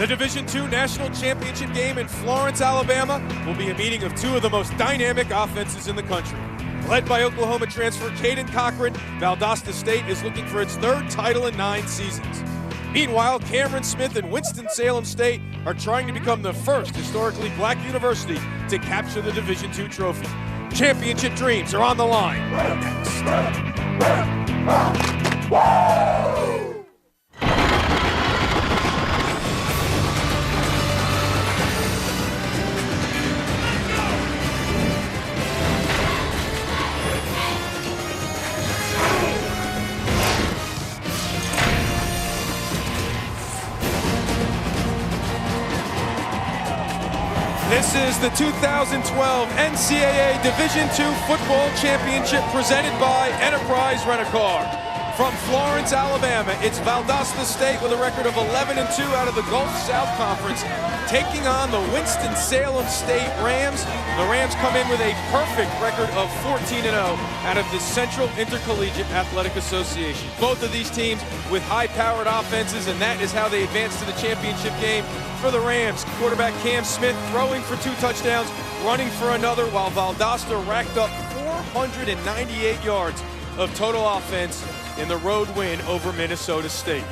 Division II National Championship game in Florence, Alabama will be a meeting of two of the most dynamic offenses in the country. Led by Oklahoma transfer Caden Cochran, Valdosta State is looking for its third title in 9 seasons. Meanwhile, Cameron Smith and Winston-Salem State are trying to become the first historically black university to capture the Division II trophy. Championship dreams are on the line. Next. This is the 2012 NCAA Division II Football Championship presented by Enterprise Rent-A-Car. From Florence, Alabama, it's Valdosta State with a record of 11-2 out of the Gulf South Conference, taking on the Winston-Salem State Rams. The Rams come in with a perfect record of 14-0 out of the Central Intercollegiate Athletic Association. Both of these teams with high-powered offenses, and that is how they advance to the championship game. For the Rams, quarterback Cam Smith throwing for 2 touchdowns, running for another, while Valdosta racked up 498 yards of total offense in the road win over Minnesota State.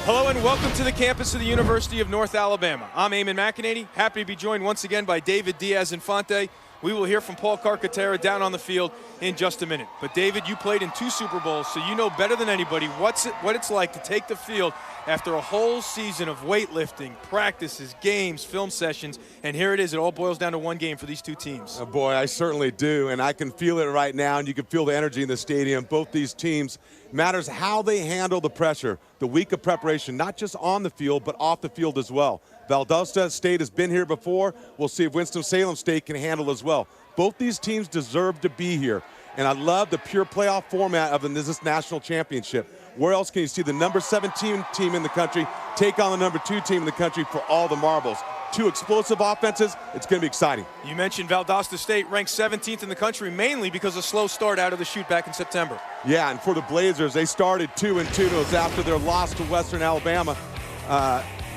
Hello and welcome to the campus of the University of North Alabama. I'm Eamon McEnany, happy to be joined once again by David Diaz-Infante. We will hear from Paul Carcaterra down on the field in just a minute. But David, you played in 2 Super Bowls, so you know better than anybody what it's like to take the field after a whole season of weightlifting, practices, games, film sessions, and here it is. It all boils down to one game for these two teams. Oh boy, I certainly do, and I can feel it right now, and you can feel the energy in the stadium. Both these teams, matters how they handle the pressure, the week of preparation, not just on the field, but off the field as well. Valdosta State has been here before. We'll see if Winston-Salem State can handle as well. Both these teams deserve to be here, and I love the pure playoff format of this national championship. Where else can you see the number 17 team in the country take on the number 2 team in the country for all the marbles? 2 explosive offenses, it's going to be exciting. You mentioned Valdosta State ranked 17th in the country mainly because of a slow start out of the chute back in September. Yeah, and for the Blazers, they started 2-2. It was after their loss to Western Alabama.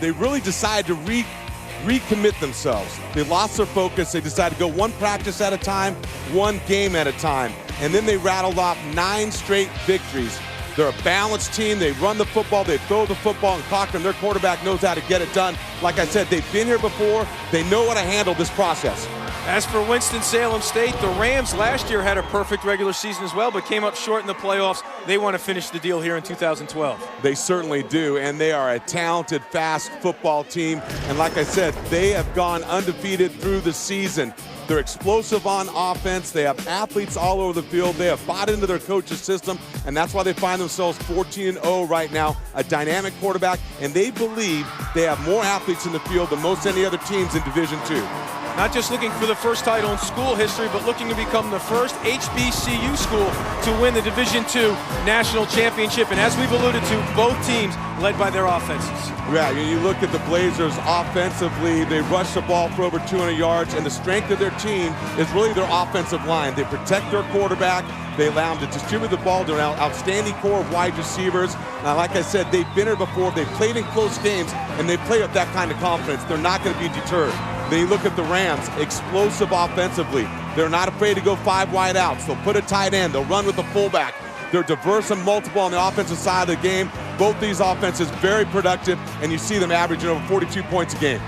They really decided to recommit themselves. They lost their focus. They decided to go 1 practice at a time, 1 game at a time, and then they rattled off 9 straight victories. They're a balanced team. They run the football, they throw the football, and Cochran, their quarterback, knows how to get it done. Like I said, they've been here before. They know how to handle this process. As for Winston-Salem State, the Rams last year had a perfect regular season as well, but came up short in the playoffs. They want to finish the deal here in 2012. They certainly do, and they are a talented, fast football team. And like I said, they have gone undefeated through the season. They're explosive on offense. They have athletes all over the field. They have bought into their coach's system, and that's why they find themselves 14-0 right now, a dynamic quarterback, and they believe they have more athletes in the field than most any other teams in Division II. Not just looking for the first title in school history, but looking to become the first HBCU school to win the Division II National Championship. And as we've alluded to, both teams led by their offenses. Yeah, you look at the Blazers offensively, they rush the ball for over 200 yards, and the strength of their team is really their offensive line. They protect their quarterback. They allow them to distribute the ball to an outstanding core of wide receivers. Now, like I said, they've been here before. They've played in close games, and they play with that kind of confidence. They're not going to be deterred. Then you look at the Rams, explosive offensively. They're not afraid to go 5 wide outs. They'll put a tight end. They'll run with the fullback. They're diverse and multiple on the offensive side of the game. Both these offenses very productive, and you see them averaging over 42 points a game.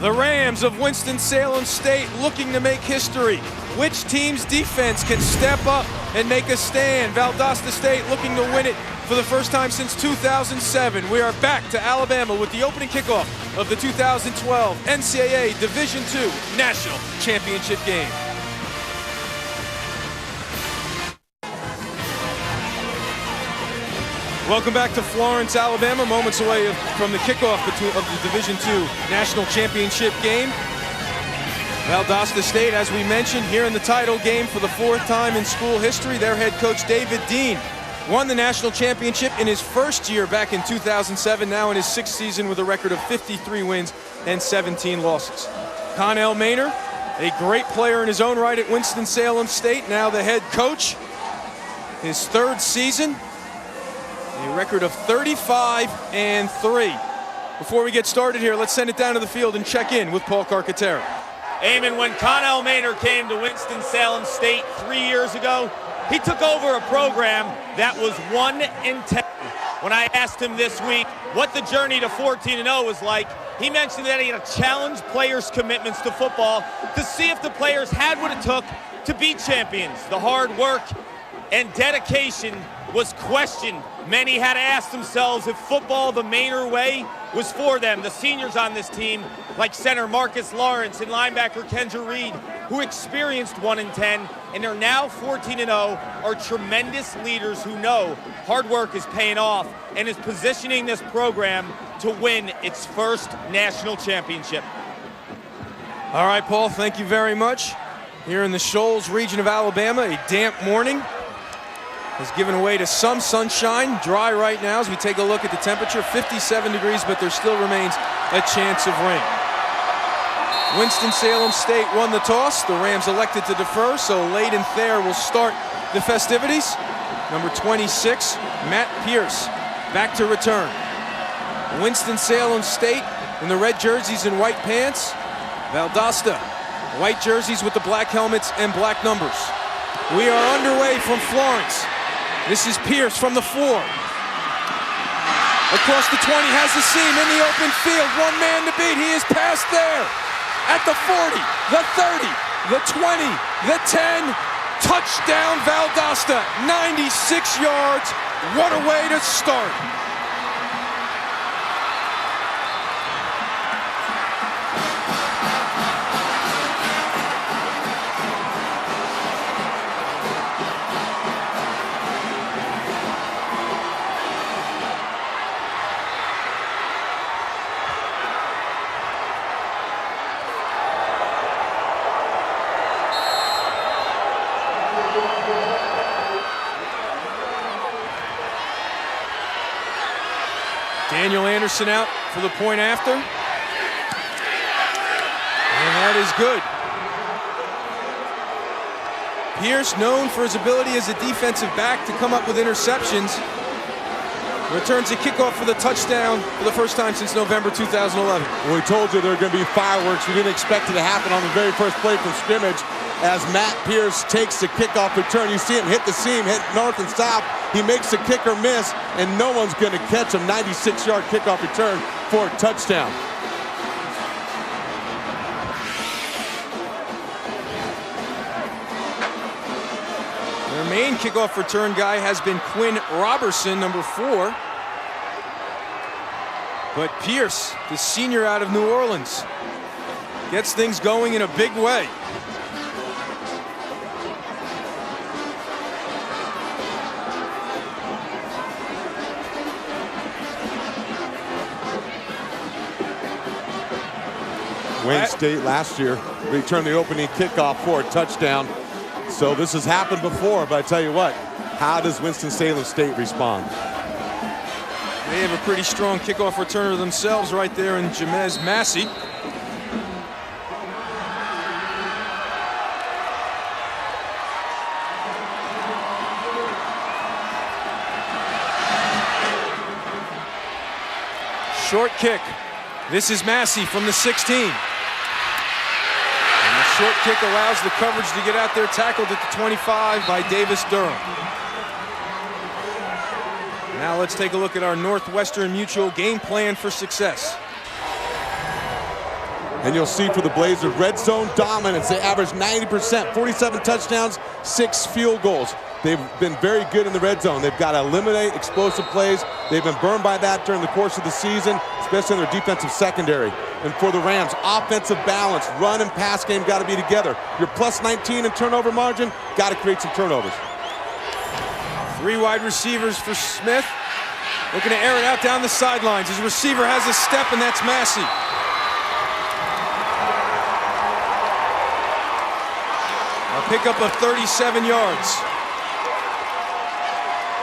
The Rams of Winston-Salem State looking to make history. Which team's defense can step up and make a stand? Valdosta State looking to win it for the first time since 2007. We are back to Alabama with the opening kickoff of the 2012 NCAA Division II National Championship game. Welcome back to Florence, Alabama, moments away from the kickoff of the Division II National Championship game. Valdosta State, as we mentioned, here in the title game for the 4th time in school history. Their head coach, David Dean, won the national championship in his first year back in 2007, now in his 6th season with a record of 53 wins and 17 losses. Connell Maynor, a great player in his own right at Winston-Salem State, now the head coach. His 3rd season, a record of 35-3. Before we get started here, let's send it down to the field and check in with Paul Carcaterra. Eamon, when Connell Maynard came to Winston-Salem State 3 years ago, he took over a program that was 1-10. When I asked him this week what the journey to 14-0 was like, he mentioned that he had to challenge players' commitments to football to see if the players had what it took to be champions. The hard work and dedication was questioned. Many had to ask themselves if football the Maynard way was for them. The seniors on this team, like center Marcus Lawrence and linebacker Kendra Reed, who experienced 1-10 and are now 14-0, are tremendous leaders who know hard work is paying off and is positioning this program to win its first national championship. All right, Paul, thank you very much. Here in the Shoals region of Alabama, a damp morning has given way to some sunshine. Dry right now as we take a look at the temperature, 57 degrees, but there still remains a chance of rain. Winston-Salem State won the toss. The Rams elected to defer, so Layden Thayer will start the festivities. Number 26, Matt Pierce, back to return. Winston-Salem State in the red jerseys and white pants. Valdosta, white jerseys with the black helmets and black numbers. We are underway from Florence. This is Pierce from the 4. Across the 20, has the seam in the open field. One man to beat, he is past there. At the 40, the 30, the 20, the 10. Touchdown Valdosta, 96 yards. What a way to start. Daniel Anderson out for the point after. And that is good. Pierce, known for his ability as a defensive back to come up with interceptions, returns a kickoff for the touchdown for the first time since November 2011. Well, we told you there were going to be fireworks. We didn't expect it to happen on the very first play from scrimmage. As Matt Pierce takes the kickoff return, you see him hit the seam, hit north and south. He makes the kicker miss, and no one's going to catch him. 96-yard kickoff return for a touchdown. Their main kickoff return guy has been Quinn Robertson, number 4. But Pierce, the senior out of New Orleans, gets things going in a big way. Wayne State last year returned the opening kickoff for a touchdown. So this has happened before, but I tell you what, how does Winston-Salem State respond? They have a pretty strong kickoff returner themselves right there in Jamez Massey. Short kick. This is Massey from the 16. And the short kick allows the coverage to get out there, tackled at the 25 by Davis Durham. Now let's take a look at our Northwestern Mutual game plan for success. And you'll see for the Blazers, red zone dominance. They average 90%, 47 touchdowns, 6 field goals. They've been very good in the red zone. They've got to eliminate explosive plays. They've been burned by that during the course of the season, especially in their defensive secondary. And for the Rams, offensive balance, run and pass game got to be together. Your plus 19 in turnover margin, got to create some turnovers. 3 wide receivers for Smith. Looking to air it out down the sidelines. His receiver has a step, and that's Massey. A pickup of 37 yards.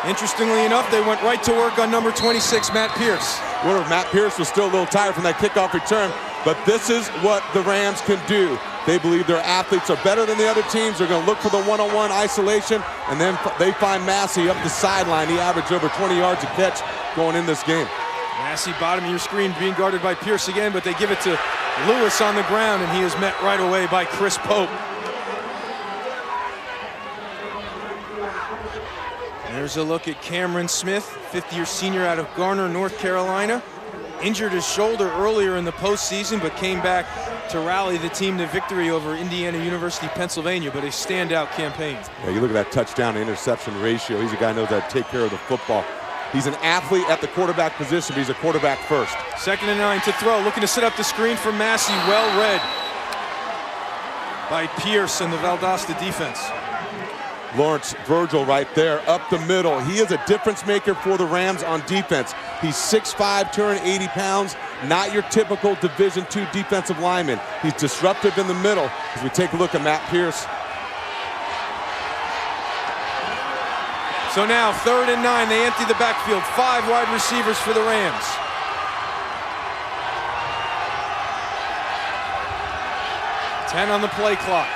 Interestingly enough, they went right to work on number 26, Matt Pierce. Wonder if Matt Pierce was still a little tired from that kickoff return, but this is what the Rams can do. They believe their athletes are better than the other teams. They're going to look for the one-on-one isolation, and then they find Massey up the sideline. He averaged over 20 yards a catch going in this game. Massey, bottom of your screen, being guarded by Pierce again, but they give it to Lewis on the ground, and he is met right away by Chris Pope. There's a look at Cameron Smith, fifth-year senior out of Garner, North Carolina. Injured his shoulder earlier in the postseason, but came back to rally the team to victory over Indiana University, Pennsylvania, but a standout campaign. Yeah, you look at that touchdown to interception ratio. He's a guy who knows how to take care of the football. He's an athlete at the quarterback position, but he's a quarterback first. 2nd and 9 to throw, looking to set up the screen for Massey, well read by Pierce and the Valdosta defense. Lawrence Virgil right there up the middle. He is a difference maker for the Rams on defense. He's 6'5", 280 pounds, not your typical Division II defensive lineman. He's disruptive in the middle. As we take a look at Matt Pierce. So now 3rd and 9, they empty the backfield. 5 wide receivers for the Rams. Ten on the play clock.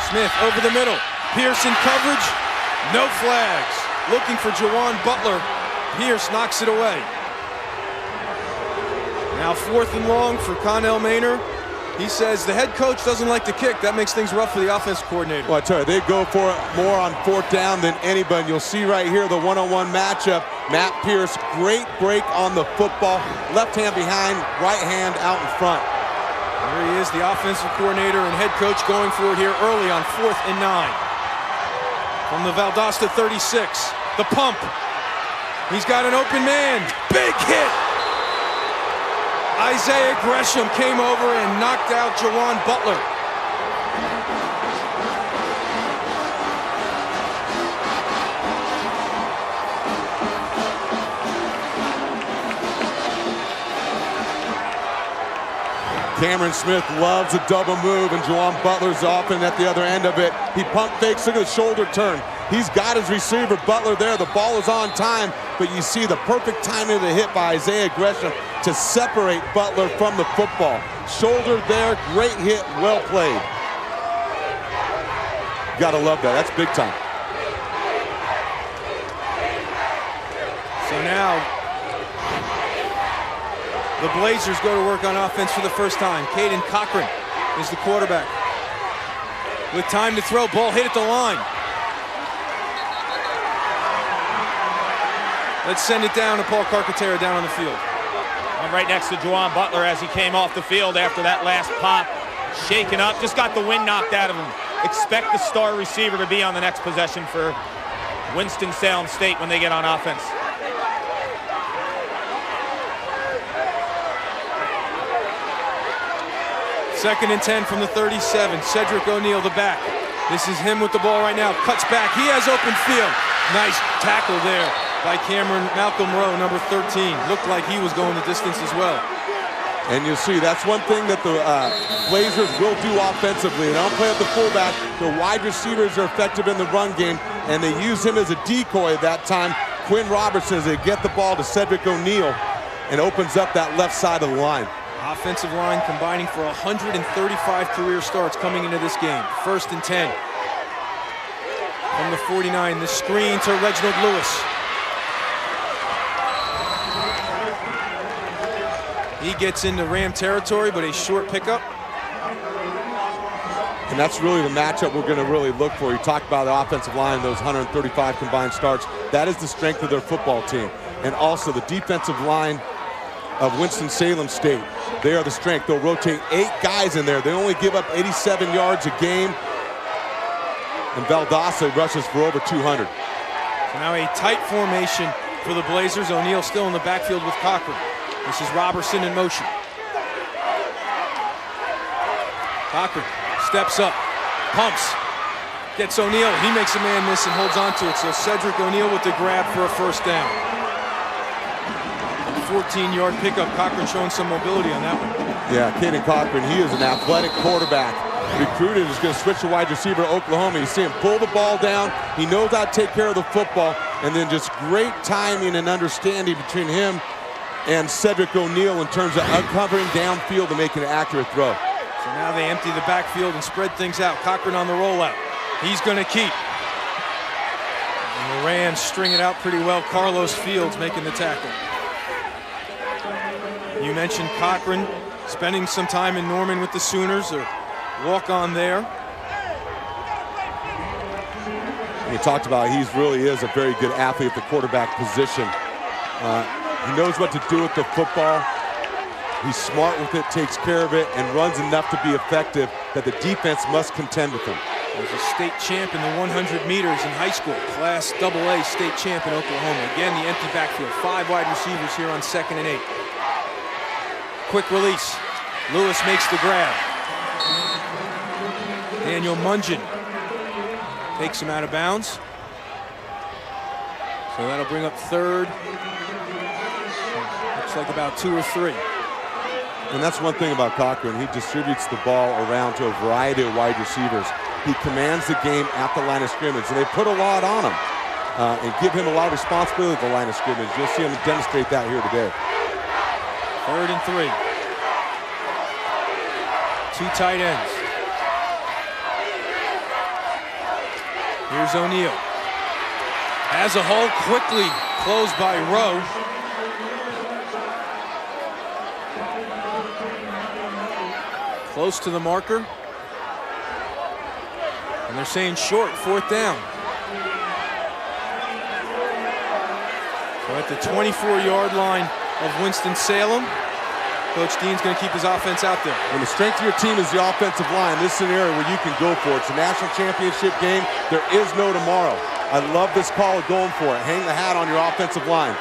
Smith over the middle. Pierce in coverage. No flags. Looking for Jawan Butler. Pierce knocks it away. Now 4th and long for Connell Maynor. He says the head coach doesn't like to kick. That makes things rough for the offense coordinator. Well, I tell you, they go for it more on 4th down than anybody. You'll see right here the one-on-one matchup. Matt Pierce, great break on the football. Left hand behind, right hand out in front. There he is, the offensive coordinator and head coach going for it here early on 4th and 9. From the Valdosta 36, the pump. He's got an open man, big hit. Isaiah Gresham came over and knocked out Jawan Butler. Cameron Smith loves a double move, and Jawan Butler's often at the other end of it. He pump fakes, look at the shoulder turn. He's got his receiver, Butler, there. The ball is on time, but you see the perfect timing of the hit by Isaiah Gresham to separate Butler from the football. Shoulder there, great hit, well played. Gotta love that, that's big time. So now, the Blazers go to work on offense for the first time. Caden Cochran is the quarterback. With time to throw, ball hit at the line. Let's send it down to Paul Carcaterra down on the field. I'm right next to Jawan Butler as he came off the field after that last pop. Shaken up, just got the wind knocked out of him. Expect the star receiver to be on the next possession for Winston-Salem State when they get on offense. Second and 10 from the 37. Cedric O'Neal, the back. This is him with the ball right now. Cuts back. He has open field. Nice tackle there by Malcolm Rowe, number 13. Looked like he was going the distance as well. And you'll see that's one thing that the Blazers will do offensively. They don't play at the fullback. The wide receivers are effective in the run game, and they use him as a decoy at that time. Quinn Robertson, as they get the ball to Cedric O'Neal, and opens up that left side of the line. Offensive line combining for 135 career starts coming into this game. 1st and 10. From the 49, the screen to Reginald Lewis. He gets into Ram territory, but a short pickup. And that's really the matchup we're going to really look for. You talked about the offensive line, those 135 combined starts. That is the strength of their football team. And also the defensive line of Winston-Salem State. They are the strength. They'll rotate 8 guys in there. They only give up 87 yards a game. And Valdosta rushes for over 200. So now a tight formation for the Blazers. O'Neal still in the backfield with Cochran. This is Robertson in motion. Cochran steps up, pumps, gets O'Neal. He makes a man miss and holds on to it. So Cedric O'Neal with the grab for a 1st down. 14-yard pickup. Cochran showing some mobility on that one. Yeah, Caden Cochran, he is an athletic quarterback. Recruited, is going to switch to wide receiver to Oklahoma. You see him pull the ball down. He knows how to take care of the football. And then just great timing and understanding between him and Cedric O'Neal in terms of uncovering downfield and making an accurate throw. So now they empty the backfield and spread things out. Cochran on the rollout. he's going to keep. And the Rams string it out pretty well. Carlos Fields making the tackle. You mentioned Cochran spending some time in Norman with the Sooners, or walk on there. We talked about he really is a very good athlete at the quarterback position. He knows what to do with the football. He's smart with it, takes care of it, and runs enough to be effective that the defense must contend with him. He was a state champ in the 100 meters in high school, Class AA state champ in Oklahoma. Again, the empty backfield, 5 wide receivers here on 2nd and 8. Quick release. Lewis makes the grab. Daniel Mungin takes him out of bounds. So that'll bring up 3rd. Looks like about 2 or 3. And that's one thing about Cochran. He distributes the ball around to a variety of wide receivers. He commands the game at the line of scrimmage, and they put a lot on him and give him a lot of responsibility at the line of scrimmage. You'll see him demonstrate that here today. 3rd and 3. 2 tight ends. Here's O'Neal. As a hole, quickly closed by Rowe. Close to the marker. And they're saying short, 4th down. So at the 24-yard line of Winston-Salem, Coach Dean's going to keep his offense out there. When the strength of your team is the offensive line, this is an area where you can go for it. It's a national championship game. There is no tomorrow. I love this call of going for it. Hang the hat on your offensive line.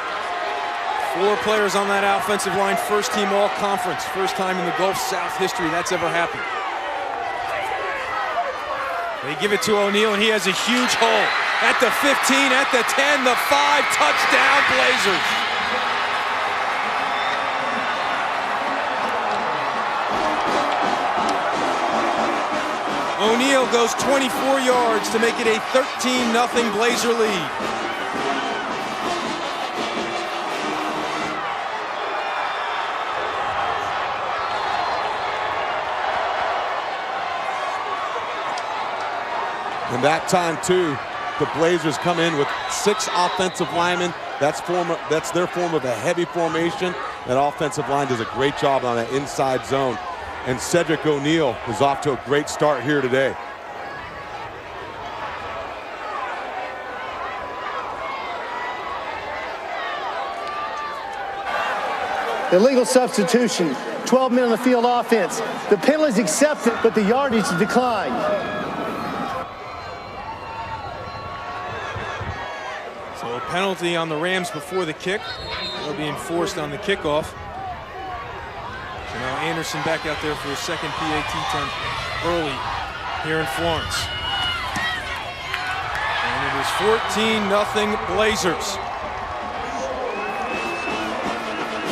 4 players on that offensive line, first team all-conference. First time in the Gulf South history that's ever happened. They give it to O'Neal, and he has a huge hole. At the 15, at the 10, the 5, touchdown Blazers. O'Neal goes 24 yards to make it a 13-0 Blazer lead. And that time, too, the Blazers come in with 6 offensive linemen. That's their form of a heavy formation. That offensive line does a great job on that inside zone. And Cedric O'Neal is off to a great start here today. Illegal substitution, 12 men on the field offense. The penalty is accepted, but the yardage is declined. So a penalty on the Rams before the kick. It'll be enforced on the kickoff. So now Anderson back out there for a second PAT attempt early here in Florence. And it is 14-0 Blazers.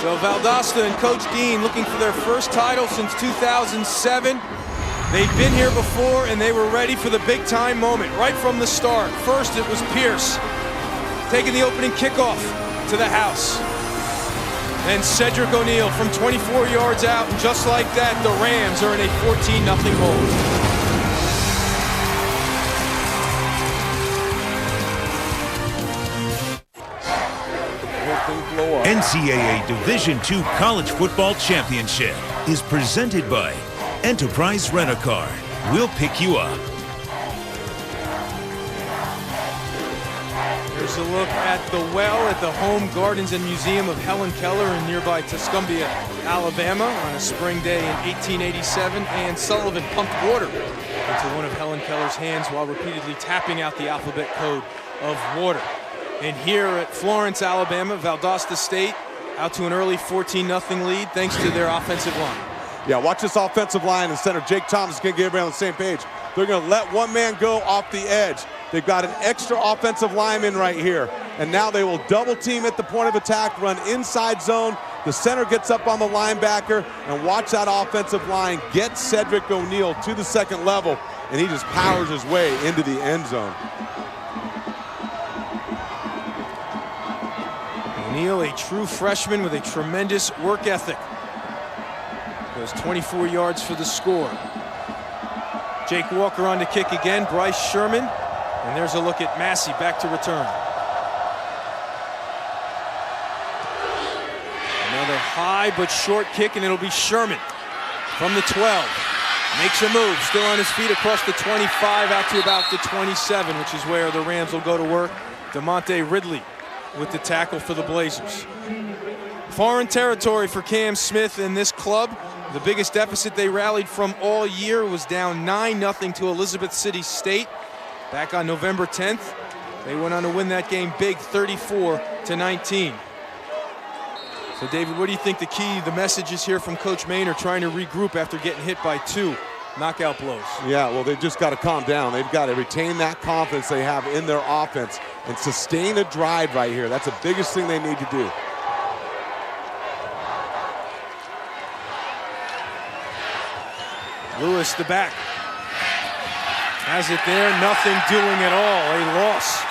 So Valdosta and Coach Dean looking for their first title since 2007. They've been here before, and they were ready for the big-time moment right from the start. First, it was Pierce taking the opening kickoff to the house. Then Cedric O'Neal from 24 yards out, and just like that, the Rams are in a 14-0 hold. NCAA Division II College Football Championship is presented by Enterprise Rent-A-Car. We'll pick you up. Here's a look at the well at the Home Gardens and Museum of Helen Keller in nearby Tuscumbia, Alabama on a spring day in 1887. And Sullivan pumped water into one of Helen Keller's hands while repeatedly tapping out the alphabet code of water. And here at Florence, Alabama, Valdosta State out to an early 14-0 lead thanks to their offensive line. Yeah, watch this offensive line. The center, Jake Thomas, is going to get everybody on the same page. They're going to let one man go off the edge. They've got an extra offensive lineman right here. And now they will double team at the point of attack, run inside zone. The center gets up on the linebacker, and watch that offensive line get Cedric O'Neal to the second level, and he just powers his way into the end zone. O'Neal, a true freshman with a tremendous work ethic. Goes 24 yards for the score. Jake Walker on the kick again, Bryce Sherman. And there's a look at Massey back to return. Another high but short kick, and it'll be Sherman from the 12. Makes a move, still on his feet across the 25 out to about the 27, which is where the Rams will go to work. DeMonte Ridley with the tackle for the Blazers. Foreign territory for Cam Smith and this club. The biggest deficit they rallied from all year was down 9-0 to Elizabeth City State back on November 10th. They went on to win that game big, 34-19. So David, what do you think the message is here from Coach Maynard, trying to regroup after getting hit by 2 knockout blows? Yeah, well, they've just got to calm down. They've got to retain that confidence they have in their offense and sustain a drive right here. That's the biggest thing they need to do. Lewis, the back, has it there, nothing doing at all, a loss.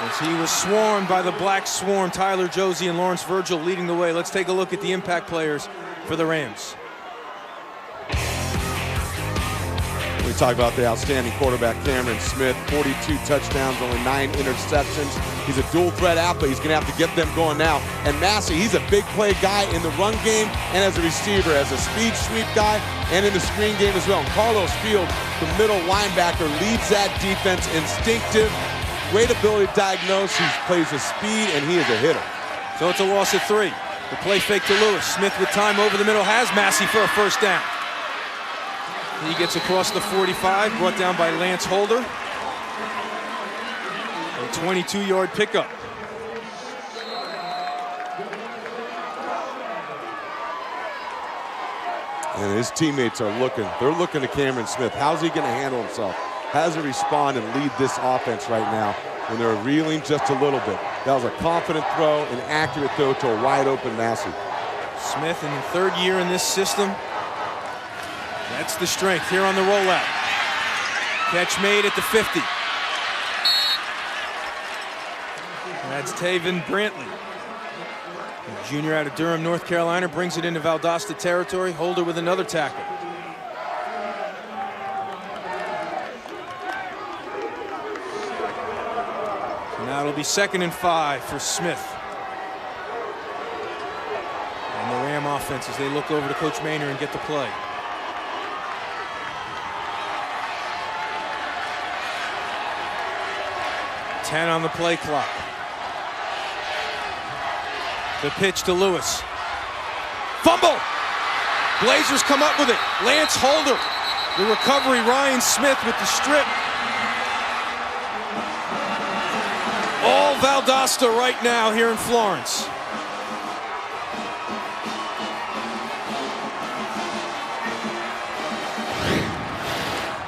As he was swarmed by the Black Swarm, Tyler Josie and Lawrence Virgil leading the way. Let's take a look at the impact players for the Rams. We talk about the outstanding quarterback, Cameron Smith, 42 touchdowns, only 9 interceptions. He's a dual threat athlete. He's going to have to get them going now. And Massey, he's a big play guy in the run game and as a receiver, as a speed sweep guy and in the screen game as well. And Carlos Fields, the middle linebacker, leads that defense. Instinctive, great ability to diagnose. He plays with speed, and he is a hitter. So it's a loss of 3. The play fake to Lewis. Smith with time over the middle has Massey for a first down. He gets across the 45, brought down by Lance Holder. A 22-yard pickup. And his teammates are looking. They're looking to Cameron Smith. How's he going to handle himself? How does he respond and lead this offense right now when they're reeling just a little bit? That was a confident throw, an accurate throw to a wide-open Massey. Smith in the 3rd year in this system. That's the strength here on the rollout. Catch made at the 50. That's Taven Brantley. The junior out of Durham, North Carolina, brings it into Valdosta territory. Holder with another tackle. So now it'll be 2nd and 5 for Smith. And the Ram offense as they look over to Coach Maynard and get the play. Ten on the play clock. The pitch to Lewis. Fumble! Blazers come up with it. Lance Holder. The recovery, Ryan Smith with the strip. All Valdosta right now here in Florence.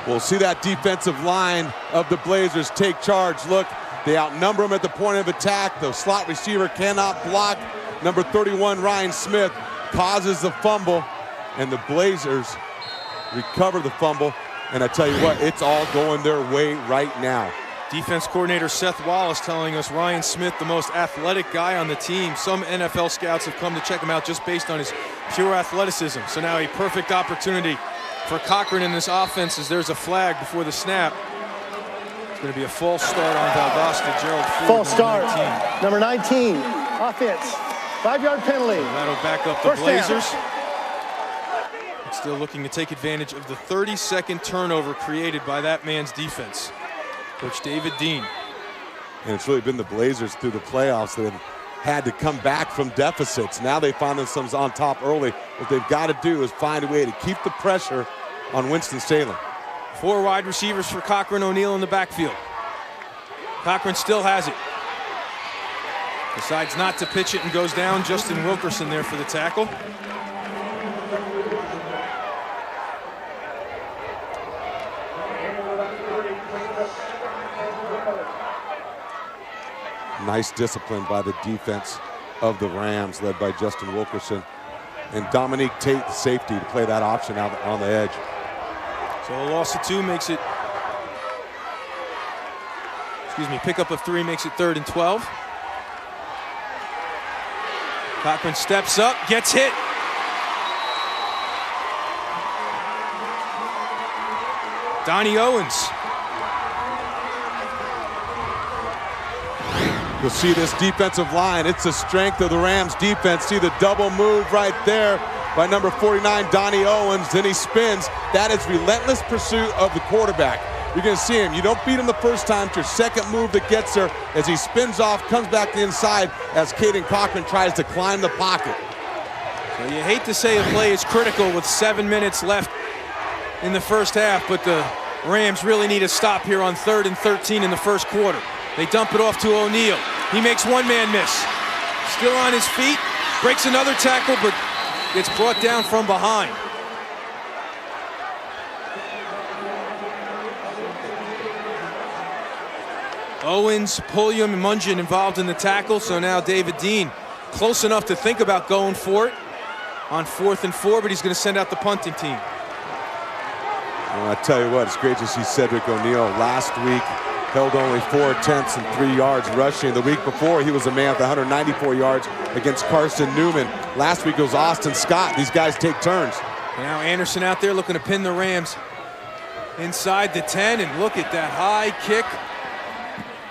We'll see that defensive line of the Blazers take charge. Look, they outnumber them at the point of attack. The slot receiver cannot block. Number 31, Ryan Smith, causes the fumble, and the Blazers recover the fumble. And I tell you what, it's all going their way right now. Defense coordinator Seth Wallace telling us Ryan Smith, the most athletic guy on the team. Some NFL scouts have come to check him out just based on his pure athleticism. So now a perfect opportunity for Cochran in this offense as there's a flag before the snap. It's going to be a false start on Valdosta. Gerald Ford, false start. Number 19, offense. 5-yard penalty. So that'll back up the Blazers. Still looking to take advantage of the 30-second turnover created by that man's defense. Coach David Dean. And it's really been the Blazers through the playoffs that have had to come back from deficits. Now they find themselves on top early. What they've got to do is find a way to keep the pressure on Winston-Salem. 4 wide receivers for Cochran, O'Neal in the backfield. Cochran still has it. Decides not to pitch it and goes down. Justin Wilkerson there for the tackle. Nice discipline by the defense of the Rams, led by Justin Wilkerson. And Dominique Tate, the safety, to play that option out on the edge. So a loss of 2 makes it, pickup of 3 makes it 3rd and 12. Cochran steps up, gets hit. Donnie Owens. You'll see this defensive line. It's the strength of the Rams defense. See the double move right there by number 49, Donnie Owens. Then he spins. That is relentless pursuit of the quarterback. You're going to see him. You don't beat him the first time. It's your second move that gets there as he spins off, comes back to the inside as Caden Cochran tries to climb the pocket. So you hate to say a play is critical with 7 minutes left in the first half, but the Rams really need a stop here on 3rd and 13 in the first quarter. They dump it off to O'Neal. He makes one-man miss. Still on his feet, breaks another tackle, but gets brought down from behind. Owens, Pulliam, and Mungeon involved in the tackle, so now David Dean close enough to think about going for it on 4th and 4, but he's going to send out the punting team. Well, I tell you what, it's great to see Cedric O'Neal. Last week, held only 4 attempts and 3 yards rushing. The week before, he was a man with 194 yards against Carson Newman. Last week, it was Austin Scott. These guys take turns. Now Anderson out there looking to pin the Rams inside the 10, and look at that high kick.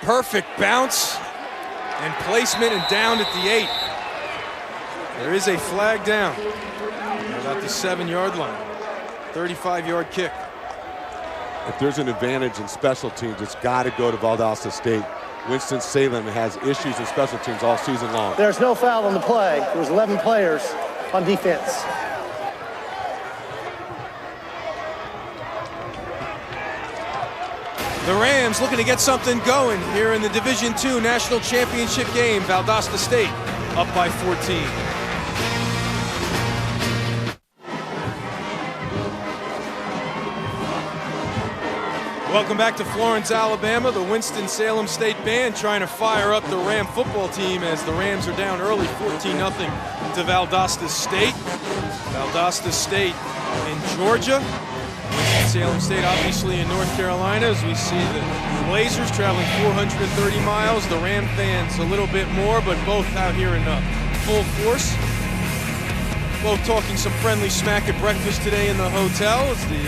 Perfect bounce and placement, and down at the 8. There is a flag down about the 7-yard line. 35-yard kick. If there's an advantage in special teams, it's got to go to Valdosta State. Winston-Salem has issues in special teams all season long. There's no foul on the play. There was 11 players on defense. The Rams looking to get something going here in the Division II National Championship game. Valdosta State up by 14. Welcome back to Florence, Alabama. The Winston-Salem State Band trying to fire up the Ram football team as the Rams are down early 14-0 to Valdosta State. Valdosta State in Georgia. Winston-Salem State obviously in North Carolina, as we see the Blazers traveling 430 miles. The Ram fans a little bit more, but both out here in full force. Both talking some friendly smack at breakfast today in the hotel as the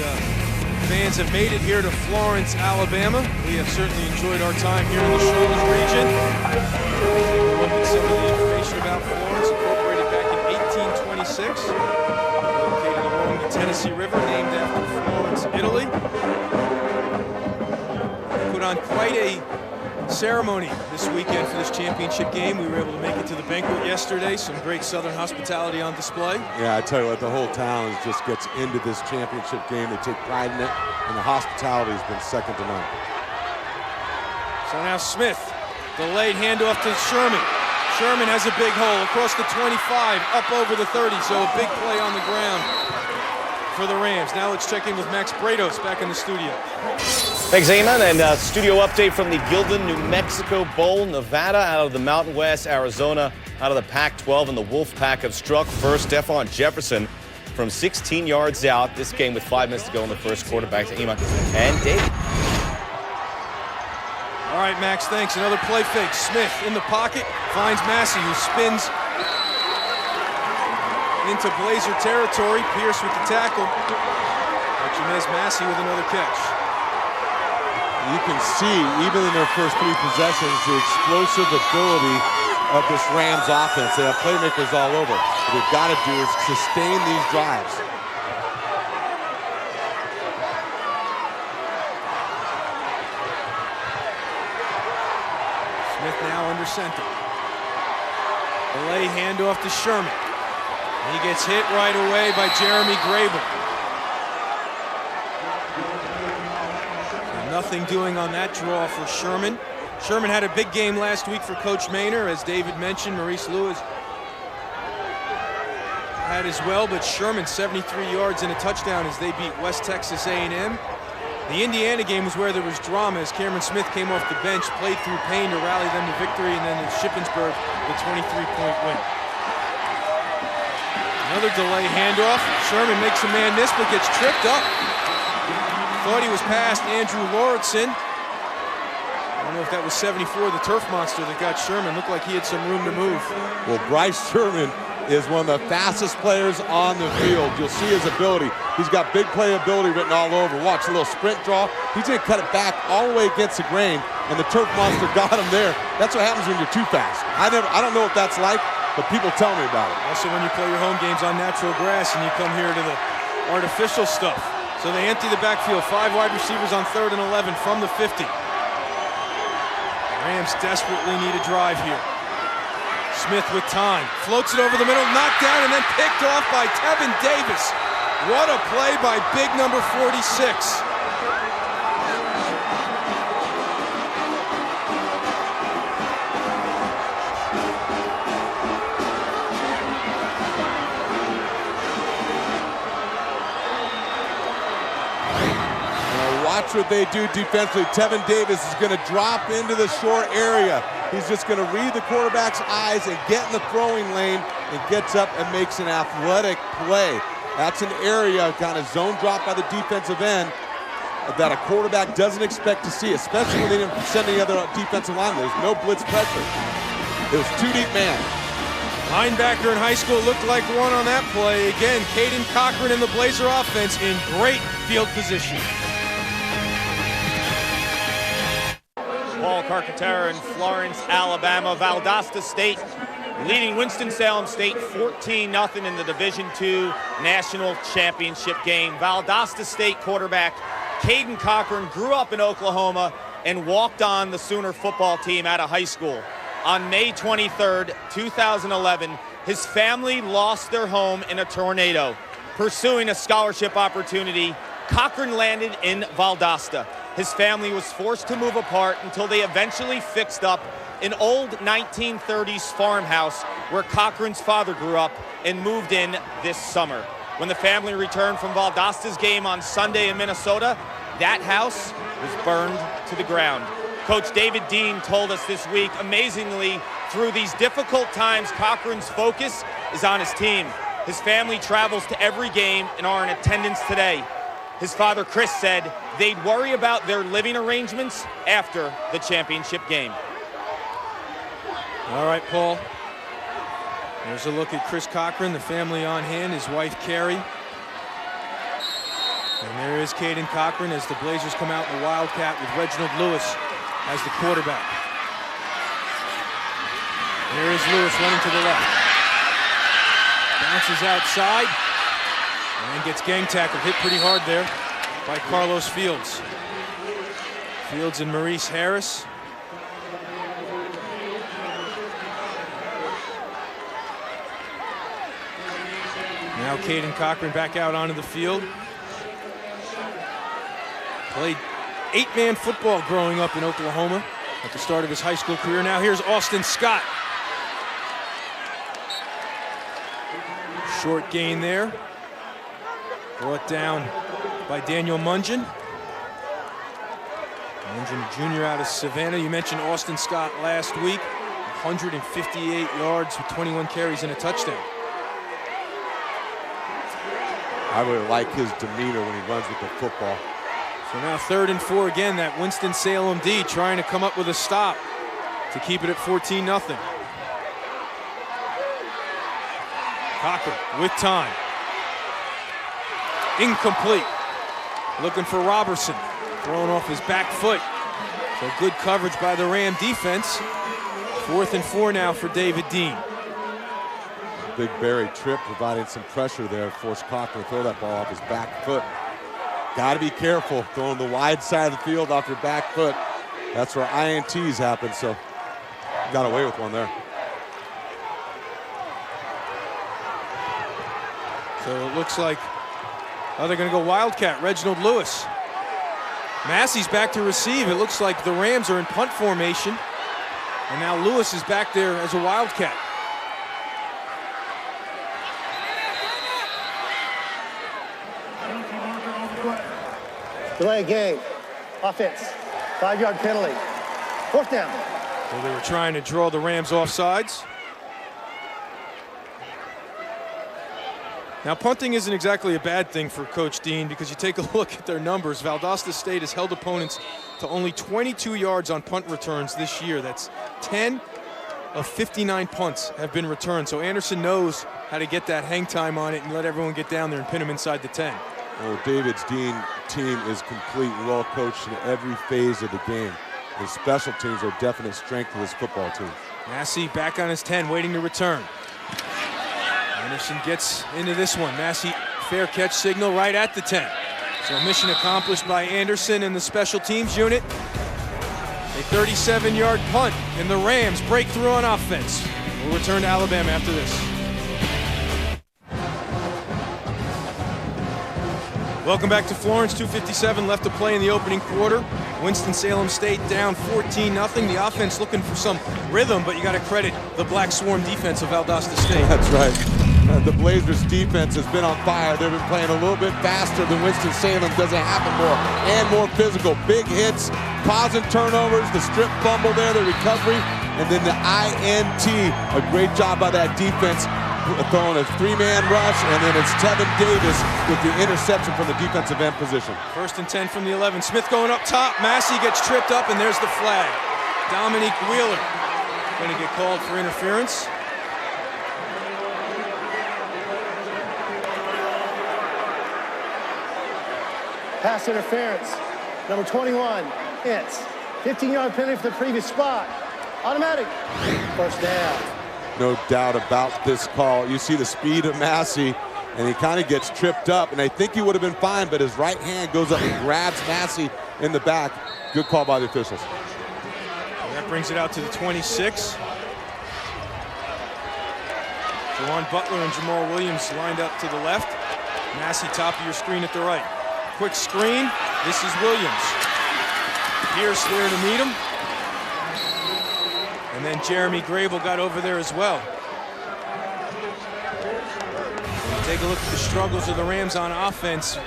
fans have made it here to Florence, Alabama. We have certainly enjoyed our time here in the Shoals region. Look at some of the information about Florence, incorporated back in 1826. Located along the Tennessee River, named after Florence, Italy. Put on quite a ceremony this weekend for this championship game. We were able to make it to the banquet yesterday. Some great Southern hospitality on display. Yeah, I tell you what, the whole town just gets into this championship game. They take pride in it, and the hospitality has been second to none. So now Smith, delayed handoff to Sherman. Sherman has a big hole across the 25, up over the 30, so a big play on the ground for the Rams. Now let's check in with Max Brados back in the studio. Thanks, Eamon, and studio update from the Gildan, New Mexico Bowl. Nevada out of the Mountain West, Arizona out of the Pac-12, and the Wolfpack have struck first. Stephon Jefferson from 16 yards out. This game with 5 minutes to go in the first quarter. Back to Eamon and David. All right, Max, thanks. Another play fake. Smith in the pocket, finds Massey, who spins into Blazer territory. Pierce with the tackle. Jamez Massey with another catch. You can see, even in their first 3 possessions, the explosive ability of this Rams offense. They have playmakers all over. What they've got to do is sustain these drives. Smith now under center. Delay handoff to Sherman. He gets hit right away by Jeremy Grable. Nothing doing on that draw for Sherman. Sherman had a big game last week for Coach Maynor, as David mentioned. Maurice Lewis had as well, but Sherman 73 yards and a touchdown as they beat West Texas A&M. The Indiana game was where there was drama as Cameron Smith came off the bench, played through pain to rally them to victory, and then in Shippensburg, the 23-point win. Another delay handoff. Sherman makes a man miss, but gets tripped up. Thought he was past Andrew Lauritsen. I don't know if that was 74, the turf monster that got Sherman. Looked like he had some room to move. Well, Bryce Sherman is one of the fastest players on the field. You'll see his ability. He's got big play ability written all over. Watch a little sprint draw. He's gonna cut it back all the way against the grain, and the turf monster got him there. That's what happens when you're too fast. I don't know what that's like, but people tell me about it. Also, when you play your home games on natural grass and you come here to the artificial stuff. So they empty the backfield. 5 wide receivers on 3rd and 11 from the 50. Rams desperately need a drive here. Smith with time, floats it over the middle, knocked down, and then picked off by Tevin Davis. What a play by big number 46. Watch what they do defensively. Tevin Davis is going to drop into the short area. He's just going to read the quarterback's eyes and get in the throwing lane and gets up and makes an athletic play. That's an area kind of zone drop by the defensive end that a quarterback doesn't expect to see, especially when they didn't send any other defensive line. There's no blitz pressure. It was 2 deep man. Linebacker in high school looked like one on that play. Again, Caden Cochran in the Blazer offense in great field position. Paul Carcaterra in Florence, Alabama. Valdosta State leading Winston-Salem State 14-0 in the Division II National Championship game. Valdosta State quarterback Caden Cochran grew up in Oklahoma and walked on the Sooner football team out of high school. On May 23rd, 2011, his family lost their home in a tornado. Pursuing a scholarship opportunity, Cochran landed in Valdosta. His family was forced to move apart until they eventually fixed up an old 1930s farmhouse where Cochran's father grew up and moved in this summer. When the family returned from Valdosta's game on Sunday in Minnesota, that house was burned to the ground. Coach David Dean told us this week, amazingly, through these difficult times, Cochran's focus is on his team. His family travels to every game and are in attendance today. His father, Chris, said they'd worry about their living arrangements after the championship game. All right, Paul. There's a look at Chris Cochran, the family on hand, his wife, Carrie. And there is Caden Cochran as the Blazers come out in the Wildcat with Reginald Lewis as the quarterback. There is Lewis running to the left. Bounces outside. And gets gang tackled, hit pretty hard there by Carlos Fields. Fields and Maurice Harris. Now Caden Cochran back out onto the field. Played 8-man football growing up in Oklahoma at the start of his high school career. Now here's Austin Scott. Short gain there. Brought down by Daniel Mungin. Mungin Jr. out of Savannah. You mentioned Austin Scott last week. 158 yards with 21 carries and a touchdown. I really like his demeanor when he runs with the football. So now 3rd and 4 again. That Winston-Salem D trying to come up with a stop to keep it at 14-0. Cochran with time. Incomplete. Looking for Robertson. Thrown off his back foot. So good coverage by the Ram defense. 4th and 4 now for David Dean. Big Barry Tripp providing some pressure there. Forced Cochran to throw that ball off his back foot. Got to be careful throwing the wide side of the field off your back foot. That's where INTs happen, so got away with one there. So it looks like they're going to go Wildcat. Reginald Lewis. Massey's back to receive. It looks like the Rams are in punt formation. And now Lewis is back there as a Wildcat. Delay game. Offense. 5-yard penalty. 4th down. So they were trying to draw the Rams offsides. Now, punting isn't exactly a bad thing for Coach Dean because you take a look at their numbers. Valdosta State has held opponents to only 22 yards on punt returns this year. That's 10 of 59 punts have been returned. So Anderson knows how to get that hang time on it and let everyone get down there and pin him inside the 10. Well, David's Dean team is complete and well coached in every phase of the game. The special teams are a definite strength of this football team. Massey back on his 10, waiting to return. Anderson gets into this one. Massey, fair catch signal right at the 10. So mission accomplished by Anderson and the special teams unit. A 37-yard punt, and the Rams break through on offense. We'll return to Alabama after this. Welcome back to Florence. 2:57 left to play in the opening quarter. Winston-Salem State down 14-0. The offense looking for some rhythm, but you got to credit the Black Swarm defense of Valdosta State. That's right. The Blazers defense has been on fire. They've been playing a little bit faster than Winston-Salem. Doesn't happen more. And more physical. Big hits, causing turnovers, the strip fumble there, the recovery, and then the INT. A great job by that defense, throwing a three-man rush, and then it's Tevin Davis with the interception from the defensive end position. 1st and 10 from the 11. Smith going up top. Massey gets tripped up, and there's the flag. Dominique Wheeler going to get called for interference. Pass interference. Number 21 hits. 15-yard penalty for the previous spot. Automatic. First down. No doubt about this call. You see the speed of Massey, and he kind of gets tripped up, and I think he would have been fine, but his right hand goes up and grabs Massey in the back. Good call by the officials. And that brings it out to the 26. Juwan Butler and Jamal Williams lined up to the left. Massey top of your screen at the right. Quick screen. This is Williams. Pierce there to meet him. And then Jeremy Grable got over there as well. Take a look at the struggles of the Rams on offense.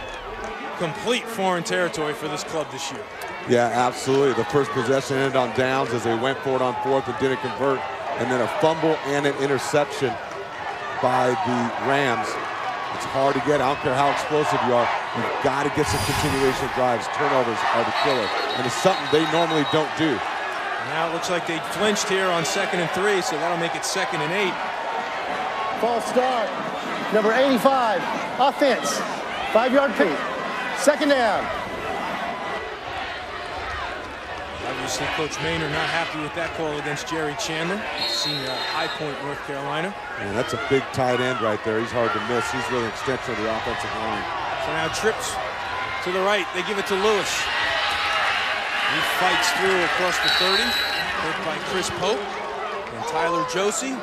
Complete foreign territory for this club this year. Yeah, absolutely. The first possession ended on downs as they went for it on 4th and didn't convert. And then a fumble and an interception by the Rams. It's hard to get. I don't care how explosive you are. You've got to get some continuation of drives. Turnovers are the killer. And it's something they normally don't do. Now it looks like they flinched here on 2nd and 3, so that'll make it 2nd and 8. False start. Number 85, offense. 5-yard penalty. 2nd down. Obviously, Coach Maynard not happy with that call against Jerry Chandler, senior at High Point, North Carolina. And that's a big tight end right there. He's hard to miss. He's really an extension of the offensive line. So now trips to the right. They give it to Lewis. He fights through across the 30, hit by Chris Pope and Tyler Josie.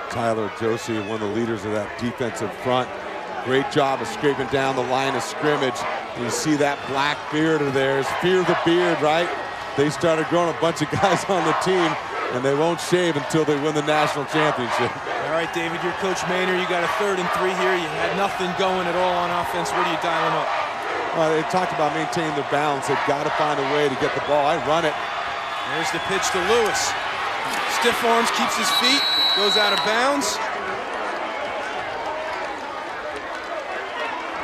Tyler Josie, one of the leaders of that defensive front. Great job of scraping down the line of scrimmage. You see that black beard of theirs. Fear the beard, right? They started growing a bunch of guys on the team, and they won't shave until they win the national championship. All right, David, you're Coach Maynard. You got a 3rd and 3 here. You had nothing going at all on offense. What are you dialing up? They talked about maintaining their balance. They've got to find a way to get the ball. I run it. There's the pitch to Lewis. Stiff arms, keeps his feet, goes out of bounds.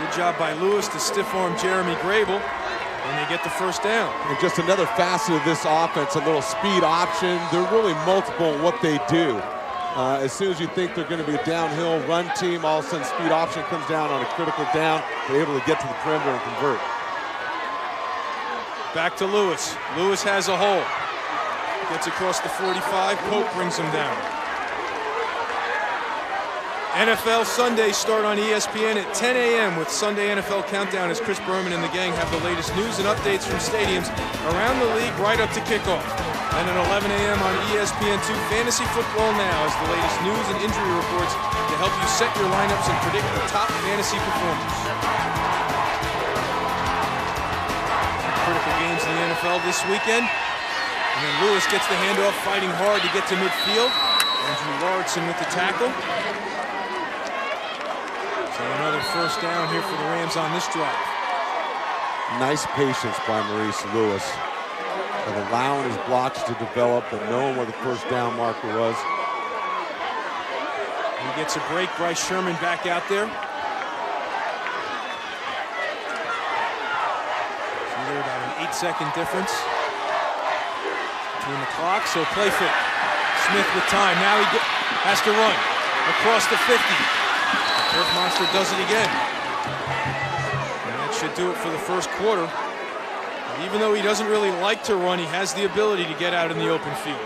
Good job by Lewis to stiff arm Jeremy Grable, and they get the 1st down. And just another facet of this offense, a little speed option. They're really multiple in what they do. As soon as you think they're going to be a downhill run team, all of a sudden speed option comes down on a critical down. They're able to get to the perimeter and convert. Back to Lewis. Lewis has a hole. Gets across the 45. Pope brings him down. NFL Sundays start on ESPN at 10 a.m. with Sunday NFL Countdown as Chris Berman and the gang have the latest news and updates from stadiums around the league right up to kickoff. And at 11 a.m. on ESPN2 Fantasy Football Now is the latest news and injury reports to help you set your lineups and predict the top fantasy performers. Critical games in the NFL this weekend. And then Lewis gets the handoff, fighting hard to get to midfield. Andrew Lauritsen with the tackle. So another 1st down here for the Rams on this drive. Nice patience by Maurice Lewis of allowing his blocks to develop and knowing where the 1st down marker was. He gets a break. Bryce Sherman back out there. So they're about an 8-second difference. between the clock, so play fake. Smith with time. Now he has to run across the 50. Turf Monster does it again. And that should do it for the first quarter. And even though he doesn't really like to run, he has the ability to get out in the open field.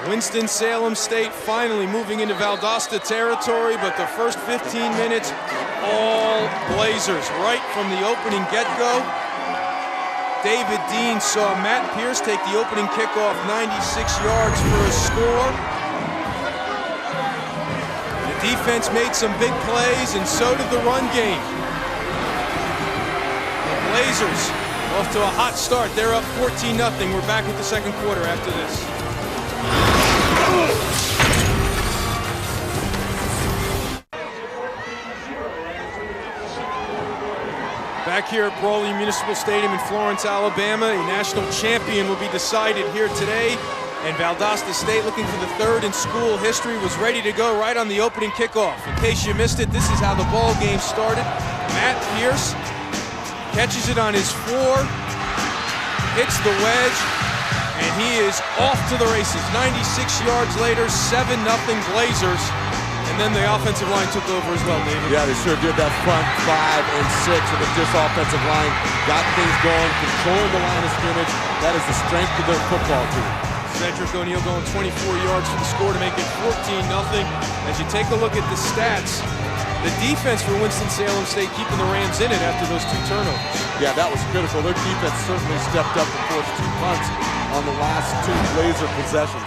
Winston-Salem State finally moving into Valdosta territory, but the first 15 minutes, all Blazers right from the opening get-go. David Dean saw Matt Pierce take the opening kickoff 96 yards for a score. The defense made some big plays, and so did the run game. The Blazers off to a hot start. They're up 14-0. We're back with the second quarter after this. Back here at Brawley Municipal Stadium in Florence, Alabama, a national champion will be decided here today. And Valdosta State, looking for the third in school history, was ready to go right on the opening kickoff. In case you missed it, this is how the ball game started. Matt Pierce catches it on his floor, hits the wedge, and he is off to the races. 96 yards later, 7-0 Blazers. And then the offensive line took over as well, David. Yeah, they sure did. That front 5 and 6 with this offensive line got things going, controlling the line of scrimmage. That is the strength of their football team. Cedric O'Neal going 24 yards for the score to make it 14-0. As you take a look at the stats, the defense for Winston-Salem State keeping the Rams in it after those 2 turnovers. Yeah, that was critical. Their defense certainly stepped up and forced 2 punts on the last 2 Blazer possessions.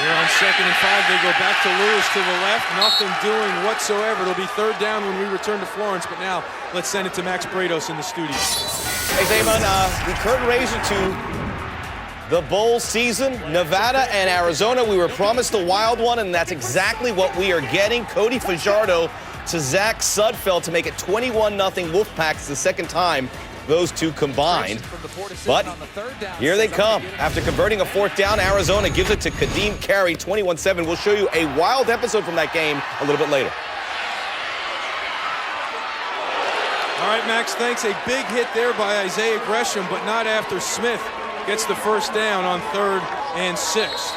Here on 2nd and 5, they go back to Lewis to the left. Nothing doing whatsoever. It'll be 3rd down when we return to Florence. But now, let's send it to Max Brados in the studio. Hey, Damon, the curtain raiser to the bowl season, Nevada and Arizona. We were promised a wild one, and that's exactly what we are getting. Cody Fajardo to Zach Sudfeld to make it 21-0 Wolfpack. It's the second time those two combined. But here they come. After converting a 4th down, Arizona gives it to Kadeem Carey, 21-7. We'll show you a wild episode from that game a little bit later. All right, Max, thanks. A big hit there by Isaiah Gresham, but not after Smith gets the 1st down on 3rd and 6.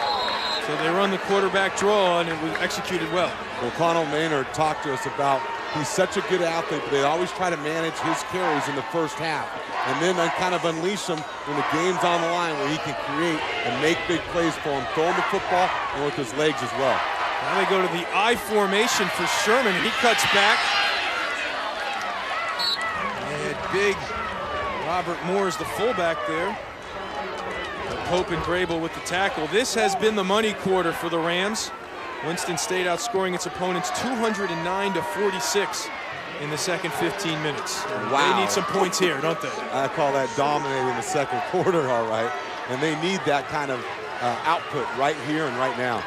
So they run the quarterback draw, and it was executed well. Well, Connell Maynard talked to us about he's such a good athlete, but they always try to manage his carries in the first half. And then kind of unleash him when the game's on the line where he can create and make big plays for him, throwing the football and with his legs as well. Now they go to the I formation for Sherman, and he cuts back. And big Robert Moore is the fullback there. Pope and Grable with the tackle. This has been the money quarter for the Rams. Winston State outscoring its opponents 209-46 in the second 15 minutes. Wow. They need some points here, don't they? I call that dominating the second quarter, all right. And they need that kind of output right here and right now.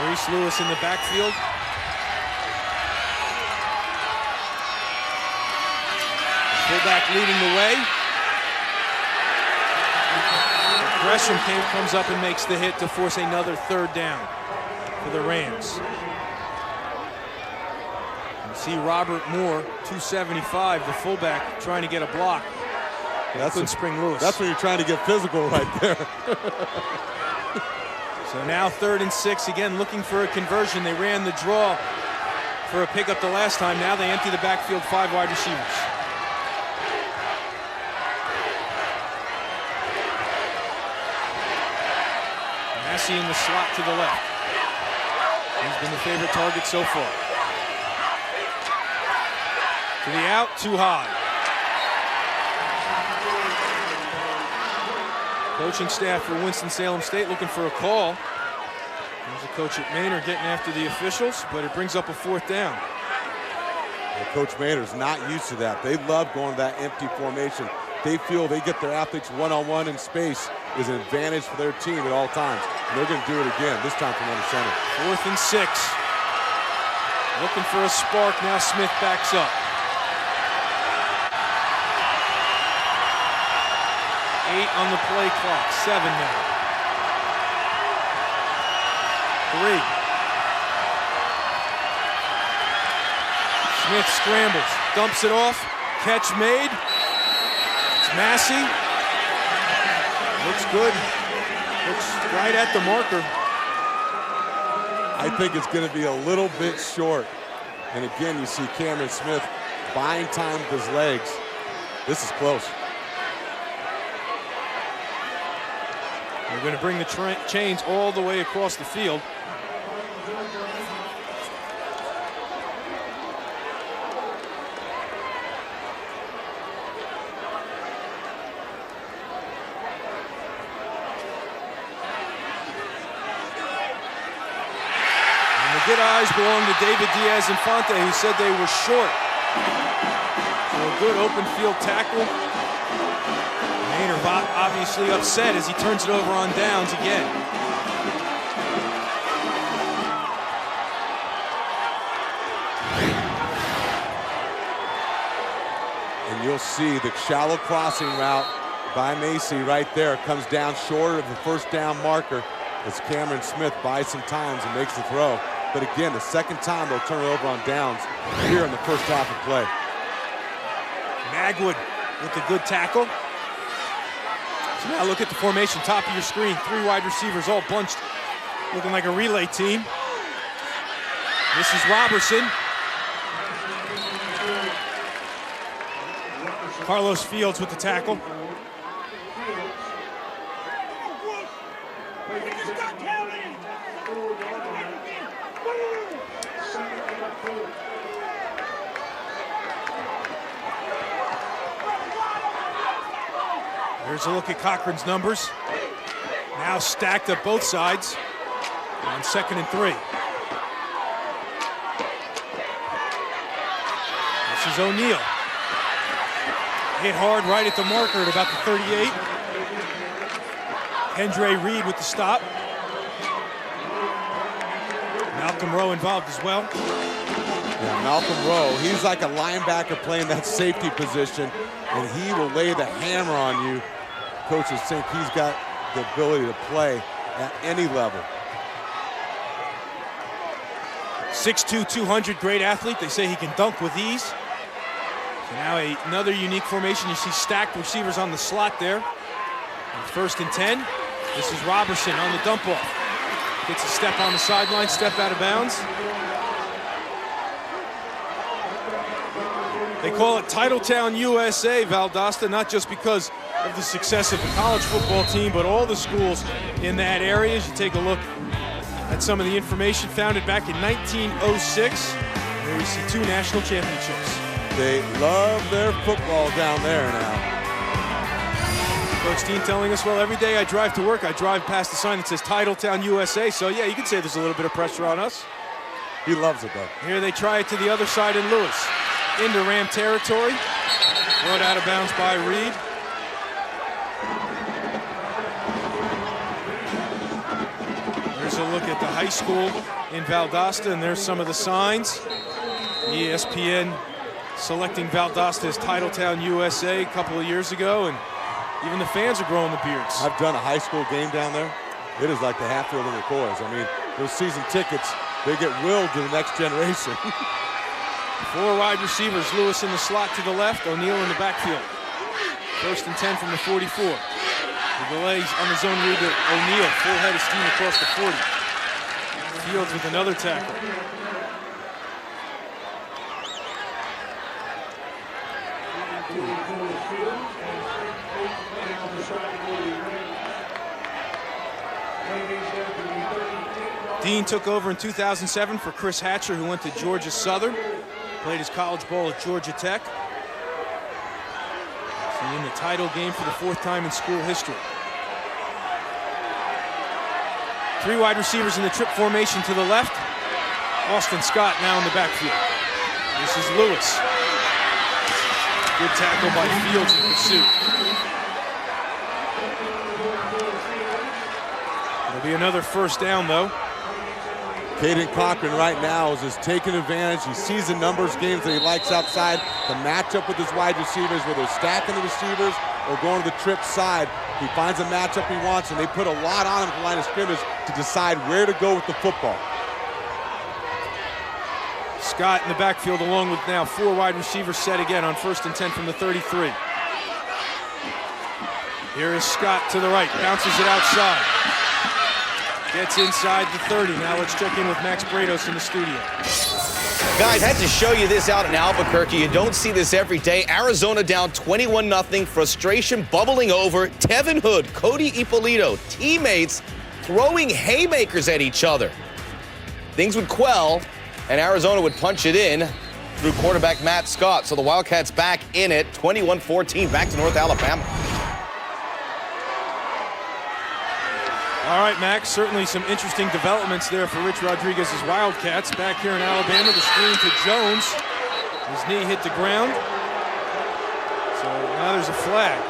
Maurice Lewis in the backfield. Fullback leading the way. Gresham comes up and makes the hit to force another 3rd down for the Rams. You see Robert Moore, 275, the fullback, trying to get a block. Couldn't spring Lewis. That's when you're trying to get physical right there. So now 3rd and 6, again looking for a conversion. They ran the draw for a pickup the last time. Now they empty the backfield, 5 wide receivers. Massey in the slot to the left. He's been the favorite target so far. To the out, too high. Coaching staff for Winston-Salem State looking for a call. There's the coach at Maynard getting after the officials, but it brings up a 4th down. Well, Coach Maynard's not used to that. They love going to that empty formation. They feel they get their athletes one-on-one in space is an advantage for their team at all times. And they're going to do it again, this time from under center. 4th and 6. Looking for a spark. Now Smith backs up. 8 on the play clock. 7 now. 3. Smith scrambles, dumps it off, catch made. It's Massey. Looks good. Looks right at the marker. I think it's going to be a little bit short. And again, you see Cameron Smith buying time with his legs. This is close. We're going to bring the chains all the way across the field. Good eyes belong to David Diaz-Infante, who said they were short. So a good open field tackle. Maynard obviously upset as he turns it over on downs again. And you'll see the shallow crossing route by Macy right there comes down short of the first down marker as Cameron Smith buys some times and makes the throw. But again, the second time they'll turn it over on downs here in the first half of play. Magwood with a good tackle. So now look at the formation, top of your screen. 3 wide receivers all bunched, looking like a relay team. This is Robertson. Carlos Fields with the tackle. Here's a look at Cochran's numbers. Now stacked up both sides on 2nd and 3. This is O'Neal. Hit hard right at the marker at about the 38. Hendry Reed with the stop. Malcolm Rowe involved as well. Yeah, Malcolm Rowe, he's like a linebacker playing that safety position, and he will lay the hammer on you. Coaches think he's got the ability to play at any level. 6'2", 200, great athlete. They say he can dunk with ease. So now another unique formation. You see stacked receivers on the slot there. And 1st and 10. This is Robertson on the dump off. Gets a step on the sideline, step out of bounds. They call it Titletown, USA, Valdosta, not just because of the success of the college football team, but all the schools in that area. As you take a look at some of the information, founded back in 1906, where you see 2 national championships. They love their football down there now. Coach Dean telling us, well, every day I drive to work, I drive past the sign that says Titletown, USA. So yeah, you could say there's a little bit of pressure on us. He loves it though. Here they try it to the other side in Lewis. Into Ram territory. Brought out of bounds by Reed. There's a look at the high school in Valdosta, and there's some of the signs. ESPN selecting Valdosta as Titletown, USA a couple of years ago, and even the fans are growing the beards. I've done a high school game down there. It is like the Hatfield of the Coys. I mean, those season tickets, they get willed to the next generation. 4 wide receivers, Lewis in the slot to the left, O'Neal in the backfield. 1st and 10 from the 44. The delays on the zone read to O'Neal, full head of steam across the 40. Fields with another tackle. Dean took over in 2007 for Chris Hatcher, who went to Georgia Southern. Played his college ball at Georgia Tech. So in the title game for the 4th time in school history. 3 wide receivers in the trip formation to the left. Austin Scott now in the backfield. This is Lewis. Good tackle by Fields in pursuit. It'll be another 1st down though. Caden Cochran right now is just taking advantage. He sees the numbers games that he likes outside. The matchup with his wide receivers, whether they're stacking the receivers or going to the trip side, he finds a matchup he wants, and they put a lot on him at the line of scrimmage to decide where to go with the football. Scott in the backfield along with now 4 wide receivers set again on 1st and 10 from the 33. Here is Scott to the right, bounces it outside. Gets inside the 30. Now let's check in with Max Brados in the studio. Guys, I had to show you this out in Albuquerque. You don't see this every day. Arizona down 21-0. Frustration bubbling over. Tevin Hood, Cody Ippolito, teammates throwing haymakers at each other. Things would quell, and Arizona would punch it in through quarterback Matt Scott. So the Wildcats back in it, 21-14, back to North Alabama. All right, Max, certainly some interesting developments there for Rich Rodriguez's Wildcats. Back here in Alabama, the screen to Jones. His knee hit the ground. So now there's a flag.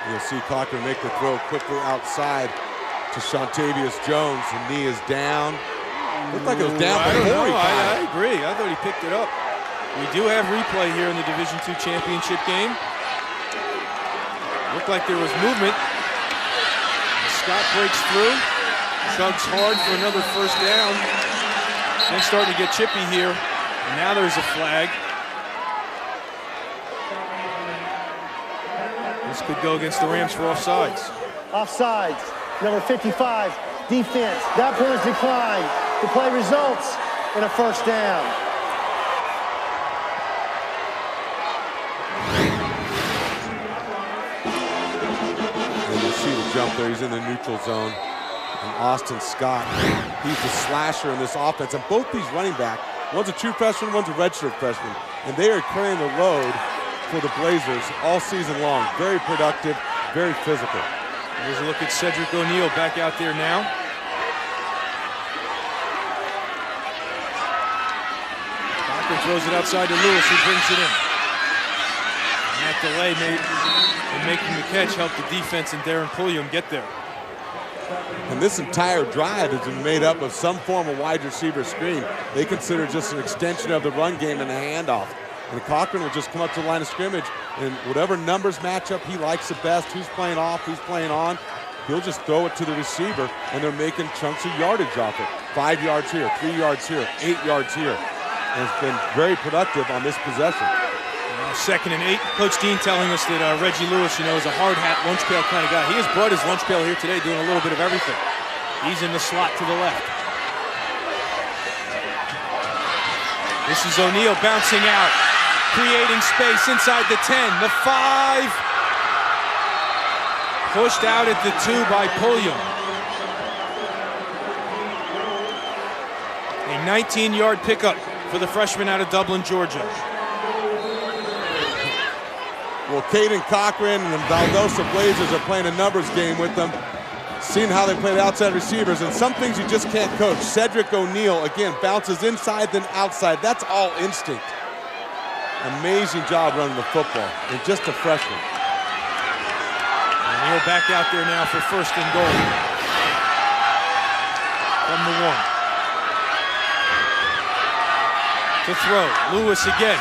You'll see Cochran make the throw quickly outside to Shantavius Jones. The knee is down. Looked like it was down before he caught it. I agree. I thought he picked it up. We do have replay here in the Division II championship game. Looked like there was movement. Scott breaks through, chugs hard for another 1st down. Things starting to get chippy here. And now there's a flag. This could go against the Rams for offsides. Offsides, number 55, defense. That point is declined. The play results in a 1st down. And you see the jump there. He's in the neutral zone. And Austin Scott, he's the slasher in this offense. And both these running back, one's a true freshman, one's a redshirt freshman. And they are carrying the load for the Blazers all season long. Very productive, very physical. Here's a look at Cedric O'Neal back out there now. Cochran throws it outside to Lewis, who brings it in. And that delay in making the catch helped the defense and Darren Pulliam get there. And this entire drive has been made up of some form of wide receiver screen. They consider just an extension of the run game and the handoff. And Cochran will just come up to the line of scrimmage, and whatever numbers match up he likes the best, who's playing off, who's playing on, he'll just throw it to the receiver, and they're making chunks of yardage off it. 5 yards here, 3 yards here, 8 yards here. And it's been very productive on this possession. Now 2nd and 8. Coach Dean telling us that Reggie Lewis, is a hard hat, lunch pail kind of guy. He has brought his lunch pail here today, doing a little bit of everything. He's in the slot to the left. This is O'Neal bouncing out, creating space inside the 10, the 5. Pushed out at the 2 by Pulliam. A 19-yard pickup for the freshman out of Dublin, Georgia. Well, Caden Cochran and the Valdosta Blazers are playing a numbers game with them, seeing how they play the outside receivers, and some things you just can't coach. Cedric O'Neal, again, bounces inside then outside. That's all instinct. Amazing job running the football, and just a freshman. O'Neal back out there now for 1st and goal. From the 1. To throw, Lewis again.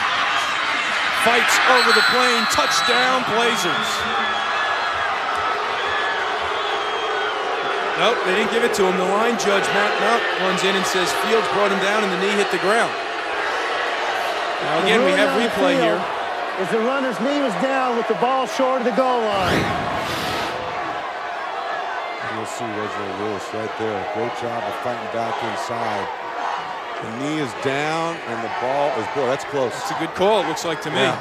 Fights over the plane, touchdown Blazers. Nope, they didn't give it to him. The line judge, Matt Mount, runs in and says Fields brought him down and the knee hit the ground. Now again, we have replay here. As the runner's knee was down with the ball short of the goal line. You'll see Reginald Lewis right there. Great job of fighting back inside. The knee is down and the ball is, boy, that's close. It's a good call, it looks like to me. Yeah.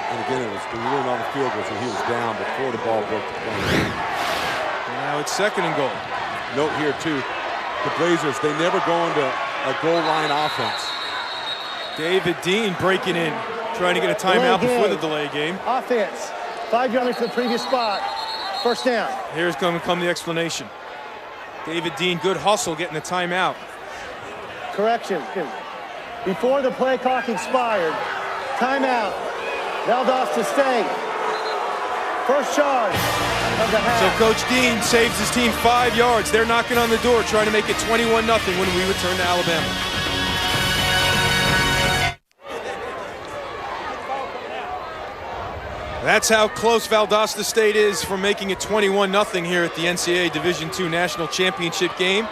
And again, it was the ruling on the field was that he was down before the ball broke the plane. And now it's 2nd and goal. Note here too, the Blazers, they never go into a goal line offense. David Dean breaking in, trying to get a timeout before the delay game. Offense, 5 yards from the previous spot. 1st down. Here's going to come the explanation. David Dean, good hustle, getting the timeout. Correction. Before the play clock expired, timeout. Valdosta State. First charge of the half. So Coach Dean saves his team 5 yards. They're knocking on the door, trying to make it 21-0 when we return to Alabama. That's how close Valdosta State is from making it 21-0 here at the NCAA Division II National Championship game.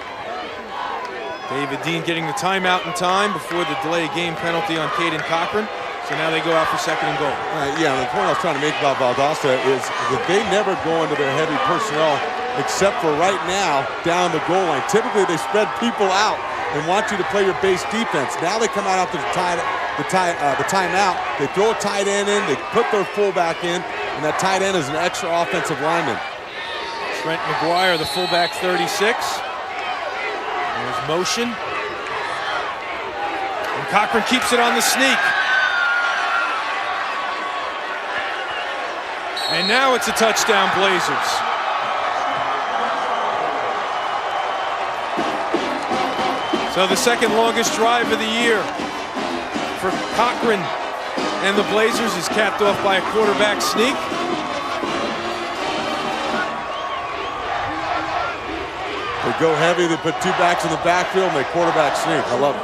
David Dean getting the timeout in time before the delay game penalty on Caden Cochran. So now they go out for 2nd and goal. Yeah, the point I was trying to make about Valdosta is that they never go into their heavy personnel except for right now down the goal line. Typically they spread people out and want you to play your base defense. Now they come out after the timeout. They throw a tight end in, they put their fullback in, and that tight end is an extra offensive lineman. Trent McGuire, the fullback, 36. There's motion. And Cochran keeps it on the sneak. And now it's a touchdown, Blazers. So the 2nd longest drive of the year for Cochran and the Blazers is capped off by a quarterback sneak. They go heavy, they put 2 backs in the backfield, and they quarterback sneak. I love it.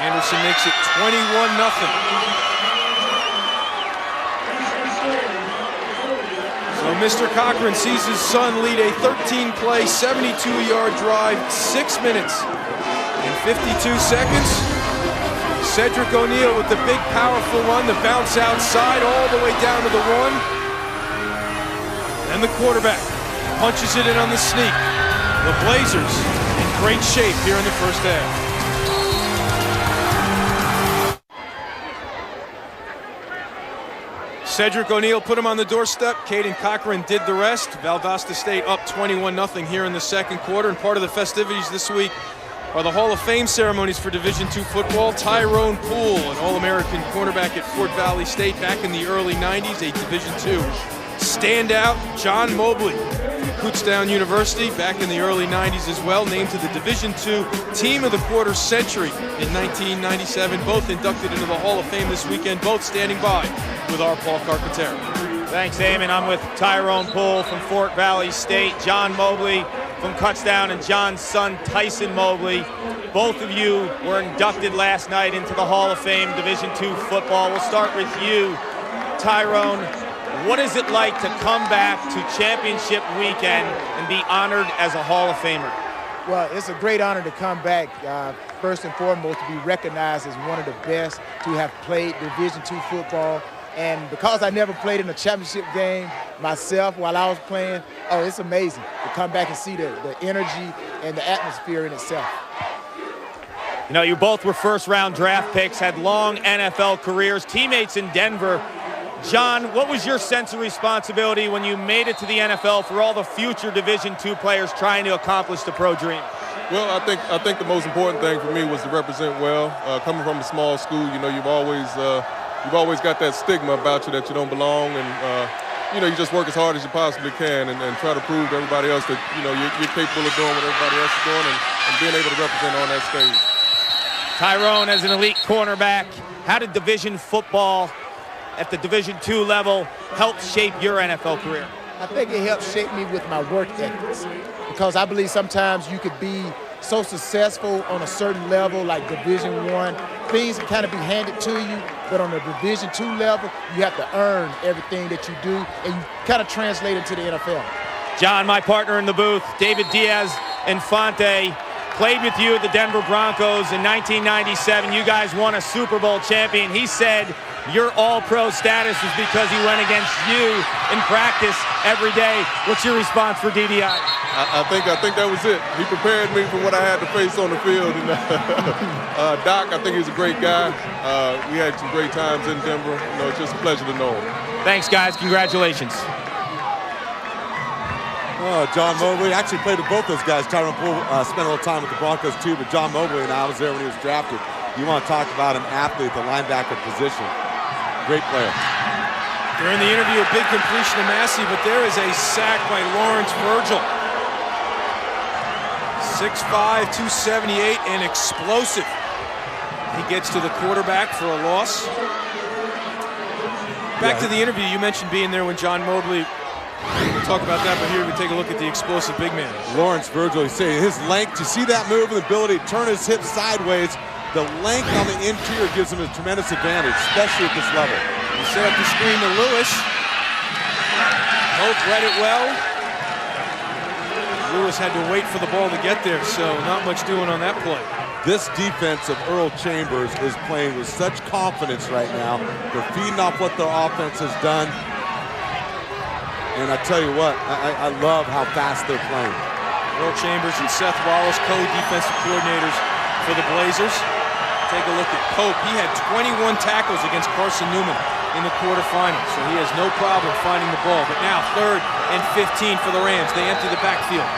Anderson makes it 21-0. So Mr. Cochran sees his son lead a 13-play, 72-yard drive, 6 minutes and 52 seconds. Cedric O'Neal with the big, powerful run, the bounce outside all the way down to the 1. And the quarterback punches it in on the sneak. The Blazers in great shape here in the first half. Cedric O'Neal put him on the doorstep. Caden Cochran did the rest. Valdosta State up 21-0 here in the 2nd quarter. And part of the festivities this week are the Hall of Fame ceremonies for Division II football. Tyrone Poole, an All-American cornerback at Fort Valley State back in the early 90s, a Division II standout. John Mobley from Kutztown University back in the early 90s as well, named to the Division II Team of the Quarter Century in 1997. Both inducted into the Hall of Fame this weekend, both standing by with our Paul Carpentero. Thanks, Eamon. I'm with Tyrone Poole from Fort Valley State, John Mobley from Kutztown, and John's son, Tyson Mobley. Both of you were inducted last night into the Hall of Fame Division II football. We'll start with you, Tyrone. What is it like to come back to championship weekend and be honored as a Hall of Famer? Well, it's a great honor to come back. First and foremost, to be recognized as one of the best to have played Division II football. And because I never played in a championship game myself while I was playing, oh, it's amazing to come back and see the energy and the atmosphere in itself. You know, you both were first-round draft picks, had long NFL careers, teammates in Denver. John, what was your sense of responsibility when you made it to the NFL for all the future Division II players trying to accomplish the pro dream? Well, I think the most important thing for me was to represent well. Coming from a small school, you know, you've always got that stigma about you that you don't belong, and you know, you just work as hard as you possibly can and try to prove to everybody else that, you know, you're capable of doing what everybody else is doing and being able to represent on that stage. Tyrone, as an elite cornerback, how did division football at the Division II level help shape your NFL career? I think it helped shape me with my work ethics, because I believe sometimes you could be so successful on a certain level like Division I, things can kind of be handed to you, but on the Division II level, you have to earn everything that you do, and you kind of translate it to the NFL. John, my partner in the booth, David Diaz-Infante, played with you at the Denver Broncos in 1997. You guys won a Super Bowl champion. He said your all-pro status was because he went against you in practice every day. What's your response for DDI? I think that was it. He prepared me for what I had to face on the field. And Doc, I think he's a great guy. We had some great times in Denver. You know, it's just a pleasure to know him. Thanks, guys. Congratulations. John Mobley actually played with both those guys. Tyrone Poole spent a little time with the Broncos too, but John Mobley and I was there when he was drafted. You want to talk about an athlete, the linebacker position. Great player. During the interview, a big completion to Massey, but there is a sack by Lawrence Virgil. 6'5", 278, and explosive. He gets to the quarterback for a loss. Back to the interview, you mentioned being there when John Mobley. We'll talk about that, but here we take a look at the explosive big man. Lawrence Virgil, he's saying his length, you see that move and the ability to turn his hips sideways. The length on the interior gives him a tremendous advantage, especially at this level. He set up the screen to Lewis. Hope read it well. Lewis had to wait for the ball to get there, so not much doing on that play. This defense of Earl Chambers is playing with such confidence right now. They're feeding off what their offense has done. And I tell you what, I love how fast they're playing. Earl Chambers and Seth Wallace, co-defensive coordinators for the Blazers. Take a look at Pope. He had 21 tackles against Carson Newman in the quarterfinals, so he has no problem finding the ball. But now 3rd and 15 for the Rams. They empty the backfield.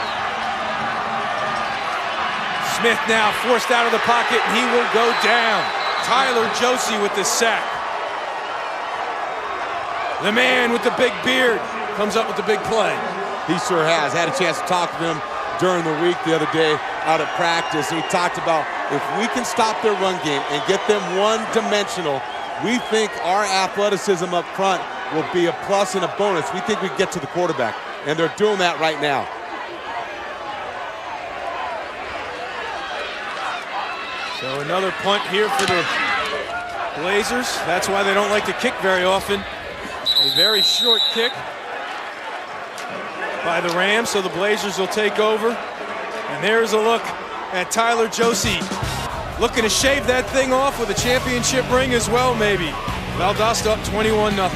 Smith now forced out of the pocket, and he will go down. Tyler Josie with the sack. The man with the big beard comes up with the big play. He sure has. Had a chance to talk to him during the week the other day out at practice. He talked about if we can stop their run game and get them one-dimensional, we think our athleticism up front will be a plus and a bonus. We think we can get to the quarterback, and they're doing that right now. So another punt here for the Blazers. That's why they don't like to kick very often. A very short kick by the Rams, so the Blazers will take over. And there's a look at Tyler Josie, looking to shave that thing off with a championship ring as well, maybe. Valdosta up 21-0.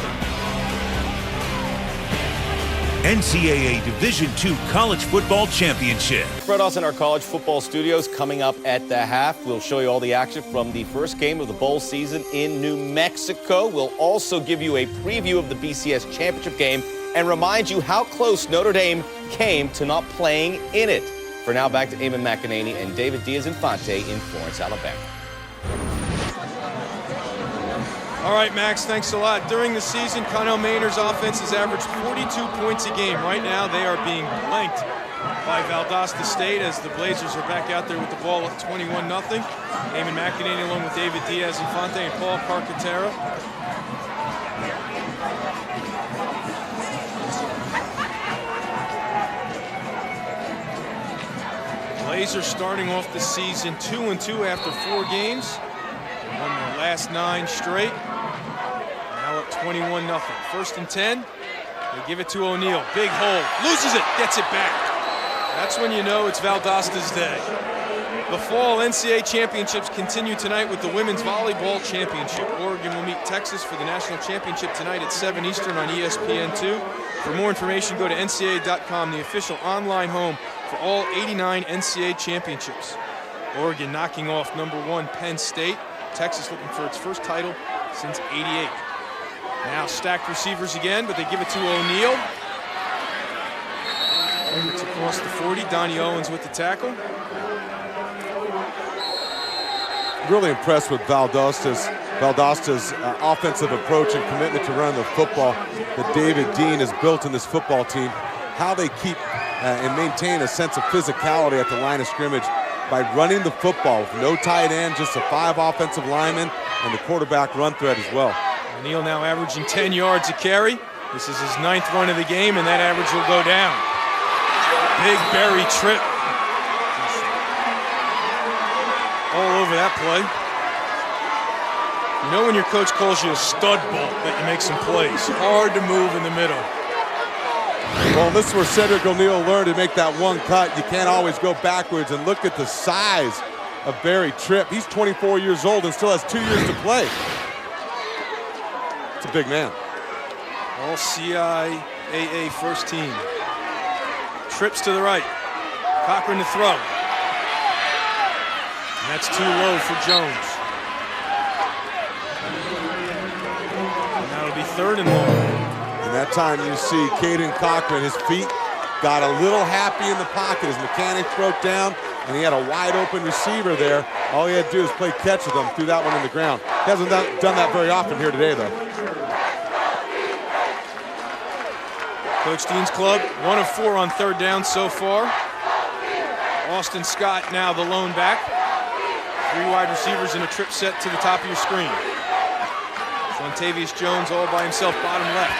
NCAA Division II College Football Championship. Spread us in our college football studios coming up at the half. We'll show you all the action from the first game of the bowl season in New Mexico. We'll also give you a preview of the BCS championship game and remind you how close Notre Dame came to not playing in it. For now, back to Eamon McEnany and David Diaz-Infante in Florence, Alabama. All right, Max, thanks a lot. During the season, Connell Maynard's offense has averaged 42 points a game. Right now, they are being blanked by Valdosta State as the Blazers are back out there with the ball at 21-0. Eamon McEnany along with David Diaz-Infante and Paul Carcaterra. Blazers starting off the season 2-2 after 4 games. They won their last 9 straight. Now up 21-0. 1st and 10. They give it to O'Neal. Big hole. Loses it. Gets it back. That's when you know it's Valdosta's day. The fall NCAA championships continue tonight with the Women's Volleyball Championship. Oregon will meet Texas for the national championship tonight at 7 Eastern on ESPN2. For more information, go to ncaa.com, the official online home for all 89 NCAA championships. Oregon knocking off #1 Penn State. Texas looking for its first title since '88. Now stacked receivers again, but they give it to O'Neal. It's across the 40. Donnie Owens with the tackle. Really impressed with Valdosta's offensive approach and commitment to run the football that David Dean has built in this football team. How they keep and maintain a sense of physicality at the line of scrimmage by running the football with no tight end, just a 5 offensive linemen, and the quarterback run threat as well. O'Neal now averaging 10 yards a carry. This is his 9th run of the game, and that average will go down. Big Berry trip. All over that play. You know when your coach calls you a stud bolt that you make some plays. Hard to move in the middle. Well, this is where Cedric O'Neal learned to make that one cut. You can't always go backwards, and look at the size of Barry Tripp. He's 24 years old and still has 2 years to play. It's a big man. All CIAA first team. Trips to the right. Cochran to throw. And that's too low for Jones. And that'll be 3rd and long. And that time you see Caden Cochran, his feet got a little happy in the pocket. His mechanics broke down, and he had a wide open receiver there. All he had to do is play catch with him, threw that one in the ground. He hasn't done that very often here today, though. Coach Dean's club, 1 of 4 on 3rd down so far. Austin Scott now the lone back. 3 wide receivers in a trip set to the top of your screen. Jontavius Jones all by himself, bottom left.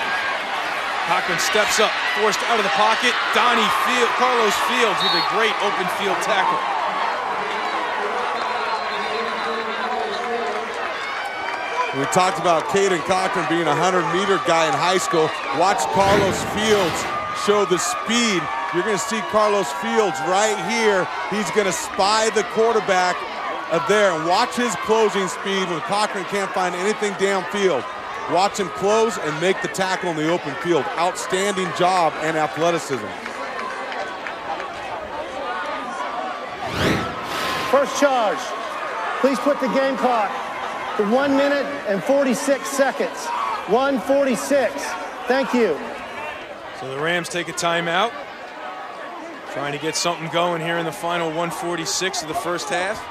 Cochran steps up, forced out of the pocket. Carlos Fields with a great open field tackle. We talked about Caden Cochran being a 100-meter guy in high school. Watch Carlos Fields show the speed. You're going to see Carlos Fields right here. He's going to spy the quarterback there and watch his closing speed when Cochran can't find anything downfield. Watch him close and make the tackle in the open field. Outstanding job and athleticism. First charge. Please put the game clock to 1 minute and 46 seconds. 1:46. Thank you. So the Rams take a timeout. Trying to get something going here in the final 1:46 of the first half.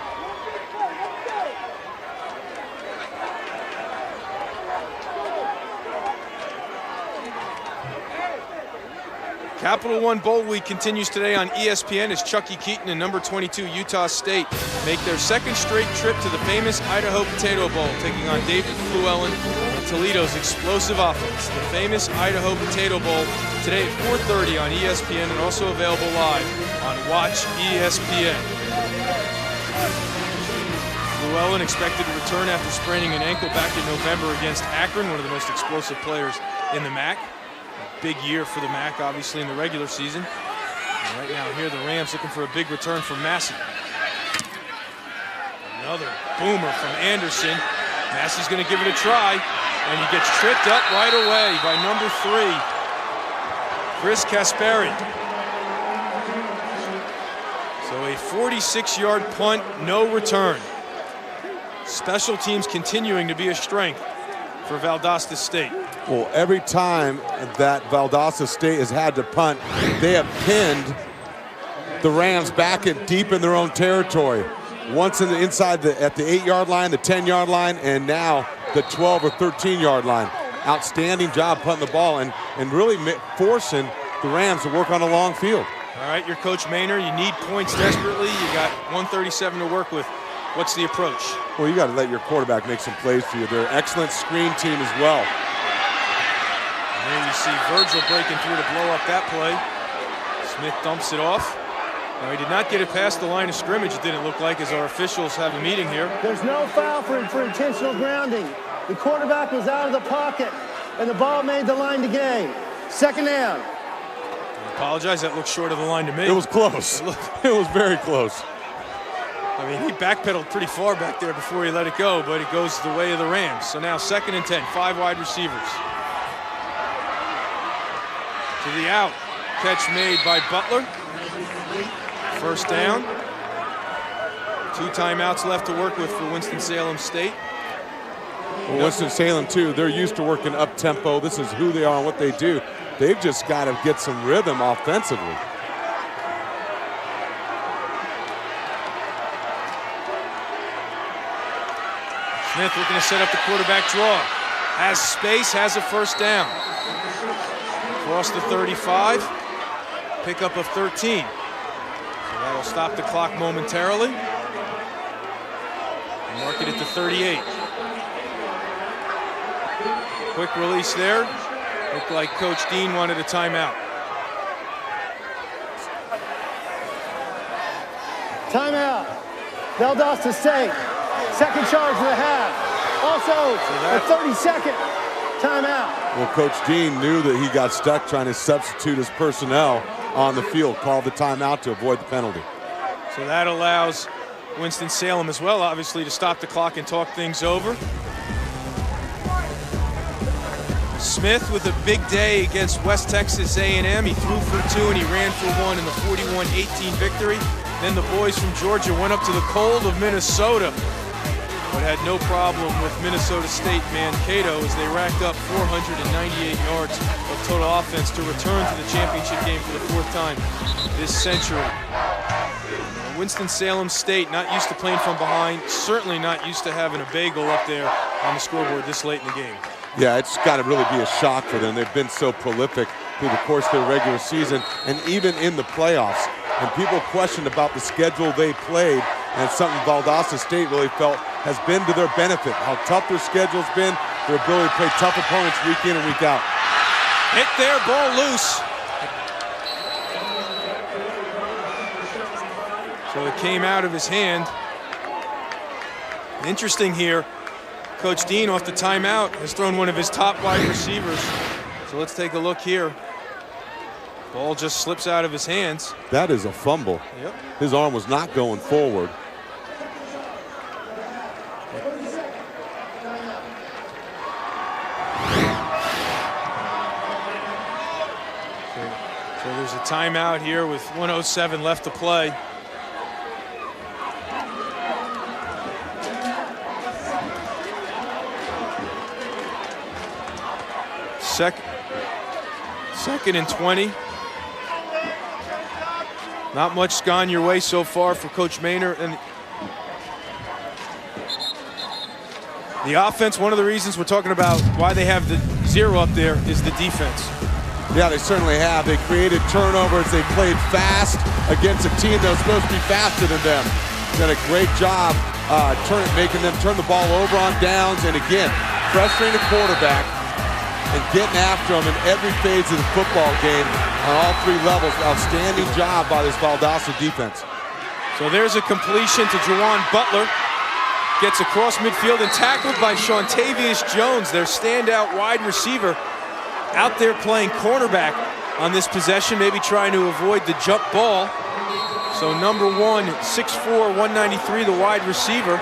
Capital One Bowl Week continues today on ESPN as Chucky Keaton and number 22 Utah State make their second straight trip to the famous Idaho Potato Bowl, taking on David Fluellen and Toledo's explosive offense. The famous Idaho Potato Bowl today at 4:30 on ESPN and also available live on Watch ESPN. Fluellen expected to return after spraining an ankle back in November against Akron, one of the most explosive players in the MAC. Big year for the MAC, obviously, in the regular season. And right now here, the Rams looking for a big return from Massey. Another boomer from Anderson. Massey's going to give it a try, and he gets tripped up right away by number 3, Chris Kasperi. So a 46-yard punt, no return. Special teams continuing to be a strength for Valdosta State. Well, every time that Valdosta State has had to punt, they have pinned the Rams back in deep in their own territory. Once in the inside at the 8-yard line, the 10-yard line, and now the 12 or 13-yard line. Outstanding job punting the ball and really forcing the Rams to work on a long field. All right, you're Coach Maynor. You need points desperately. You got 137 to work with. What's the approach? Well, you got to let your quarterback make some plays for you. They're an excellent screen team as well. And there you see Virgil breaking through to blow up that play. Smith dumps it off. Now, he did not get it past the line of scrimmage, it didn't look like, as our officials have a meeting here. There's no foul for intentional grounding. The quarterback was out of the pocket, and the ball made the line to gain. Second down. I apologize, that looked short of the line to me. It was close. It was very close. I mean, he backpedaled pretty far back there before he let it go, but it goes the way of the Rams. So now 2nd and 10, 5 wide receivers. To the out. Catch made by Butler. First down. 2 timeouts left to work with for Winston-Salem State. Well, Winston-Salem, too, they're used to working up-tempo. This is who they are and what they do. They've just got to get some rhythm offensively. Smith looking to set up the quarterback draw. Has space, has a first down. Across the 35. Pickup of 13. So that'll stop the clock momentarily. And mark it at the 38. Quick release there. Looked like Coach Dean wanted a timeout. Timeout. Valdosta State. Second charge of the half. Also, a 30-second timeout. Well, Coach Dean knew that he got stuck trying to substitute his personnel on the field, called the timeout to avoid the penalty. So that allows Winston-Salem as well, obviously, to stop the clock and talk things over. Smith with a big day against West Texas A&M. He threw for 2 and he ran for 1 in the 41-18 victory. Then the boys from Georgia went up to the cold of Minnesota, but had no problem with Minnesota State Mankato as they racked up 498 yards of total offense to return to the championship game for the 4th time this century. Winston-Salem State not used to playing from behind, certainly not used to having a bagel up there on the scoreboard this late in the game. Yeah, it's got to really be a shock for them. They've been so prolific through the course of their regular season and even in the playoffs. and people questioned about the schedule they played, and something Valdosta State really felt has been to their benefit. How tough their schedule's been, their ability to play tough opponents week in and week out. Hit there, ball loose. So it came out of his hand. Interesting here, Coach Dean off the timeout has thrown one of his top wide receivers. So let's take a look here. Ball just slips out of his hands. That is a fumble. Yep. His arm was not going forward. So there's a timeout here with 1:07 left to play. Second and 20. Not much's gone your way so far for Coach Maynard. And the offense, one of the reasons we're talking about why they have the 0 up there is the defense. Yeah, they certainly have. They created turnovers. They played fast against a team that was supposed to be faster than them. Done a great job making them turn the ball over on downs, and again, frustrating the quarterback and getting after him in every phase of the football game on all 3 levels. Outstanding job by this Valdosta defense. So there's a completion to Juwan Butler. Gets across midfield and tackled by Shontavious Jones, their standout wide receiver, out there playing cornerback on this possession, maybe trying to avoid the jump ball. So number 1, 6'4", 193, the wide receiver.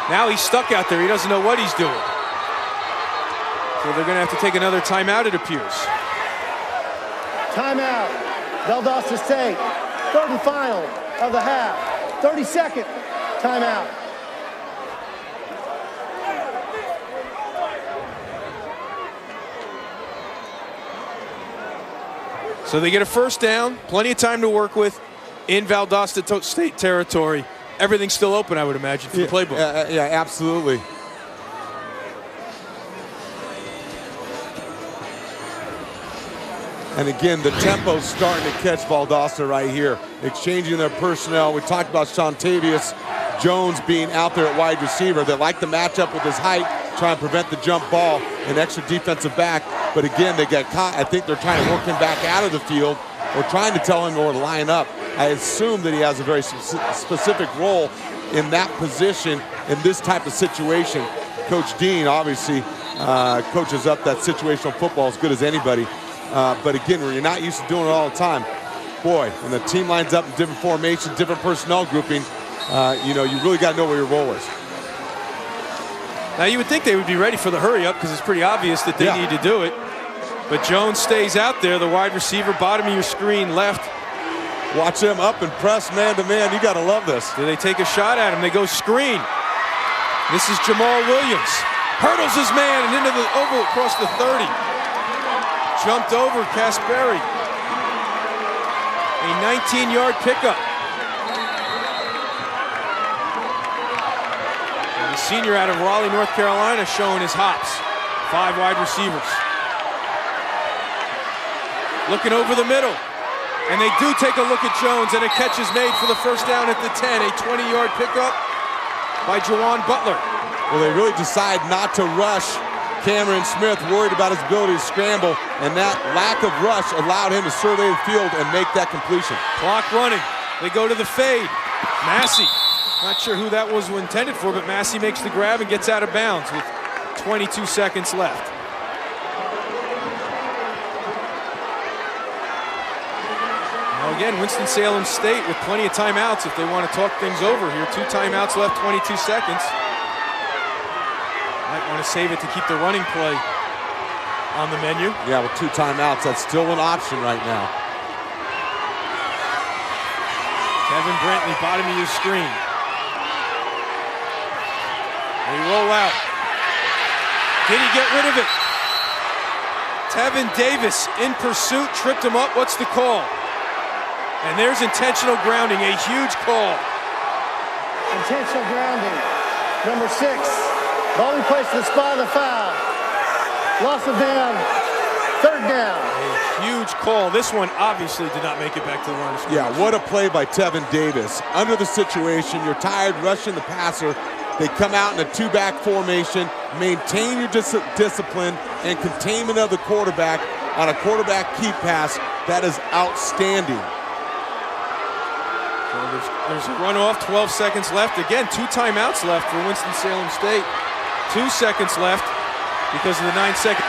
Now he's stuck out there. He doesn't know what he's doing. So they're going to have to take another timeout, it appears. Timeout. Valdosta State. 3rd and final of the half. 32nd timeout. So they get a first down, plenty of time to work with in Valdosta State territory. Everything's still open, I would imagine, for the playbook. Yeah, absolutely. And again, the tempo's starting to catch Valdosta right here, exchanging their personnel. We talked about Shontavious Jones being out there at wide receiver. They like the matchup with his height, trying to prevent the jump ball, an extra defensive back. But again, they get caught. I think they're trying to work him back out of the field or trying to tell him where to line up. I assume that he has a very specific role in that position in this type of situation. Coach Dean obviously coaches up that situational football as good as anybody. But again, where you're not used to doing it all the time, boy, when the team lines up in different formations, different personnel grouping, you really got to know where your role is. Now you would think they would be ready for the hurry up because it's pretty obvious that they need to do it. But Jones stays out there, the wide receiver, bottom of your screen left. Watch him up and press man to man. You got to love this. Do they take a shot at him? They go screen. This is Jamal Williams. Hurdles his man and into the oval across the 30. Jumped over Casperi. A 19-yard pickup. And the senior out of Raleigh, North Carolina, showing his hops. 5 wide receivers. Looking over the middle. And they do take a look at Jones, and a catch is made for the first down at the 10. A 20-yard pickup by Juwan Butler. Well, they really decide not to rush Cameron Smith, worried about his ability to scramble, and that lack of rush allowed him to survey the field and make that completion. Clock running. They go to the fade. Massey, not sure who that was intended for, but Massey makes the grab and gets out of bounds with 22 seconds left. Now again, Winston-Salem State with plenty of timeouts if they want to talk things over here. 2 timeouts left, 22 seconds. Might want to save it to keep the running play on the menu. Yeah, with 2 timeouts, that's still an option right now. Kevin Brantley, bottom of your screen. They roll out. Can he get rid of it? Tevin Davis in pursuit, tripped him up. What's the call? And there's intentional grounding, a huge call. Intentional grounding. Number 6. Ball be placed to the spot of the foul. Loss of down. 3rd down. A Huge call. This one obviously did not make it back to the line of scrimmage. Yeah, what a play by Tevin Davis. Under the situation, you're tired rushing the passer. They come out in a two-back formation, maintain your discipline and containment of the quarterback on a quarterback keep pass. That is outstanding. So there's a runoff, 12 seconds left. Again, 2 timeouts left for Winston-Salem State. 2 seconds left because of the 9-second.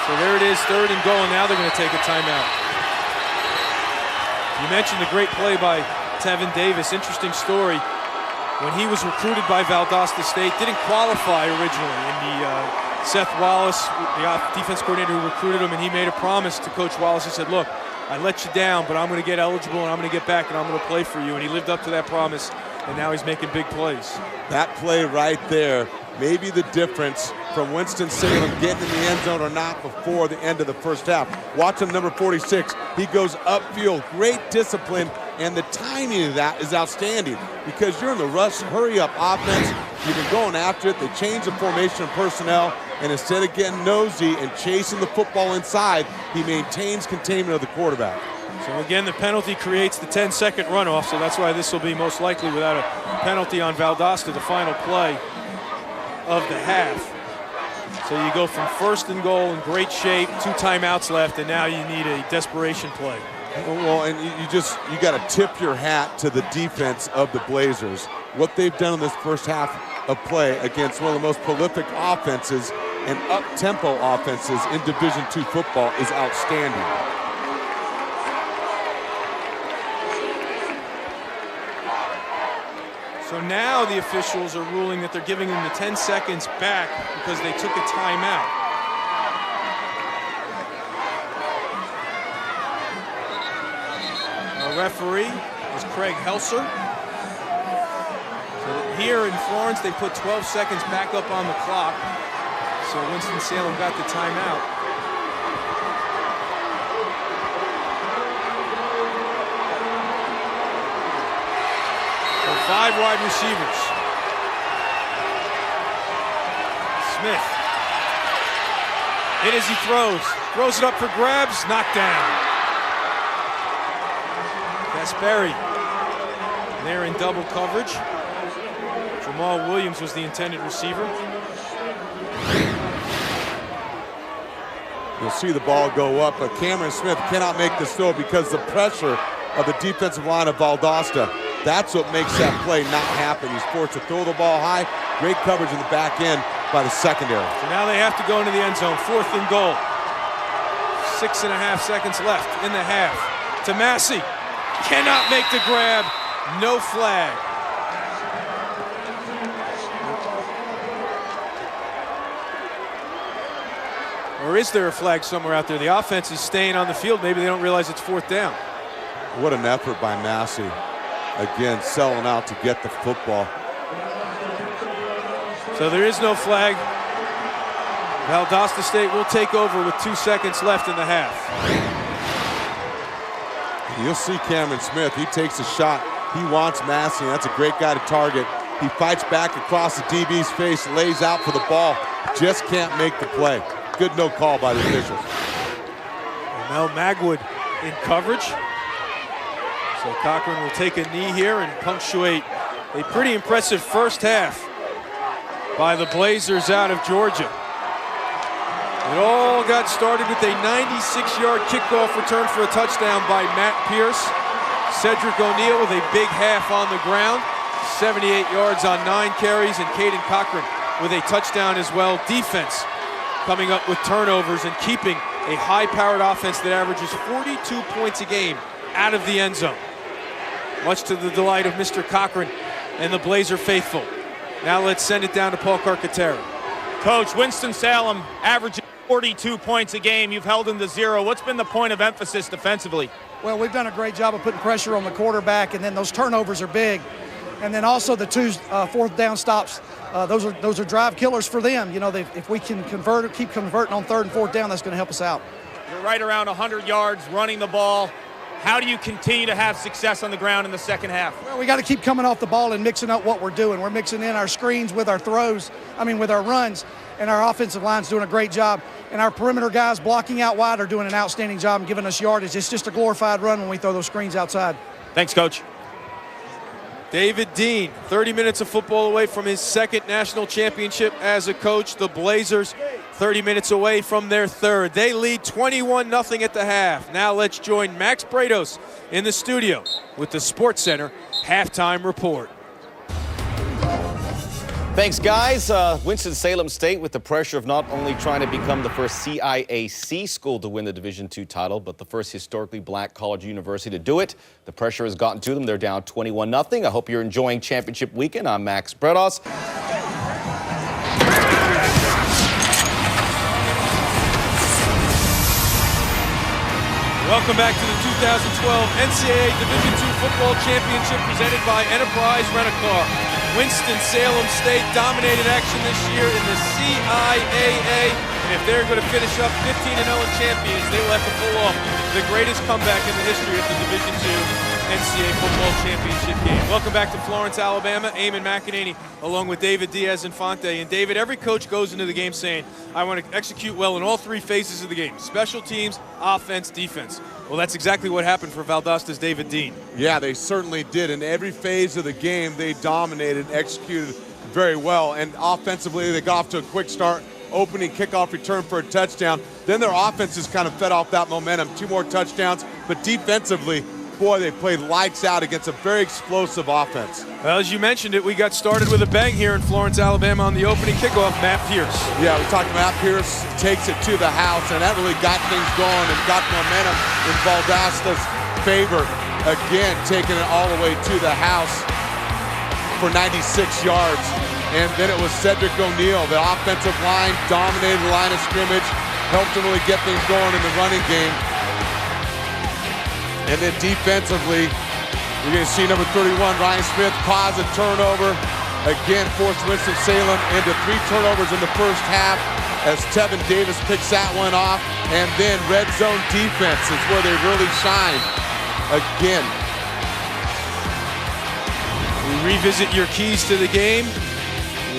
So there it is, 3rd and goal, and now they're going to take a timeout. You mentioned the great play by Tevin Davis. Interesting story. When he was recruited by Valdosta State, didn't qualify originally. And Seth Wallace, the defense coordinator who recruited him, and he made a promise to Coach Wallace. He said, look, I let you down, but I'm going to get eligible and I'm going to get back and I'm going to play for you. And he lived up to that promise, and now he's making big plays. That play right there may be the difference from Winston-Salem getting in the end zone or not before the end of the first half. Watch him, number 46. He goes upfield. Great discipline, and the timing of that is outstanding because you're in the rush, hurry-up offense. You've been going after it. They changed the formation of personnel, and instead of getting nosy and chasing the football inside, he maintains containment of the quarterback. So again, the penalty creates the 10-second runoff, so that's why this will be most likely without a penalty on Valdosta, the final play of the half. So you go from 1st and goal in great shape, 2 timeouts left, and now you need a desperation play. Well, and you got to tip your hat to the defense of the Blazers. What they've done in this first half of play against one of the most prolific offenses and up-tempo offenses in Division II football is outstanding. So now the officials are ruling that they're giving them the 10 seconds back because they took a timeout. Our referee is Craig Helser. So here in Florence, they put 12 seconds back up on the clock. So Winston-Salem got the timeout. So 5 wide receivers. Smith. Hit as he throws. Throws it up for grabs. Knocked down. Gasperi there in double coverage. Jamal Williams was the intended receiver. You'll see the ball go up, but Cameron Smith cannot make this throw because the pressure of the defensive line of Valdosta. That's what makes that play not happen. He's forced to throw the ball high. Great coverage in the back end by the secondary. So now they have to go into the end zone. 4th and goal. 6.5 seconds left in the half. Tomasi cannot make the grab. No flag. Or is there a flag somewhere out there? The offense is staying on the field. Maybe they don't realize it's 4th down. What an effort by Massey. Again, selling out to get the football. So there is no flag. Valdosta State will take over with 2 seconds left in the half. You'll see Cameron Smith. He takes a shot. He wants Massey. That's a great guy to target. He fights back across the DB's face, lays out for the ball. Just can't make the play. Good no call by the officials. Mel Magwood in coverage. So Cochran will take a knee here and punctuate a pretty impressive first half by the Blazers out of Georgia. It all got started with a 96-yard kickoff return for a touchdown by Matt Pierce. Cedric O'Neal with a big half on the ground, 78 yards on 9 carries, and Caden Cochran with a touchdown as well. Defense coming up with turnovers and keeping a high-powered offense that averages 42 points a game out of the end zone. Much to the delight of Mr. Cochran and the Blazer faithful. Now let's send it down to Paul Carcaterra. Coach, Winston-Salem averaging 42 points a game. You've held them to 0. What's been the point of emphasis defensively? Well, we've done a great job of putting pressure on the quarterback, and then those turnovers are big. And then also the 2 4th down stops, those are drive killers for them. You know, if we can keep converting on 3rd and 4th down, that's going to help us out. You're right around 100 yards running the ball. How do you continue to have success on the ground in the second half? Well, we got to keep coming off the ball and mixing up what we're doing. We're mixing in our screens with our throws, with our runs, and our offensive line's doing a great job. And our perimeter guys blocking out wide are doing an outstanding job and giving us yardage. It's just a glorified run when we throw those screens outside. Thanks, Coach. David Dean, 30 minutes of football away from his second national championship as a coach. The Blazers, 30 minutes away from their third. They lead 21-0 at the half. Now let's join Max Brados in the studio with the Sports Center halftime report. Thanks, guys. Winston-Salem State with the pressure of not only trying to become the first CIAC school to win the Division II title, but the first historically black college university to do it. The pressure has gotten to them. They're down 21-0. I hope you're enjoying championship weekend. I'm Max Brados. Welcome back to the 2012 NCAA Division II Football Championship presented by Enterprise Rent-A-Car. Winston-Salem State dominated action this year in the CIAA, and if they're going to finish up 15-0 champions, they will have to pull off the greatest comeback in the history of the Division II NCAA Football Championship game. Welcome back to Florence, Alabama. Eamon McEnany along with David Diaz-Infante. And David, every coach goes into the game saying, I want to execute well in all three phases of the game: special teams, offense, defense. Well, that's exactly what happened for Valdosta's David Dean. Yeah, they certainly did. In every phase of the game, they dominated, executed very well. And offensively, they got off to a quick start, opening kickoff return for a touchdown. Then their offense just kind of fed off that momentum. 2 more touchdowns. But defensively, boy, they played lights out against a very explosive offense. Well, as you mentioned it, we got started with a bang here in Florence, Alabama on the opening kickoff. Matt Pierce. Yeah, we talked about Pierce takes it to the house, and that really got things going and got momentum in Valdosta's favor. Again, taking it all the way to the house for 96 yards. And then it was Cedric O'Neal. The offensive line dominated the line of scrimmage, helped them really get things going in the running game. And then defensively, you're going to see number 31, Ryan Smith, cause a turnover. Again, forced Winston-Salem into 3 turnovers in the first half as Tevin Davis picks that one off. And then red zone defense is where they really shine. Again. We revisit your keys to the game.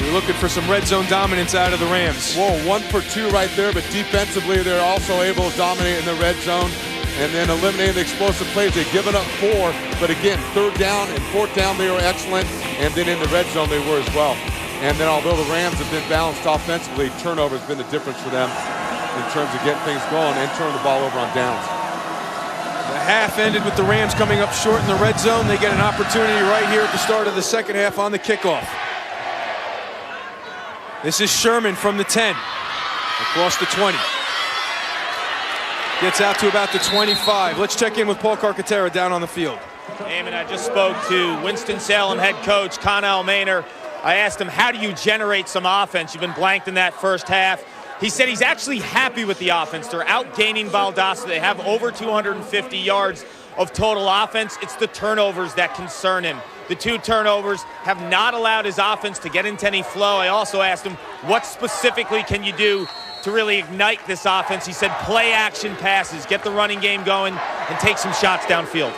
We're looking for some red zone dominance out of the Rams. Whoa, 1 for 2 right there, but defensively they're also able to dominate in the red zone. And then eliminating the explosive plays. They've given up 4, but again, 3rd down and 4th down they were excellent, and then in the red zone they were as well. And then although the Rams have been balanced offensively, turnover has been the difference for them in terms of getting things going and turning the ball over on downs. The half ended with the Rams coming up short in the red zone. They get an opportunity right here at the start of the second half on the kickoff. This is Sherman from the 10, across the 20. Gets out to about the 25. Let's check in with Paul Carcaterra down on the field. Eamon, I just spoke to Winston-Salem head coach Connell Maynor. I asked him, how do you generate some offense? You've been blanked in that first half. He said he's actually happy with the offense. They're outgaining Valdosta. They have over 250 yards of total offense. It's the turnovers that concern him. The 2 turnovers have not allowed his offense to get into any flow. I also asked him, what specifically can you do to really ignite this offense? He said play action passes, get the running game going, and take some shots downfield.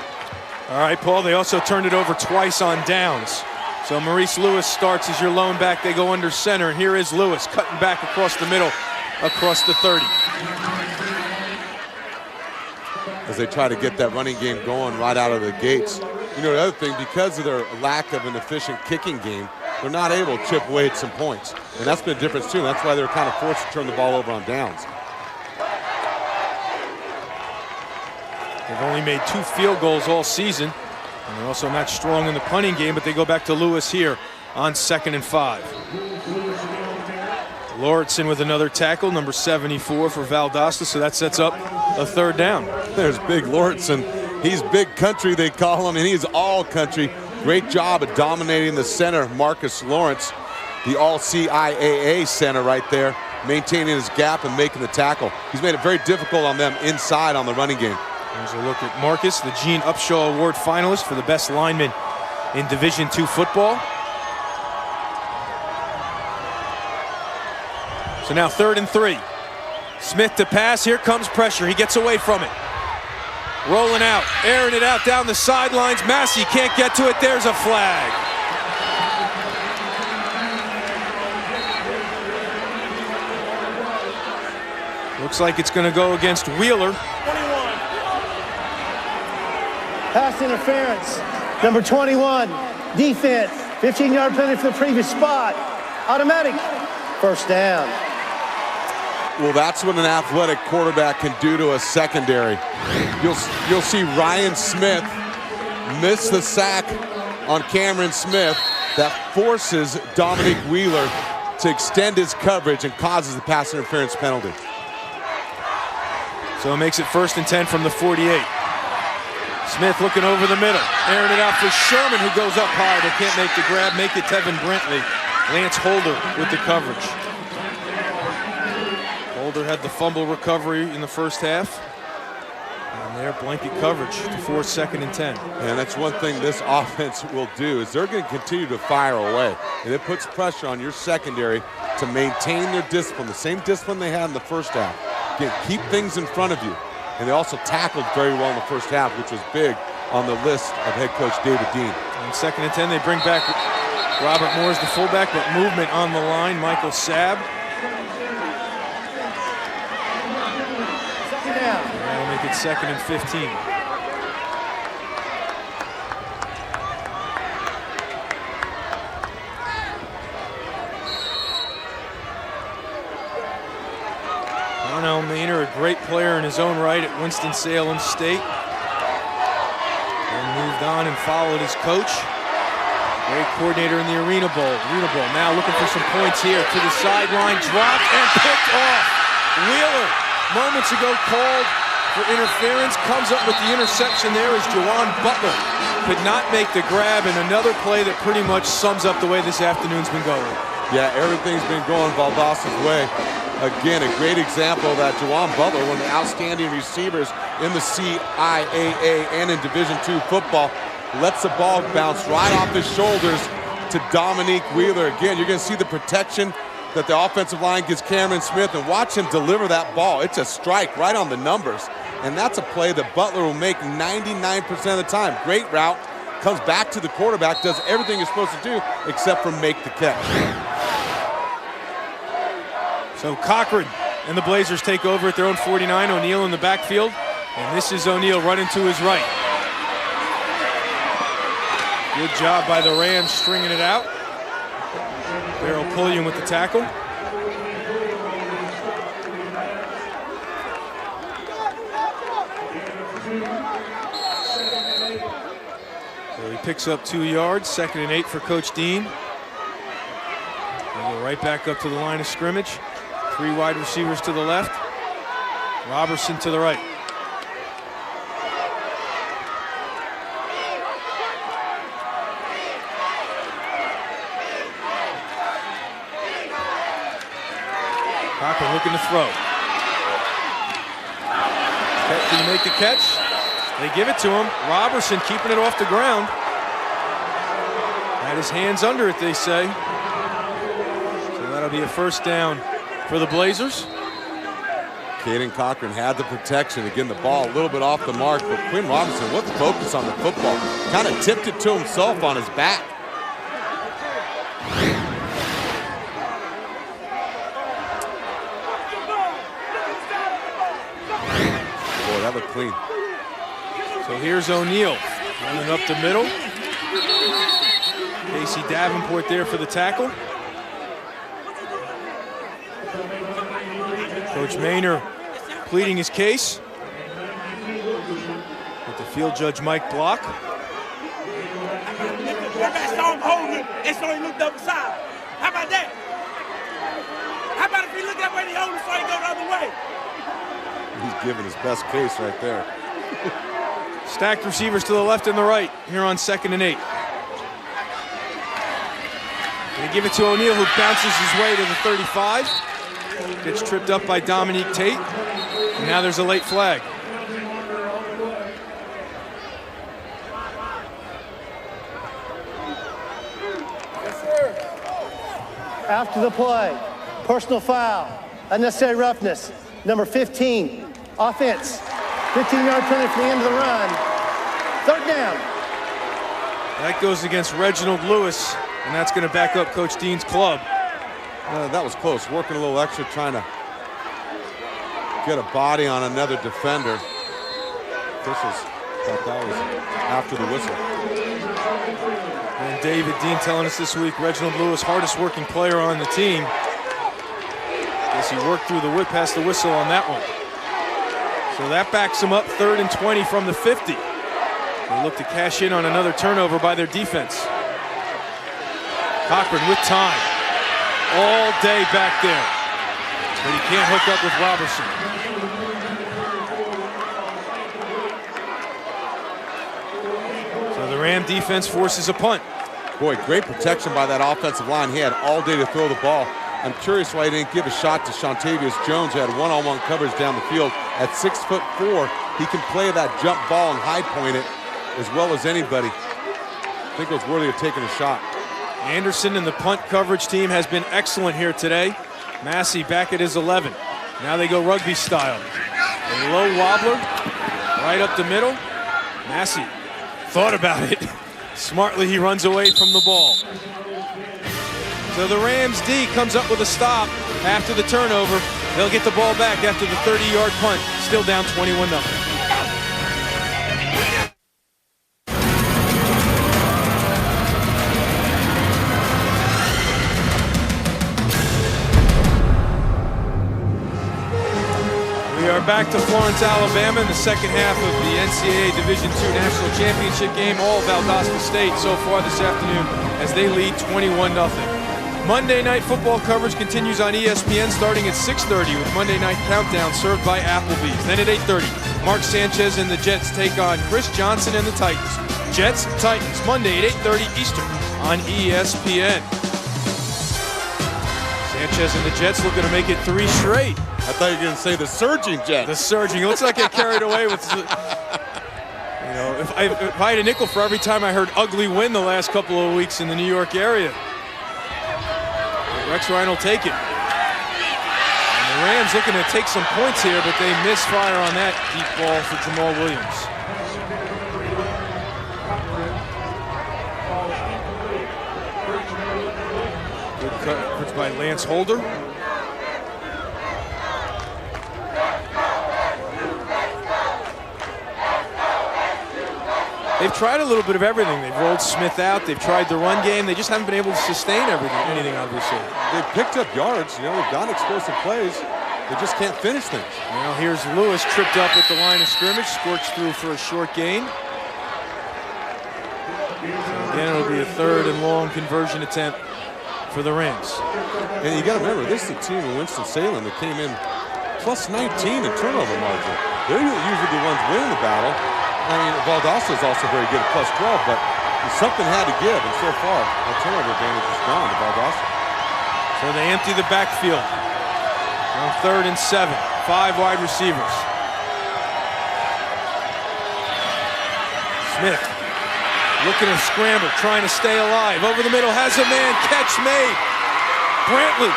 All right, Paul, they also turned it over twice on downs. So Maurice Lewis starts as your lone back. They go under center, and here is Lewis cutting back across the middle, across the 30. As they try to get that running game going right out of the gates. You know, the other thing, because of their lack of an efficient kicking game, they're not able to chip away at some points. And that's been a difference, too. That's why they're kind of forced to turn the ball over on downs. They've only made 2 field goals all season. And they're also not strong in the punting game, but they go back to Lewis here on 2nd and 5. Lauritsen with another tackle, number 74 for Valdosta, so that sets up a 3rd down. There's big Lauritsen. He's big country, they call him, and he's all country. Great job of dominating the center, Marcus Lawrence, the all-CIAA center right there, maintaining his gap and making the tackle. He's made it very difficult on them inside on the running game. Here's a look at Marcus, the Gene Upshaw Award finalist for the best lineman in Division II football. So now 3rd and 3. Smith to pass. Here comes pressure. He gets away from it. Rolling out, airing it out down the sidelines. Massey can't get to it. There's a flag. Looks like it's going to go against Wheeler. 21. Pass interference. Number 21, defense. 15-yard penalty for the previous spot. Automatic. First down. Well, that's what an athletic quarterback can do to a secondary. You'll see Ryan Smith miss the sack on Cameron Smith that forces Dominique Wheeler to extend his coverage and causes the pass interference penalty. So it makes it 1st and 10 from the 48. Smith looking over the middle, airing it out for Sherman, who goes up high. They can't make the grab, make it Tevin Brentley. Lance Holder with the coverage. Holder had the fumble recovery in the first half. And their blanket coverage to force 2nd and 10. And that's one thing this offense will do, is they're going to continue to fire away. And it puts pressure on your secondary to maintain their discipline, the same discipline they had in the first half. Again, keep things in front of you. And they also tackled very well in the first half, which was big on the list of head coach David Dean. On 2nd and 10, they bring back Robert Moore as the fullback, but movement on the line. Michael Sabb. That'll make it 2nd and 15. Connell Maynor, a great player in his own right at Winston-Salem State. And moved on and followed his coach. Great coordinator in the Arena Bowl. Now looking for some points here. To the sideline, dropped and picked off. Wheeler, moments ago called for interference, comes up with the interception there as Jawan Butler could not make the grab, and another play that pretty much sums up the way this afternoon's been going. Yeah, everything's been going Valdosta's way. Again, a great example that Jawan Butler, one of the outstanding receivers in the CIAA and in Division II football, lets the ball bounce right off his shoulders to Dominique Wheeler. Again, you're going to see the protection that the offensive line gives Cameron Smith, and watch him deliver that ball. It's a strike right on the numbers, and that's a play that Butler will make 99% of the time. Great route, comes back to the quarterback, does everything he's supposed to do except for make the catch. So Cochran and the Blazers take over at their own 49. O'Neal in the backfield, and this is O'Neal running to his right. Good job by the Rams stringing it out. Beryl Pulliam with the tackle. So he picks up 2 yards, 2nd and 8 for Coach Dean. They'll go right back up to the line of scrimmage. 3 wide receivers to the left. Robertson to the right. Cochran looking to throw. Can he make the catch? They give it to him. Robertson keeping it off the ground. Had his hands under it, they say. So that'll be a 1st down for the Blazers. Caden Cochran had the protection. Again, the ball a little bit off the mark, but Quinn Robinson with the focus on the football. Kind of tipped it to himself on his back. Boy, that looked clean. So here's O'Neal running up the middle. Casey Davenport there for the tackle. Coach Maynor pleading his case with the field judge Mike Block. It's only looked up side. How about that? How about if he look that way, the owner so he go the other way? He's giving his best case right there. Stacked receivers to the left and the right here on 2nd and 8. They give it to O'Neal, who bounces his way to the 35. Gets tripped up by Dominique Tate. And now there's a late flag. After the play, personal foul, unnecessary roughness, number 15, offense, 15-yard penalty for the end of the run. Third down. That goes against Reginald Lewis, and that's going to back up Coach Dean's club. That was close, working a little extra, trying to get a body on another defender. Officials thought that was after the whistle. And David Dean telling us this week, Reginald Lewis, hardest working player on the team. Guess he worked through the whip past the whistle on that one. So that backs him up 3rd and 20 from the 50. They look to cash in on another turnover by their defense. Cochran with time. All day back there. But he can't hook up with Robertson. So the Ram defense forces a punt. Boy, great protection by that offensive line. He had all day to throw the ball. I'm curious why he didn't give a shot to Shontavious Jones, who had one-on-one coverage down the field. At 6'4", he can play that jump ball and high point it as well as anybody. I think it was worthy of taking a shot. Anderson and the punt coverage team has been excellent here today. Massey back at his 11. Now they go rugby style. A low wobbler, right up the middle. Massey thought about it. Smartly, he runs away from the ball. So the Rams D comes up with a stop after the turnover. They'll get the ball back after the 30-yard punt. Still down 21-0. We are back to Florence, Alabama in the second half of the NCAA Division II National Championship game. All Valdosta State so far this afternoon as they lead 21-0. Monday Night Football coverage continues on ESPN starting at 6:30 with Monday Night Countdown served by Applebee's. Then at 8:30, Mark Sanchez and the Jets take on Chris Johnson and the Titans. Jets, Titans, Monday at 8:30 Eastern on ESPN. Sanchez and the Jets looking to make it 3 straight. I thought you were going to say the surging Jets. The surging. It looks like they carried away with... You know, if I had a nickel for every time I heard ugly win the last couple of weeks in the New York area. Rex Ryan will take it. And the Rams looking to take some points here, but they misfire on that deep ball for Jamal Williams. Good coverage by Lance Holder. They've tried a little bit of everything. They've rolled Smith out. They've tried the run game. They just haven't been able to sustain anything, obviously. They've picked up yards. You know, they've got explosive plays. They just can't finish things. Now here's Lewis tripped up at the line of scrimmage. Scorched through for a short gain. Again, it'll be a 3rd and long conversion attempt for the Rams. And you got to remember, this is a team in Winston-Salem that came in plus 19 in turnover margin. They're usually the ones winning the battle. I mean, Valdosta is also very good at plus 12, but something had to give, and so far, that turnover advantage is gone to Valdosta. So they empty the backfield on 3rd and 7. 5 wide receivers. Smith looking to scramble, trying to stay alive. Over the middle, has a man, catch made. Brantley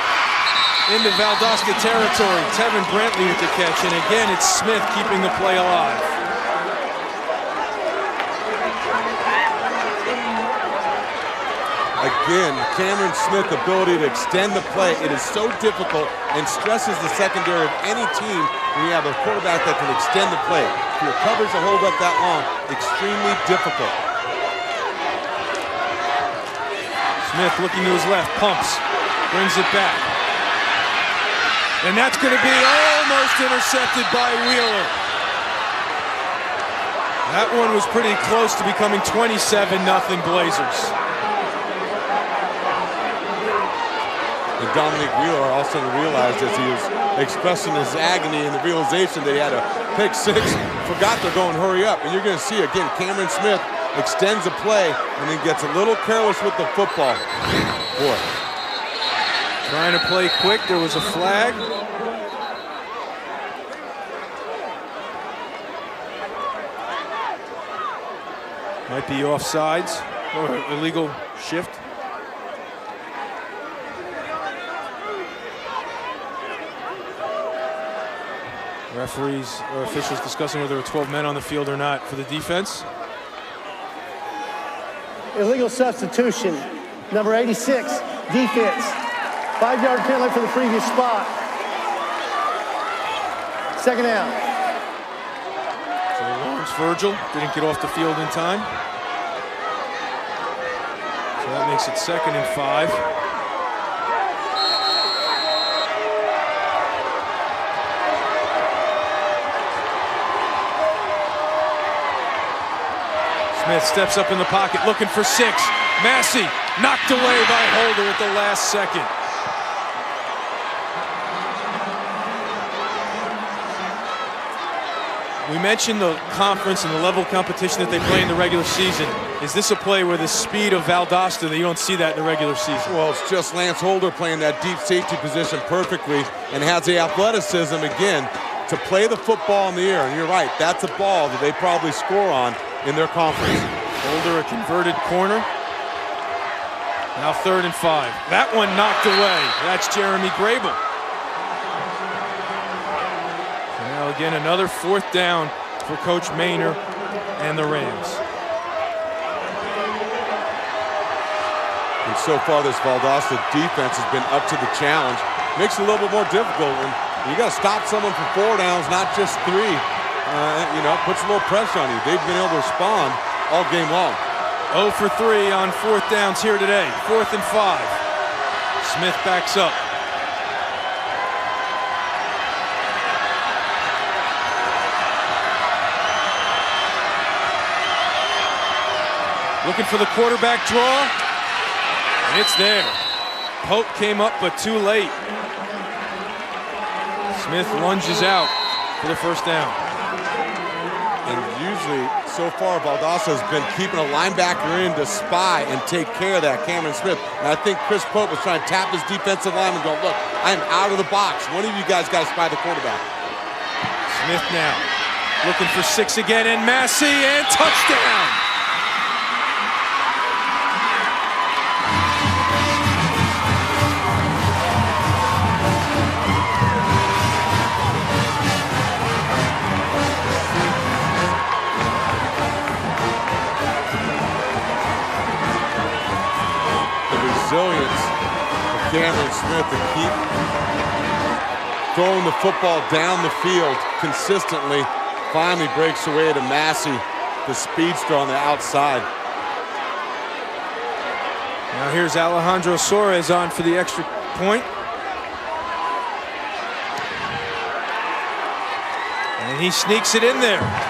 into Valdosta territory. Tevin Brantley with the catch, and again, it's Smith keeping the play alive. Again, Cameron Smith's ability to extend the play, it is so difficult and stresses the secondary of any team when you have a quarterback that can extend the play. For your coverage to hold up that long, extremely difficult. Smith looking to his left, pumps, brings it back. And that's going to be almost intercepted by Wheeler. That one was pretty close to becoming 27-0 Blazers. And Dominic Wheeler also realized as he was expressing his agony and the realization that he had a pick 6, forgot they're going hurry up. And you're going to see again, Cameron Smith extends a play and then gets a little careless with the football. Boy. Trying to play quick, there was a flag. Might be offsides or illegal shift. Referees or officials discussing whether there are 12 men on the field or not for the defense. Illegal substitution. Number 86, defense. 5-yard penalty for the previous spot. Second down. So Lawrence Virgil didn't get off the field in time. So that makes it 2nd and 5. Smith steps up in the pocket, looking for 6. Massey knocked away by Holder at the last second. We mentioned the conference and the level of competition that they play in the regular season. Is this a play where the speed of Valdosta, that you don't see that in the regular season? Well, it's just Lance Holder playing that deep safety position perfectly and has the athleticism, again, to play the football in the air. And you're right, that's a ball that they probably score on in their conference. Holder, a converted corner. Now 3rd and 5. That one knocked away. That's Jeremy Grable. So now again, another 4th down for Coach Maynor and the Rams. And so far, this Valdosta defense has been up to the challenge. Makes it a little bit more difficult. And you got to stop someone from 4 downs, not just 3. Puts a little pressure on you. They've been able to respond all game long. 0 for 3 on 4th downs here today. 4th and 5. Smith backs up. Looking for the quarterback draw. And it's there. Pope came up, but too late. Smith lunges out for the 1st down. And usually, so far, Valdosta has been keeping a linebacker in to spy and take care of that, Cameron Smith. And I think Chris Pope was trying to tap his defensive line and go, look, I'm out of the box. One of you guys got to spy the quarterback. Smith now looking for 6 again, and Massey, and touchdown. Resilience of Cameron Smith to keep throwing the football down the field consistently. Finally breaks away to Massey, the speedster on the outside. Now here's Alejandro Suarez on for the extra point. And he sneaks it in there.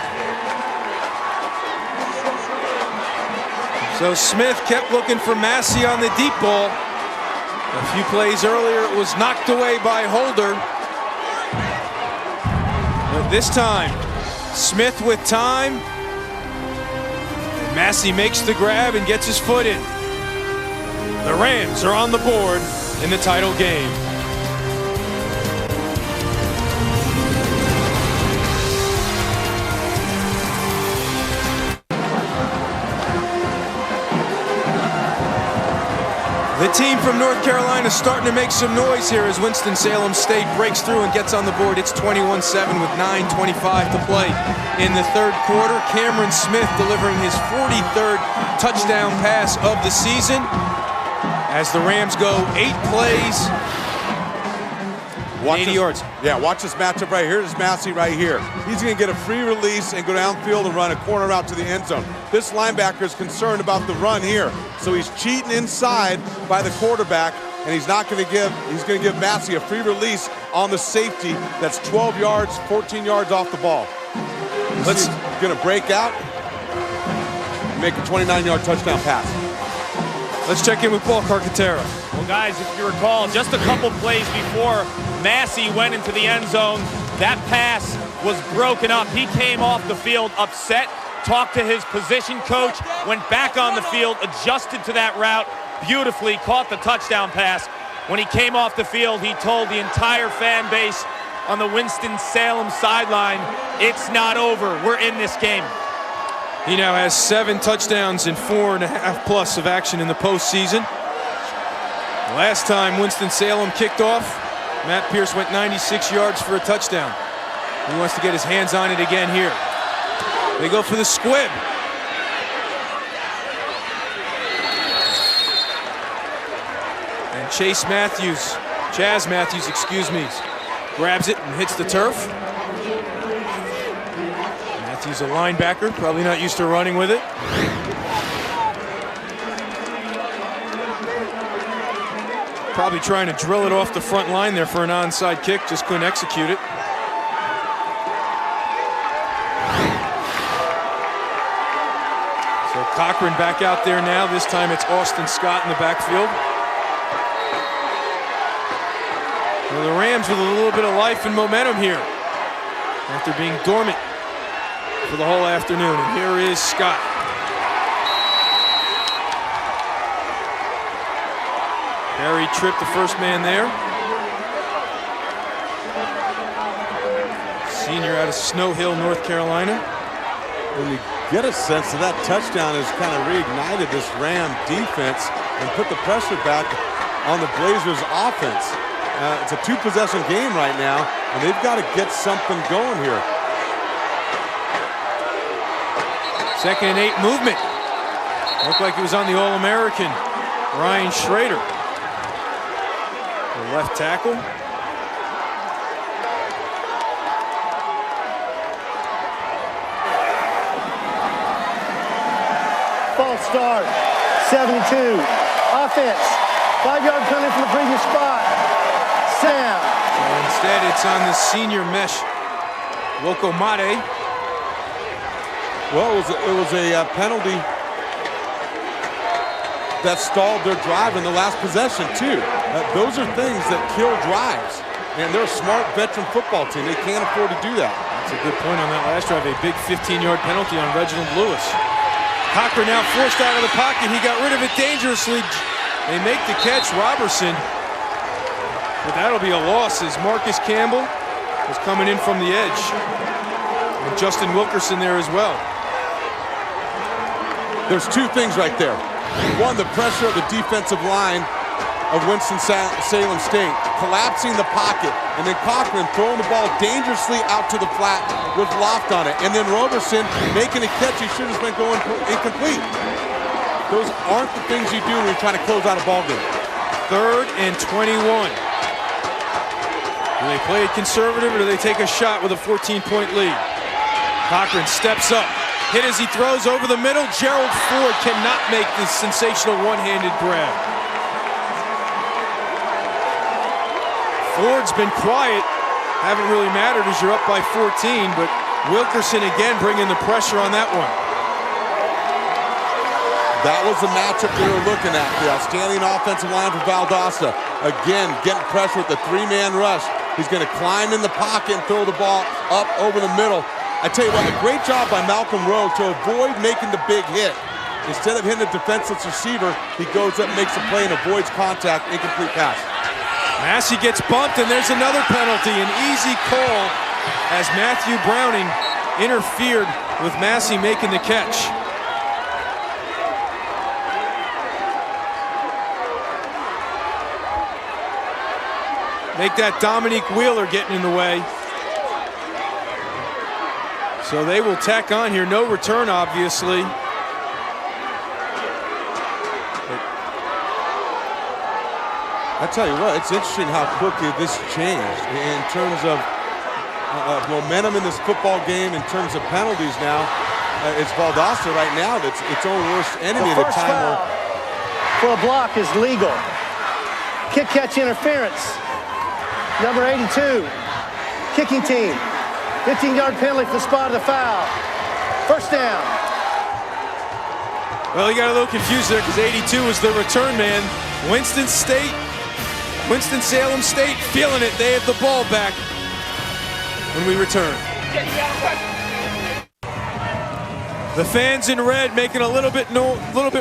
So Smith kept looking for Massey on the deep ball. A few plays earlier, it was knocked away by Holder. But this time, Smith with time. Massey makes the grab and gets his foot in. The Rams are on the board in the title game. The team from North Carolina is starting to make some noise here as Winston-Salem State breaks through and gets on the board. It's 21-7 with 9:25 to play in the 3rd quarter. Cameron Smith delivering his 43rd touchdown pass of the season as the Rams go 8 plays, 80 yards. Yeah, watch this matchup right here. Here's Massey right here. He's going to get a free release and go downfield and run a corner route to the end zone. This linebacker is concerned about the run here. So he's cheating inside by the quarterback, and he's going to give Massey a free release on the safety that's 12 yards, 14 yards off the ball. He's going to break out and make a 29-yard touchdown pass. Let's check in with Paul Carcaterra. Well, guys, if you recall, just a couple plays before Massey went into the end zone, that pass was broken up. He came off the field upset, talked to his position coach, went back on the field, adjusted to that route beautifully, caught the touchdown pass. When he came off the field, he told the entire fan base on the Winston-Salem sideline, it's not over, we're in this game. He now has 7 touchdowns and 4.5 plus of action in the postseason. Last time Winston-Salem kicked off, Matt Pierce went 96 yards for a touchdown. He wants to get his hands on it again here. They go for the squib. And Chaz Matthews, excuse me, grabs it and hits the turf. Matthews, a linebacker, probably not used to running with it. Probably trying to drill it off the front line there for an onside kick, just couldn't execute it. So Cochran back out there now. This time it's Austin Scott in the backfield. Well, the Rams with a little bit of life and momentum here after being dormant for the whole afternoon. And here is Scott. Perry tripped the first man there. Senior out of Snow Hill, North Carolina. When you get a sense that that touchdown has kind of reignited this Ram defense and put the pressure back on the Blazers offense. It's a two-possession game right now, and they've got to get something going here. 2nd and 8 movement. Looked like it was on the All-American Ryan Schrader. The left tackle. False start. 72. Offense. 5-yard penalty from the previous spot. Sam. So instead, it's on the senior mesh, Wokomade. Well, it was a penalty that stalled their drive in the last possession, too. Those are things that kill drives. And they're a smart veteran football team. They can't afford to do that. That's a good point on that last drive. A big 15-yard penalty on Reginald Lewis. Cochran now forced out of the pocket. He got rid of it dangerously. They make the catch, Robertson. But that'll be a loss as Marcus Campbell was coming in from the edge. And Justin Wilkerson there as well. There's two things right there. One, the pressure of the defensive line of Winston-Salem State, collapsing the pocket, and then Cochran throwing the ball dangerously out to the flat with loft on it. And then Robertson making a catch he should have been going incomplete. Those aren't the things you do when you're trying to close out a ball game. 3rd and 21. Do they play it conservative or do they take a shot with a 14-point lead? Cochran steps up. Hit as he throws over the middle. Gerald Ford cannot make this sensational one-handed grab. Ford's been quiet. Haven't really mattered as you're up by 14, but Wilkerson again bringing the pressure on that one. That was the matchup they were looking at. The outstanding offensive line for Valdosta. Again, getting pressure with the 3-man rush. He's going to climb in the pocket and throw the ball up over the middle. I tell you what, a great job by Malcolm Rowe to avoid making the big hit. Instead of hitting a defenseless receiver, he goes up, makes a play, and avoids contact, incomplete pass. Massey gets bumped, and there's another penalty. An easy call as Matthew Browning interfered with Massey making the catch. Make that Dominique Wheeler getting in the way. So they will tack on here. No return, obviously. I tell you what, it's interesting how quickly this changed in terms of momentum in this football game, in terms of penalties now. It's Valdosta right now that's its own worst enemy at a time where... for a block is legal. Kick catch interference. Number 82, kicking team. 15-yard penalty for the spot of the foul. First down. Well, he got a little confused there because 82 was the return man. Winston-Salem State feeling it. They have the ball back when we return. The fans in red making a little bit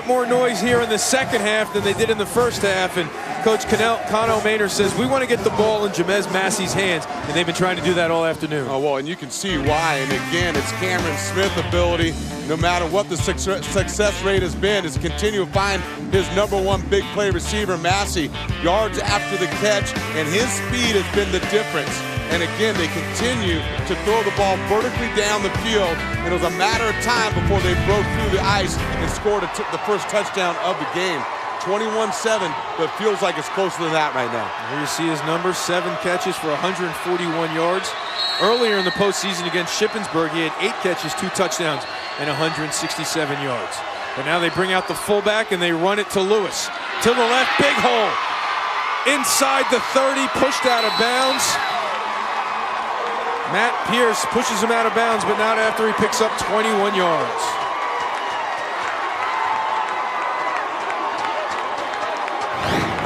more noise here in the second half than they did in the first half. And Coach Connell Maynard says, we want to get the ball in Jamez Massey's hands. And they've been trying to do that all afternoon. Oh, well, and you can see why. And again, it's Cameron Smith's ability, no matter what the success rate has been, is to continue to find his #1 big play receiver, Massey, yards after the catch. And his speed has been the difference And again, they continue to throw the ball vertically down the field. And it was a matter of time before they broke through the ice and scored the first touchdown of the game. 21-7, but it feels like it's closer than that right now. Here you see his numbers, 7 catches for 141 yards. Earlier in the postseason against Shippensburg, he had 8 catches, 2 touchdowns, and 167 yards. But now they bring out the fullback and they run it to Lewis. To the left, big hole. Inside the 30, pushed out of bounds. Matt Pierce pushes him out of bounds, but not after he picks up 21 yards.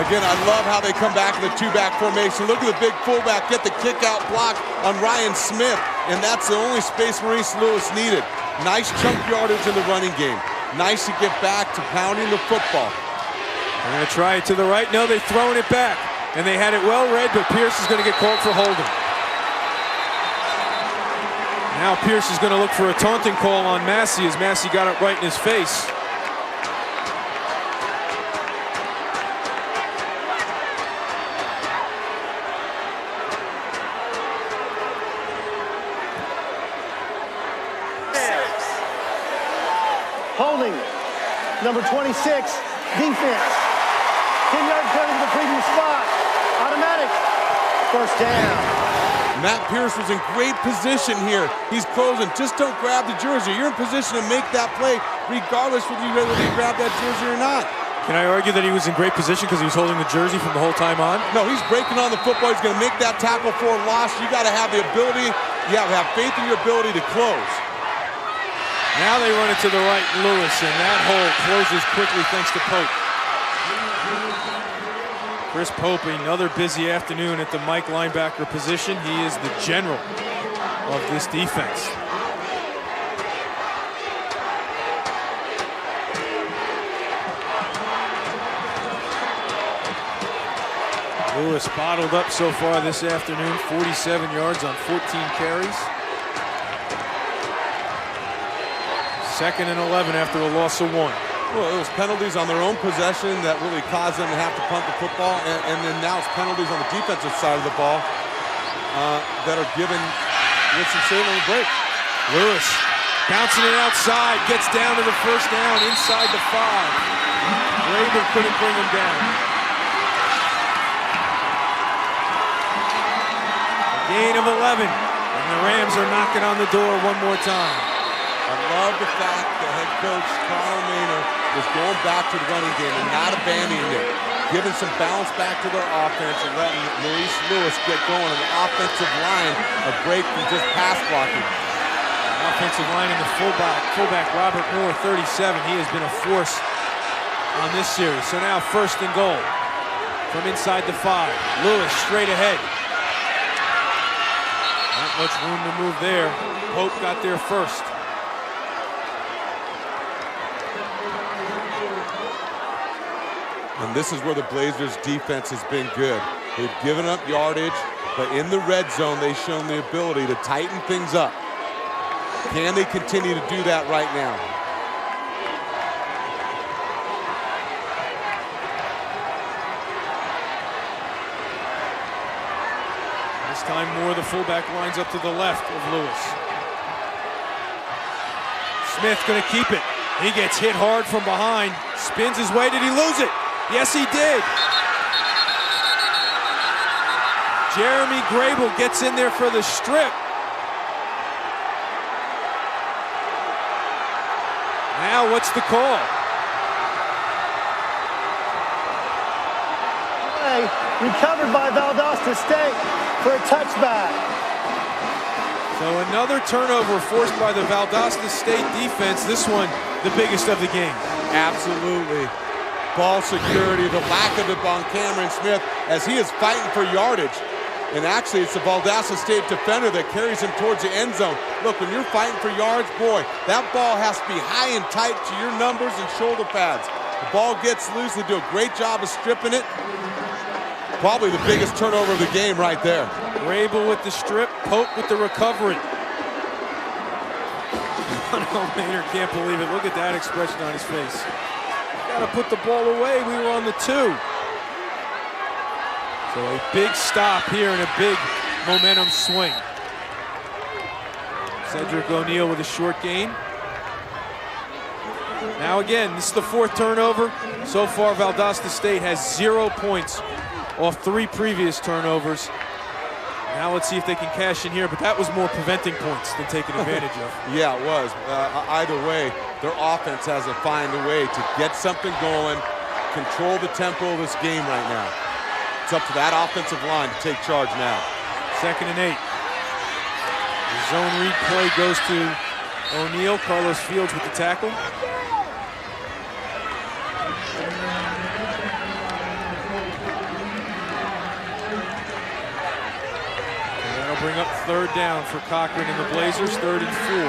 Again, I love how they come back in the 2-back formation. Look at the big fullback get the kick-out block on Ryan Smith, and that's the only space Maurice Lewis needed. Nice chunk yardage in the running game. Nice to get back to pounding the football. They're going to try it to the right. No, they're throwing it back, and they had it well read, but Pierce is going to get called for holding. Now Pierce is going to look for a taunting call on Massey as Massey got it right in his face. Holding, number 26, defense. 10-yard penalty to the previous spot. Automatic. First down. Matt Pierce was in great position here. He's closing. Just don't grab the jersey. You're in position to make that play regardless whether you grab that jersey or not. Can I argue that he was in great position because he was holding the jersey from the whole time on? No, he's breaking on the football. He's going to make that tackle for a loss. You got to have the ability. You have to have faith in your ability to close. Now they run it to the right, Lewis, and that hole closes quickly thanks to Pope. Chris Pope, another busy afternoon at the Mike linebacker position. He is the general of this defense. Lewis bottled up so far this afternoon, 47 yards on 14 carries. 2nd and 11 after a loss of 1. Well, it was penalties on their own possession that really caused them to have to punt the football, and then now it's penalties on the defensive side of the ball that are giving Winston-Salem a break. Lewis bouncing it outside, gets down to the first down inside the 5. Rabel couldn't bring him down. A gain of 11, and the Rams are knocking on the door one more time. I love the fact that head coach Connell Maynard was going back to the running game and not abandoning it, giving some balance back to their offense and letting Maurice Lewis get going on the offensive line, a break from just pass blocking. Offensive line in the fullback Robert Moore, 37. He has been a force on this series. So now 1st and goal from inside the 5. Lewis straight ahead. Not much room to move there. Pope got there first. And this is where the Blazers defense has been good. They've given up yardage, but in the red zone, they've shown the ability to tighten things up. Can they continue to do that right now? This time Moore, the fullback, lines up to the left of Lewis. Smith gonna keep it. He gets hit hard from behind. Spins his way. Did he lose it? Yes, he did. Jeremy Grable gets in there for the strip. Now, what's the call? Play recovered by Valdosta State for a touchback. So another turnover forced by the Valdosta State defense. This one, the biggest of the game. Absolutely. Ball security, the lack of it on Cameron Smith as he is fighting for yardage. And actually, it's the Valdosta State defender that carries him towards the end zone. Look, when you're fighting for yards, boy, that ball has to be high and tight to your numbers and shoulder pads. The ball gets loose. They do a great job of stripping it. Probably the biggest turnover of the game right there. Grable with the strip, Pope with the recovery. Maynard can't believe it. Look at that expression on his face. Gotta put the ball away. We were on the 2. So a big stop here and a big momentum swing. Cedric O'Neal with a short gain. Now again, this is the 4th turnover. So far, Valdosta State has 0 points off 3 previous turnovers. Now let's see if they can cash in here, but that was more preventing points than taking advantage of. Yeah, it was. Either way, their offense has to find a way to get something going, control the tempo of this game right now. It's up to that offensive line to take charge now. 2nd and 8. The zone read play goes to O'Neal. Carlos Fields with the tackle. Bring up 3rd down for Cochran and the Blazers, 3rd and 4.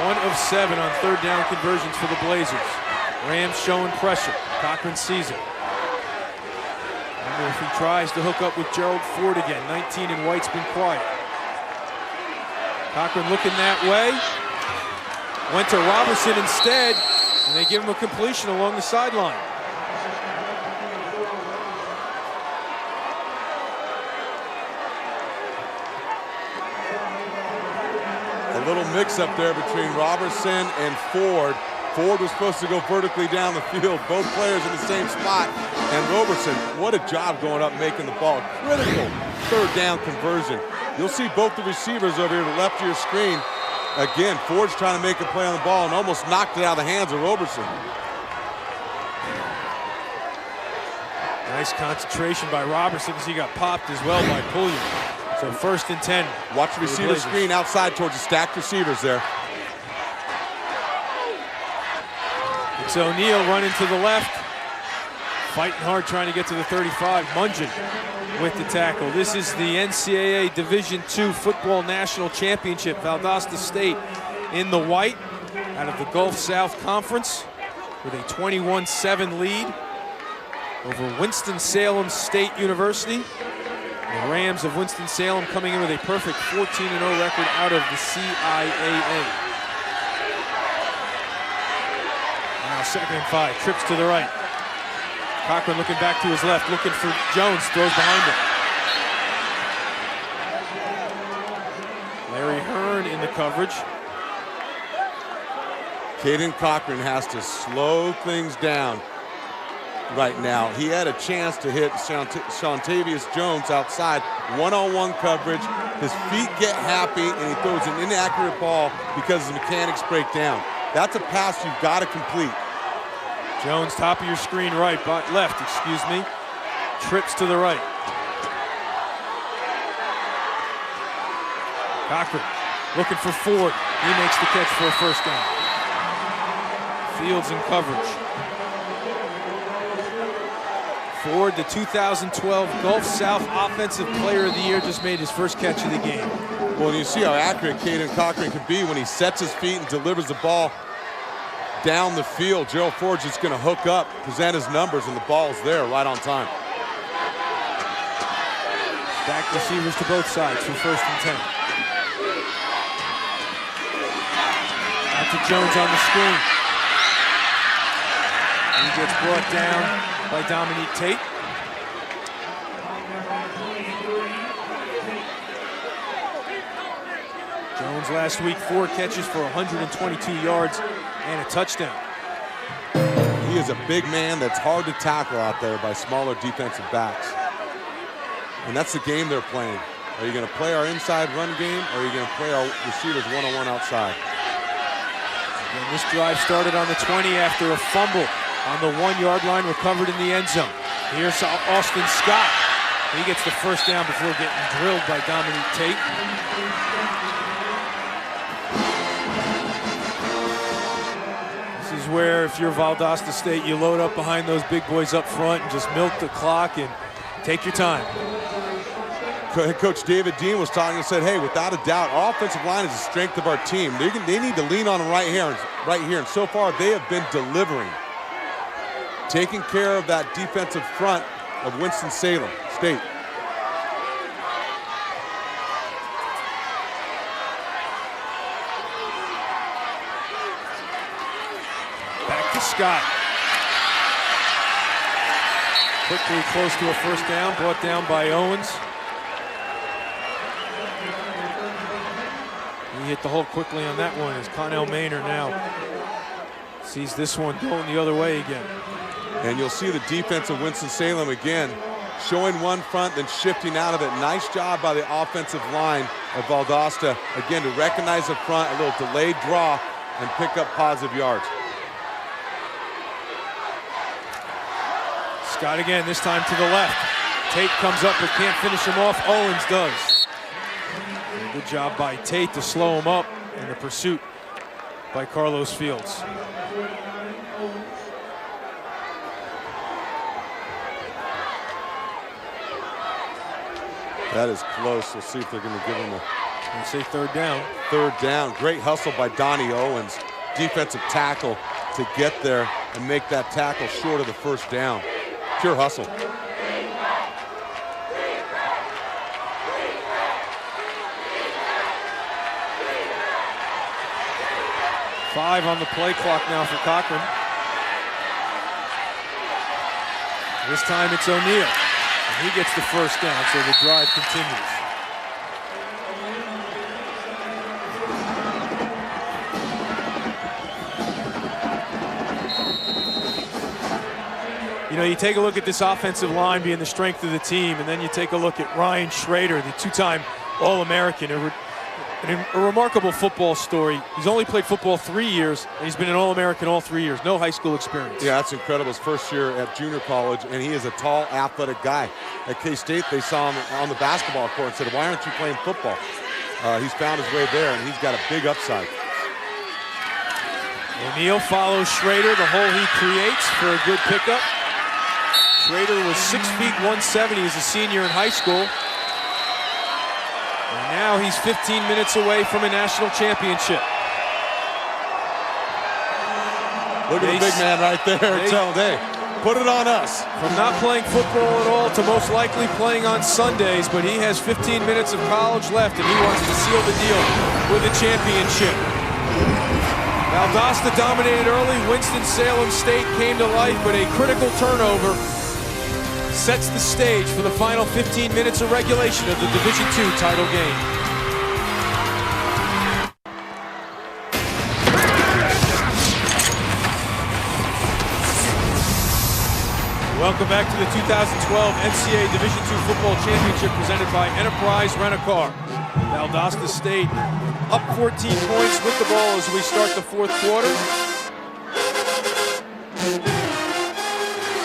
1 of 7 on 3rd down conversions for the Blazers. Rams showing pressure. Cochran sees it. Wonder if he tries to hook up with Gerald Ford again. 19 and White's been quiet. Cochran looking that way. Went to Robertson instead. And they give him a completion along the sideline. A little mix-up there between Robertson and Ford. Ford was supposed to go vertically down the field. Both players in the same spot. And Robertson, what a job going up making the ball. Critical 3rd down conversion. You'll see both the receivers over here to the left of your screen. Again, Ford's trying to make a play on the ball and almost knocked it out of the hands of Robertson. Nice concentration by Robertson as he got popped as well by Pulliam. So 1st and 10. Watch the receiver screen outside towards the stacked receivers there. It's O'Neal running to the left. Fighting hard trying to get to the 35. Mungeon with the tackle. This is the NCAA Division II Football National Championship. Valdosta State in the white out of the Gulf South Conference with a 21-7 lead over Winston-Salem State University. The Rams of Winston-Salem coming in with a perfect 14-0 record out of the CIAA. Now 2nd and 5, trips to the right. Cochran looking back to his left, looking for Jones, throws behind him. Larry Hearn in the coverage. Caden Cochran has to slow things down right now. He had a chance to hit Shontavius Jones outside, one-on-one coverage. His feet get happy and he throws an inaccurate ball because his mechanics break down. That's a pass you've got to complete. Jones, top of your screen right, left, excuse me. Trips to the right. Cochran looking for Ford. He makes the catch for a 1st down. Fields in coverage. Ford, the 2012 Gulf South Offensive Player of the Year, just made his 1st catch of the game. Well, you see how accurate Caden Cochran can be when he sets his feet and delivers the ball down the field. Gerald Ford's just going to hook up, present his numbers, and the ball's there right on time. Back receivers to both sides for 1st and 10. Out to Jones on the screen. He gets brought down by Dominique Tate. Jones last week, 4 catches for 122 yards and a touchdown. He is a big man that's hard to tackle out there by smaller defensive backs. And that's the game they're playing. Are you going to play our inside run game, or are you going to play our receivers one-on-one outside? And this drive started on the 20 after a fumble on the 1-yard line, recovered in the end zone. Here's Austin Scott. He gets the 1st down before getting drilled by Dominique Tate. This is where, if you're Valdosta State, you load up behind those big boys up front and just milk the clock and take your time. Coach David Dean was talking and said, hey, without a doubt, our offensive line is the strength of our team. They need to lean on them right here. And so far, they have been delivering. Taking care of that defensive front of Winston-Salem State. Back Scott. Quickly close to a first down, brought down by Owens. He hit the hole quickly on that one as Connell Maynor now sees this one going the other way again. And you'll see the defense of Winston-Salem again, showing one front, then shifting out of it. Nice job by the offensive line of Valdosta, again, to recognize the front, a little delayed draw, and pick up positive yards. Scott again, this time to the left. Tate comes up but can't finish him off. Owens does. Good job by Tate to slow him up in the pursuit by Carlos Fields. That is close. We'll see if they're going to give him a... They say third down. Third down. Great hustle by Donnie Owens. Defensive tackle to get there and make that tackle short of the first down. Pure hustle. 5 on the play clock now for Cochran. This time it's O'Neal. And he gets the first down, so the drive continues. You know, you take a look at this offensive line being the strength of the team, and then you take a look at Ryan Schrader, the two-time All-American, a remarkable football story. He's only played football 3 years, and he's been an All-American all 3 years. No high school experience. Yeah, that's incredible. His first year at junior college, and he is a tall, athletic guy. At K-State, they saw him on the basketball court and said, why aren't you playing football? He's found his way there, and he's got a big upside. O'Neal follows Schrader, the hole he creates for a good pickup. Schrader was 6 feet 170 as a senior in high school. And now he's 15 minutes away from a national championship. Look at the big man right there. Telling, hey, put it on us. From not playing football at all to most likely playing on Sundays, but he has 15 minutes of college left, and he wants to seal the deal with a championship. Valdosta dominated early. Winston-Salem State came to life, but a critical turnover sets the stage for the final 15 minutes of regulation of the Division II title game. Welcome back to the 2012 NCAA Division II Football Championship presented by Enterprise Rent-A-Car. Valdosta State up 14 points with the ball as we start the fourth quarter.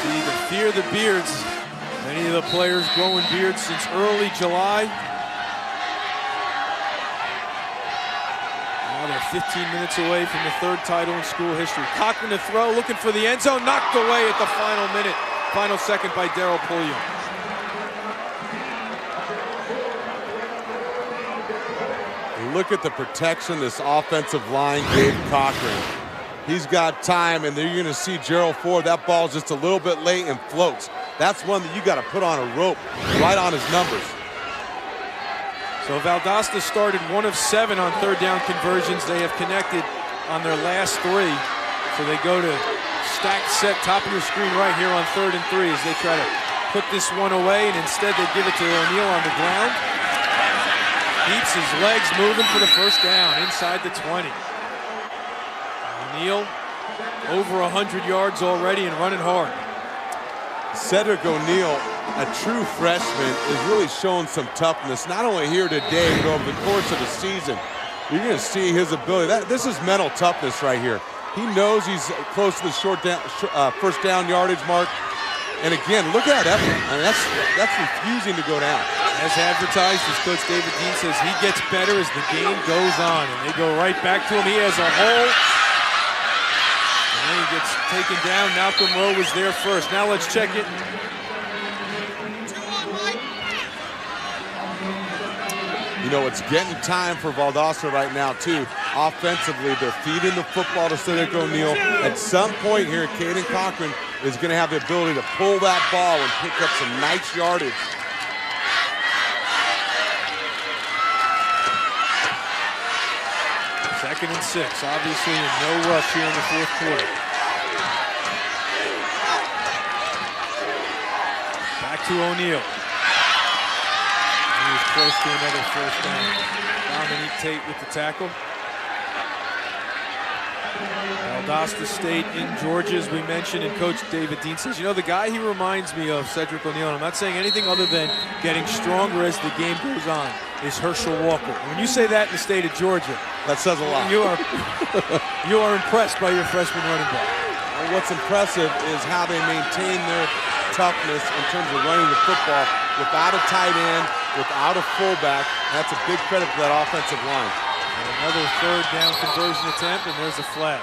See the fear the beards. Many of the players growing beards since early July. Now they're 15 minutes away from the third title in school history. Cochran to throw, looking for the end zone, knocked away at the final minute, final second by Darryl Pulliam. Look at the protection this offensive line gave Cochran. He's got time, and you're going to see Gerald Ford. That ball's just a little bit late and floats. That's one that you got to put on a rope right on his numbers. So Valdosta started 1 of 7 on third down conversions. They have connected on their last 3. So they go to stacked set, top of your screen right here on 3rd and 3 as they try to put this one away, and instead they give it to O'Neal on the ground. Keeps his legs moving for the first down inside the 20. O'Neal over 100 yards already and running hard. Cedric O'Neal, a true freshman, is really showing some toughness, not only here today, but over the course of the season. You're going to see his ability. This is mental toughness right here. He knows he's close to the first down yardage mark. And again, look at that effort. I mean, that's refusing to go down. As advertised, as Coach David Dean says, he gets better as the game goes on. And they go right back to him. He has a hole. And then he gets taken down. Malcolm Rowe was there first. Now let's check it. You know, it's getting time for Valdosta right now, too. Offensively, they're feeding the football to Cedric O'Neal. At some point here, Caden Cochran is going to have the ability to pull that ball and pick up some nice yardage. Second and 6, obviously in no rush here in the fourth quarter. Back to O'Neal. He was close to another first down. Dominique Tate with the tackle. Valdosta State in Georgia, as we mentioned, and Coach David Dean says, you know, the guy he reminds me of, Cedric O'Neal, and I'm not saying anything other than getting stronger as the game goes on, is Herschel Walker. When you say that in the state of Georgia, that says a lot. You are impressed by your freshman running back. And what's impressive is how they maintain their toughness in terms of running the football without a tight end, without a fullback. That's a big credit to that offensive line. And another third down conversion attempt, and there's a flag.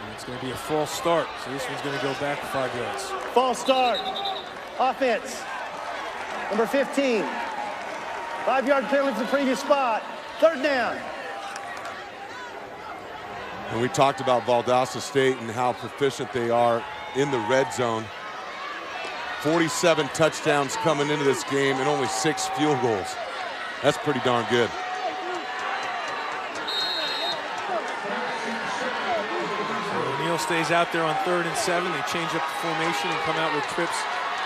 And it's going to be a false start, so this one's going to go back 5 yards. False start. Offense. Number 15. 5-yard penalty for the previous spot. Third down. And we talked about Valdosta State and how proficient they are in the red zone. 47 touchdowns coming into this game and only 6 field goals. That's pretty darn good. So O'Neal stays out there on 3rd and 7. They change up the formation and come out with trips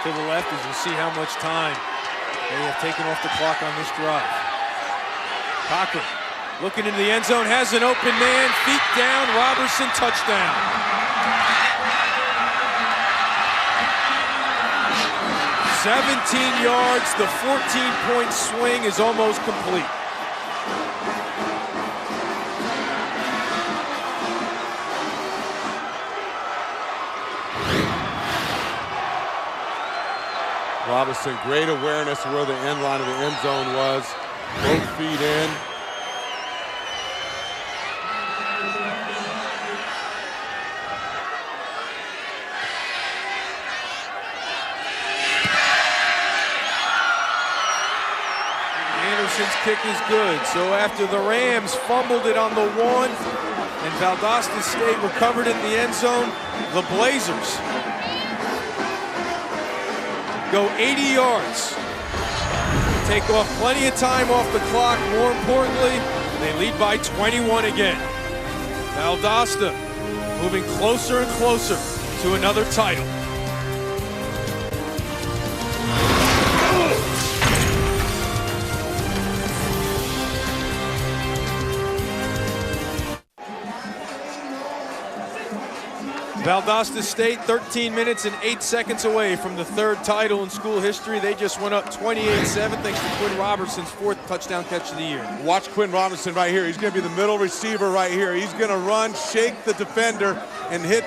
to the left, as you see how much time they have taken off the clock on this drive. Cochran looking into the end zone, has an open man, feet down, Robertson, touchdown. 17 yards, the 14-point swing is almost complete. Robinson, great awareness of where the end line of the end zone was. Both feet in. Anderson's kick is good. So after the Rams fumbled it on the 1 and Valdosta State recovered it in the end zone, the Blazers go 80 yards. Take off plenty of time off the clock. More importantly, they lead by 21 again. Valdosta moving closer and closer to another title. Valdosta State 13 minutes and 8 seconds away from the 3rd title in school history. They just went up 28-7 thanks to Quinn Robertson's 4th touchdown catch of the year. Watch Quinn Robinson right here. He's going to be the middle receiver right here. He's going to run, shake the defender, and hit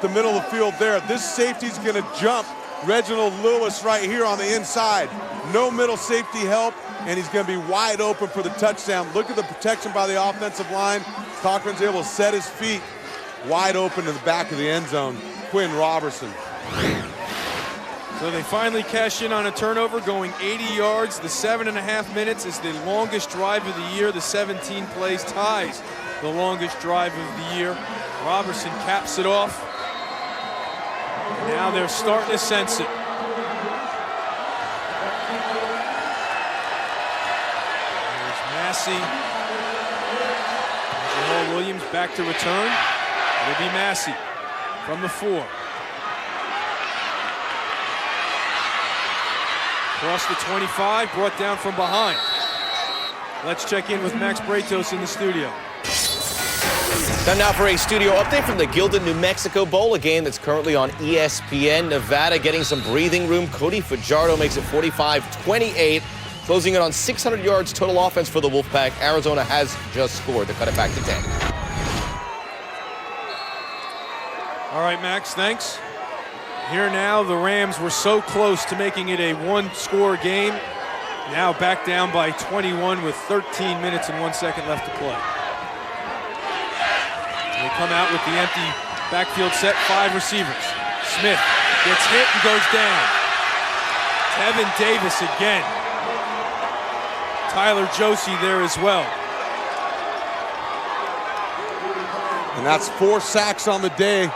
the middle of the field there. This safety's going to jump Reginald Lewis right here on the inside. No middle safety help, and he's going to be wide open for the touchdown. Look at the protection by the offensive line. Cochran's able to set his feet wide open to the back of the end zone. Quinn Robertson. So they finally cash in on a turnover, going 80 yards. The 7.5 minutes is the longest drive of the year. The 17 plays ties the longest drive of the year. Robertson caps it off. And now they're starting to sense it. There's Massey. Jamal Williams back to return. It'll be Massey from the 4. Across the 25, brought down from behind. Let's check in with Max Bretos in the studio. Time now for a studio update from the Gildan, New Mexico Bowl, a game that's currently on ESPN. Nevada getting some breathing room. Cody Fajardo makes it 45-28, closing it on 600 yards total offense for the Wolfpack. Arizona has just scored to cut it back to 10. All right, Max, thanks. Here now, the Rams were so close to making it a 1-score game. Now back down by 21 with 13 minutes and 1 second left to play. They come out with the empty backfield set, 5 receivers. Smith gets hit and goes down. Tevin Davis again. Tyler Josie there as well. And that's 4 sacks on the day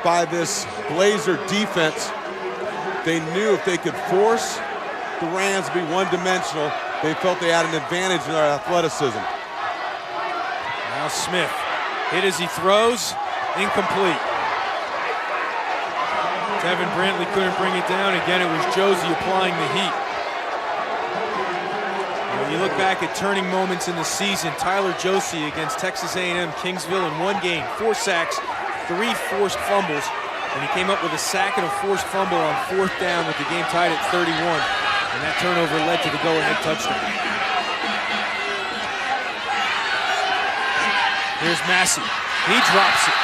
by this Blazer defense. They knew if they could force the Rams to be one-dimensional, they felt they had an advantage in their athleticism. Now Smith, hit as he throws, incomplete. Devin Brantley couldn't bring it down. Again, it was Josie applying the heat. When you look back at turning moments in the season, Tyler Josie against Texas A&M Kingsville in one game, 4 sacks, 3 forced fumbles, and he came up with a sack and a forced fumble on 4th down with the game tied at 31, and that turnover led to the go-ahead touchdown. Here's Massey. He drops it.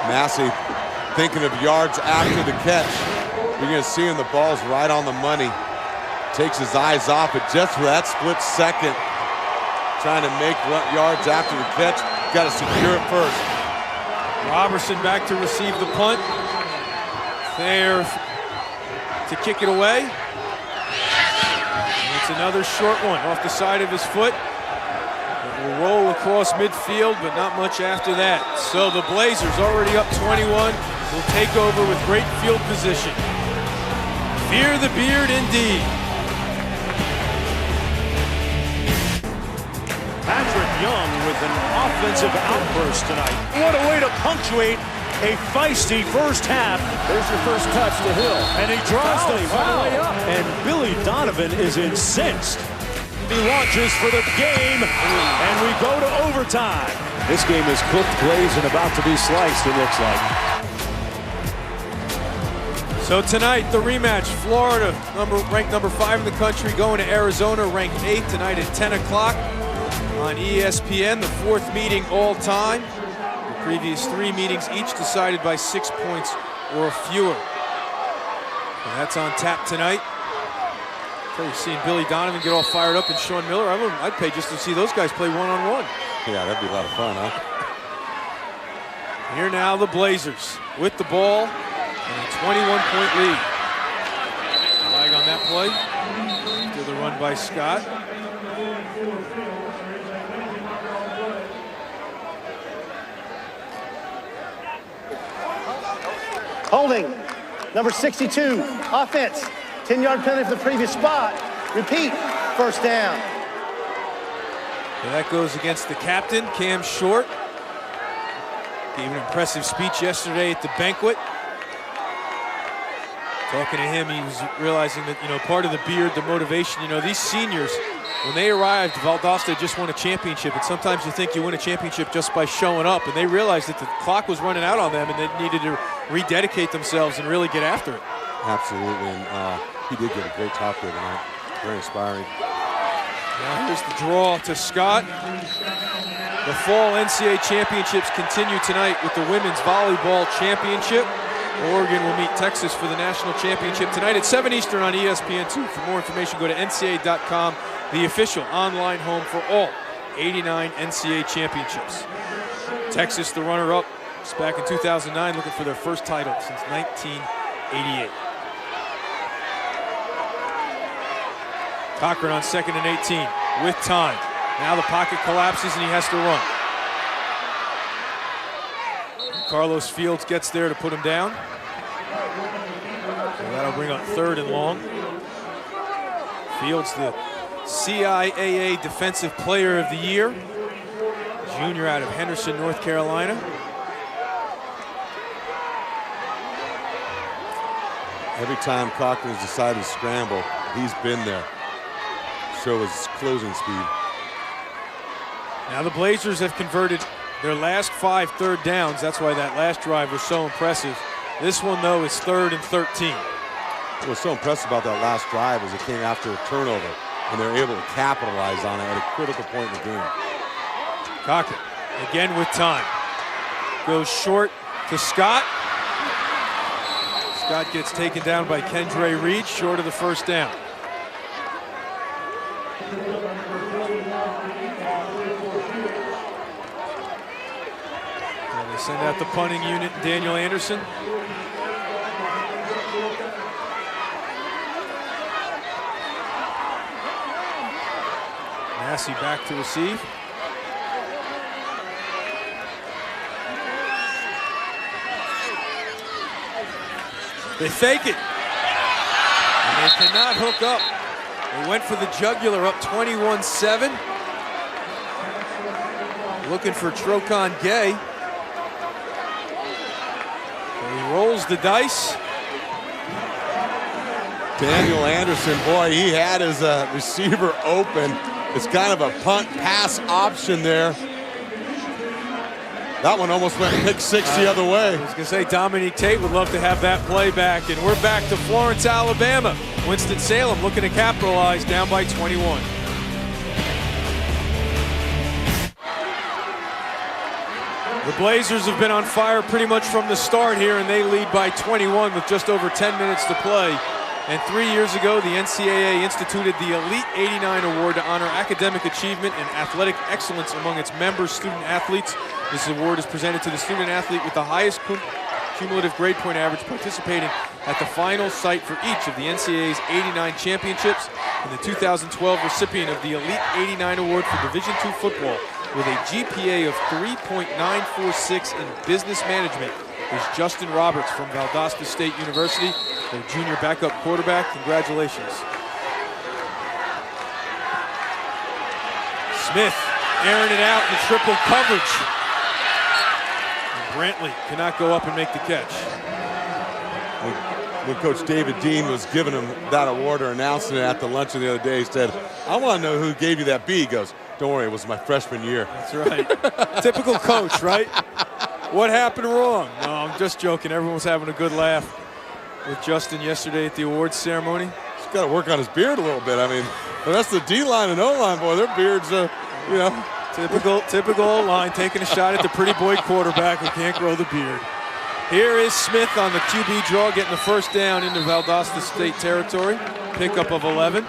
Massey thinking of yards after the catch. You're going to see him, the ball's right on the money. Takes his eyes off it just for that split second. Trying to make yards after the catch. Got to secure it first. Robertson back to receive the punt. There to kick it away. And it's another short one off the side of his foot. It will roll across midfield, but not much after that. So the Blazers, already up 21, will take over with great field position. Fear the beard indeed. Patrick Young with an offensive outburst tonight. What a way to punctuate a feisty first half. There's your first touch to Hill. And he draws the foul. Up. And Billy Donovan is incensed. He launches for the game, and we go to overtime. This game is cooked, glazed, and about to be sliced, it looks like. So tonight, the rematch, Florida, ranked number 5 in the country, going to Arizona, ranked 8th tonight at 10 o'clock on ESPN, the 4th meeting all time. The previous 3 meetings each decided by 6 points or fewer. And that's on tap tonight. You've seen Billy Donovan get all fired up and Sean Miller. I'd pay just to see those guys play one-on-one. Yeah, that'd be a lot of fun, huh? Here now the Blazers with the ball and a 21-point lead. Flag on that play. To the run by Scott. Holding, number 62, offense. 10-yard penalty for the previous spot. Repeat, first down. And that goes against the captain, Cam Short. Gave an impressive speech yesterday at the banquet. Talking to him, he was realizing that, part of the beard, the motivation, these seniors, when they arrived, Valdosta just won a championship, and sometimes you think you win a championship just by showing up, and they realized that the clock was running out on them, and they needed to rededicate themselves and really get after it. Absolutely, and he did get a great talk there tonight. Very inspiring. Now here's the draw to Scott. The fall NCAA championships continue tonight with the women's volleyball championship. Oregon will meet Texas for the national championship tonight at 7 Eastern on ESPN2. For more information, go to NCAA.com, the official online home for all 89 NCAA championships. Texas, the runner-up, is back in 2009, looking for their first title since 1988. Cochran on 2nd and 18 with time. Now the pocket collapses and he has to run. Carlos Fields gets there to put him down. So that'll bring up 3rd and long. Fields, the CIAA Defensive Player of the Year. Junior out of Henderson, North Carolina. Every time Cochran's decided to scramble, he's been there. Show his closing speed. Now the Blazers have converted their last 5 third downs. That's why that last drive was so impressive. This one, though, is 3rd and 13. What was so impressive about that last drive is it came after a turnover, and they were able to capitalize on it at a critical point in the game. Cochran, again with time. Goes short to Scott. Scott gets taken down by Kendre Reed, short of the first down. And they send out the punting unit, Daniel Anderson. Massey back to receive. They fake it. And they cannot hook up. They went for the jugular, up 21-7. looking for Trocon Gay. And he rolls the dice. Daniel Anderson, boy, he had his receiver open. It's kind of a punt pass option there. That one almost went pick six the other way. I was going to say Dominique Tate would love to have that play back. And we're back to Florence, Alabama. Winston-Salem looking to capitalize, down by 21. The Blazers have been on fire pretty much from the start here, and they lead by 21 with just over 10 minutes to play. And 3 years ago, the NCAA instituted the Elite 89 Award to honor academic achievement and athletic excellence among its members, student athletes. This award is presented to the student athlete with the highest cumulative grade point average participating at the final site for each of the NCAA's 89 championships. And the 2012 recipient of the Elite 89 Award for Division II football with a GPA of 3.946 in business management is Justin Roberts from Valdosta State University, their junior backup quarterback. Congratulations. Smith airing it out in triple coverage. And Brantley cannot go up and make the catch. When Coach David Dean was giving him that award or announcing it at the luncheon the other day, he said, "I want to know who gave you that B." He goes, "Don't worry, it was my freshman year." That's right. Typical coach, right? What happened wrong? No, I'm just joking. Everyone was having a good laugh with Justin yesterday at the awards ceremony. He's got to work on his beard a little bit. I mean, the rest of the D-line and O-line, boy, their beards, you know. Typical O-line taking a shot at the pretty boy quarterback who can't grow the beard. Here is Smith on the QB draw, getting the first down into Valdosta State territory. Pickup of 11.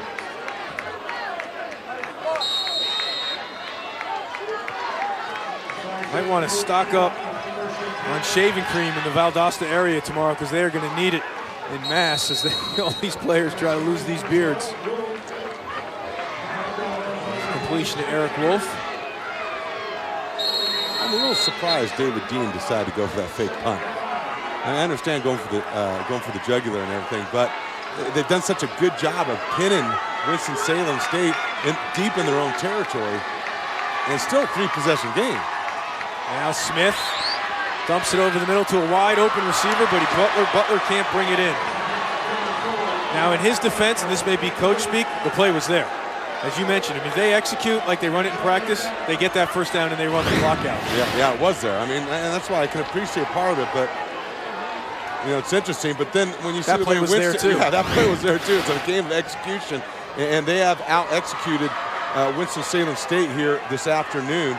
Might want to stock up on shaving cream in the Valdosta area tomorrow because they're going to need it in mass as all these players try to lose these beards. Completion to Eric Wolf. I'm a little surprised David Dean decided to go for that fake punt. And I understand going for the jugular and everything, but they've done such a good job of pinning Winston-Salem State deep in their own territory, and it's still a 3-possession game. Now Smith dumps it over the middle to a wide open receiver, but Butler can't bring it in. Now in his defense, and this may be coach speak, the play was there. As you mentioned, I mean, if they execute like they run it in practice, they get that first down and they run the clock out. Yeah, it was there. I mean, and that's why I can appreciate part of it, but you know, it's interesting. But then when you see that play was there too. Yeah, that play was there too. It's a game of execution, and they have out-executed Winston-Salem State here this afternoon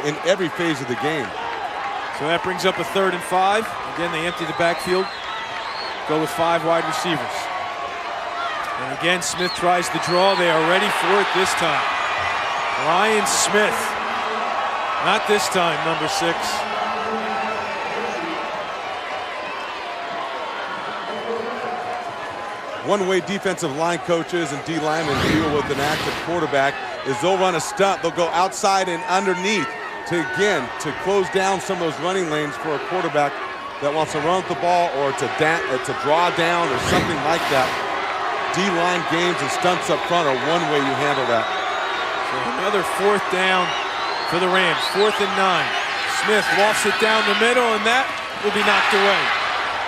in every phase of the game. So that brings up a 3rd and 5. Again, they empty the backfield, go with 5 wide receivers. And again, Smith tries the draw. They are ready for it this time. Ryan Smith. Not this time, number 6. One way defensive line coaches and D linemen deal with an active quarterback is they'll run a stunt. They'll go outside and underneath to close down some of those running lanes for a quarterback that wants to run the ball or to draw down or something like that. D-line games and stunts up front are one way you handle that. So another 4th down for the Rams, 4th and 9. Smith lofts it down the middle, and that will be knocked away.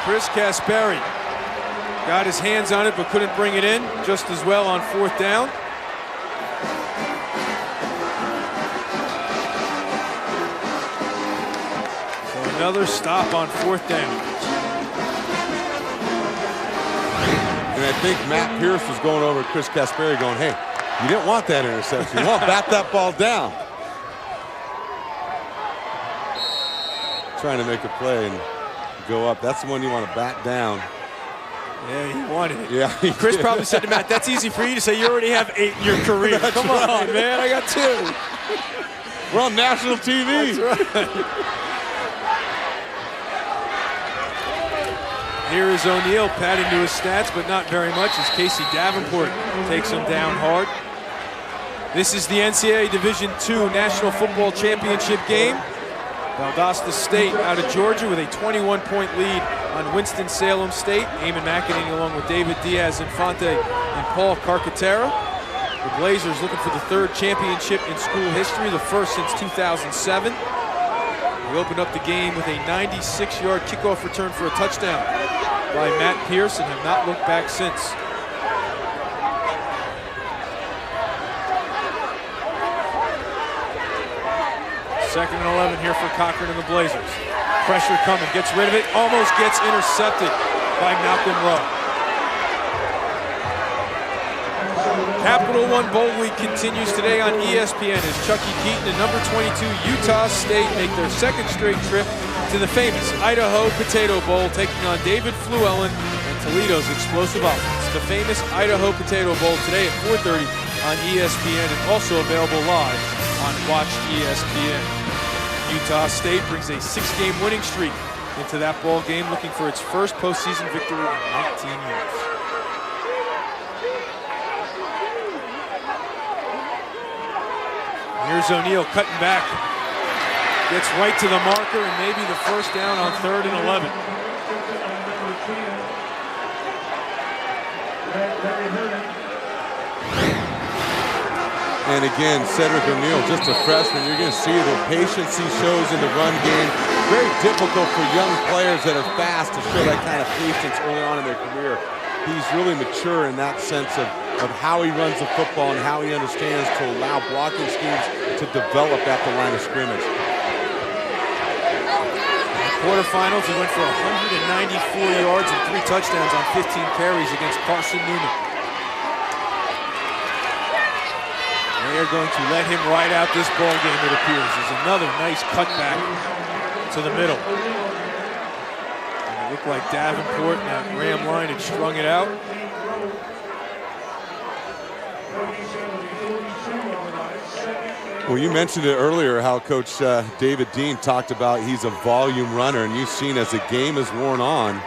Chris Casperi got his hands on it but couldn't bring it in just as well on 4th down. So another stop on 4th down. And I think Matt Pierce was going over to Chris Casperi going, "Hey, you didn't want that interception. You want to bat that ball down." Trying to make a play and go up. That's the one you want to bat down. Yeah, he wanted it. Yeah, Chris probably said to Matt, "That's easy for you to say. You already have 8 in your career. Come on, man. I got 2. We're on national TV." That's right. Here is O'Neal padding to his stats, but not very much as Casey Davenport takes him down hard. This is the NCAA Division II National Football Championship game. Valdosta State out of Georgia with a 21-point lead on Winston-Salem State. Eamon McEnany along with David Diaz-Infante and Paul Carcaterra. The Blazers looking for the third championship in school history, the first since 2007. We opened up the game with a 96-yard kickoff return for a touchdown by Matt Pierce and have not looked back since. Second and 11 here for Cochran and the Blazers. Pressure coming, gets rid of it, almost gets intercepted by Malcolm Rowe. Capital One Bowl Week continues today on ESPN as Chucky Keaton and number 22 Utah State make their second straight trip to the famous Idaho Potato Bowl, taking on David Fluellen and Toledo's explosive offense. The famous Idaho Potato Bowl today at 4:30 on ESPN and also available live on Watch ESPN. Utah State brings a 6-game winning streak into that ball game, looking for its first postseason victory in 19 years. Here's O'Neal cutting back. Gets right to the marker and maybe the first down on 3rd and 11. And again, Cedric O'Neal, just a freshman. You're going to see the patience he shows in the run game. Very difficult for young players that are fast to show that kind of patience early on in their career. He's really mature in that sense of how he runs the football and how he understands to allow blocking schemes to develop at the line of scrimmage. Quarterfinals, he went for 194 yards and 3 touchdowns on 15 carries against Carson Newman. They are going to let him ride out this ball game, it appears. There's another nice cutback to the middle. And it looked like Davenport and that Ram line had strung it out. Well, you mentioned it earlier how Coach David Dean talked about he's a volume runner, and you've seen as the game has worn on,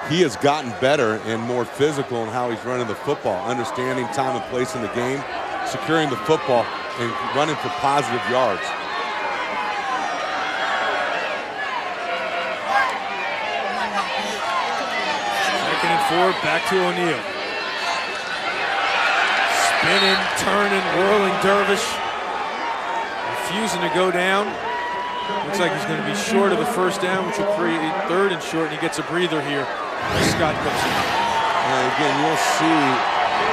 he has gotten better and more physical in how he's running the football, understanding time and place in the game, securing the football, and running for positive yards. Second and 4, back to O'Neal. Spinning, turning, whirling dervish. Refusing to go down. Looks like he's going to be short of the first down, which will create 3rd and short, and he gets a breather here as Scott comes in. And again, you'll see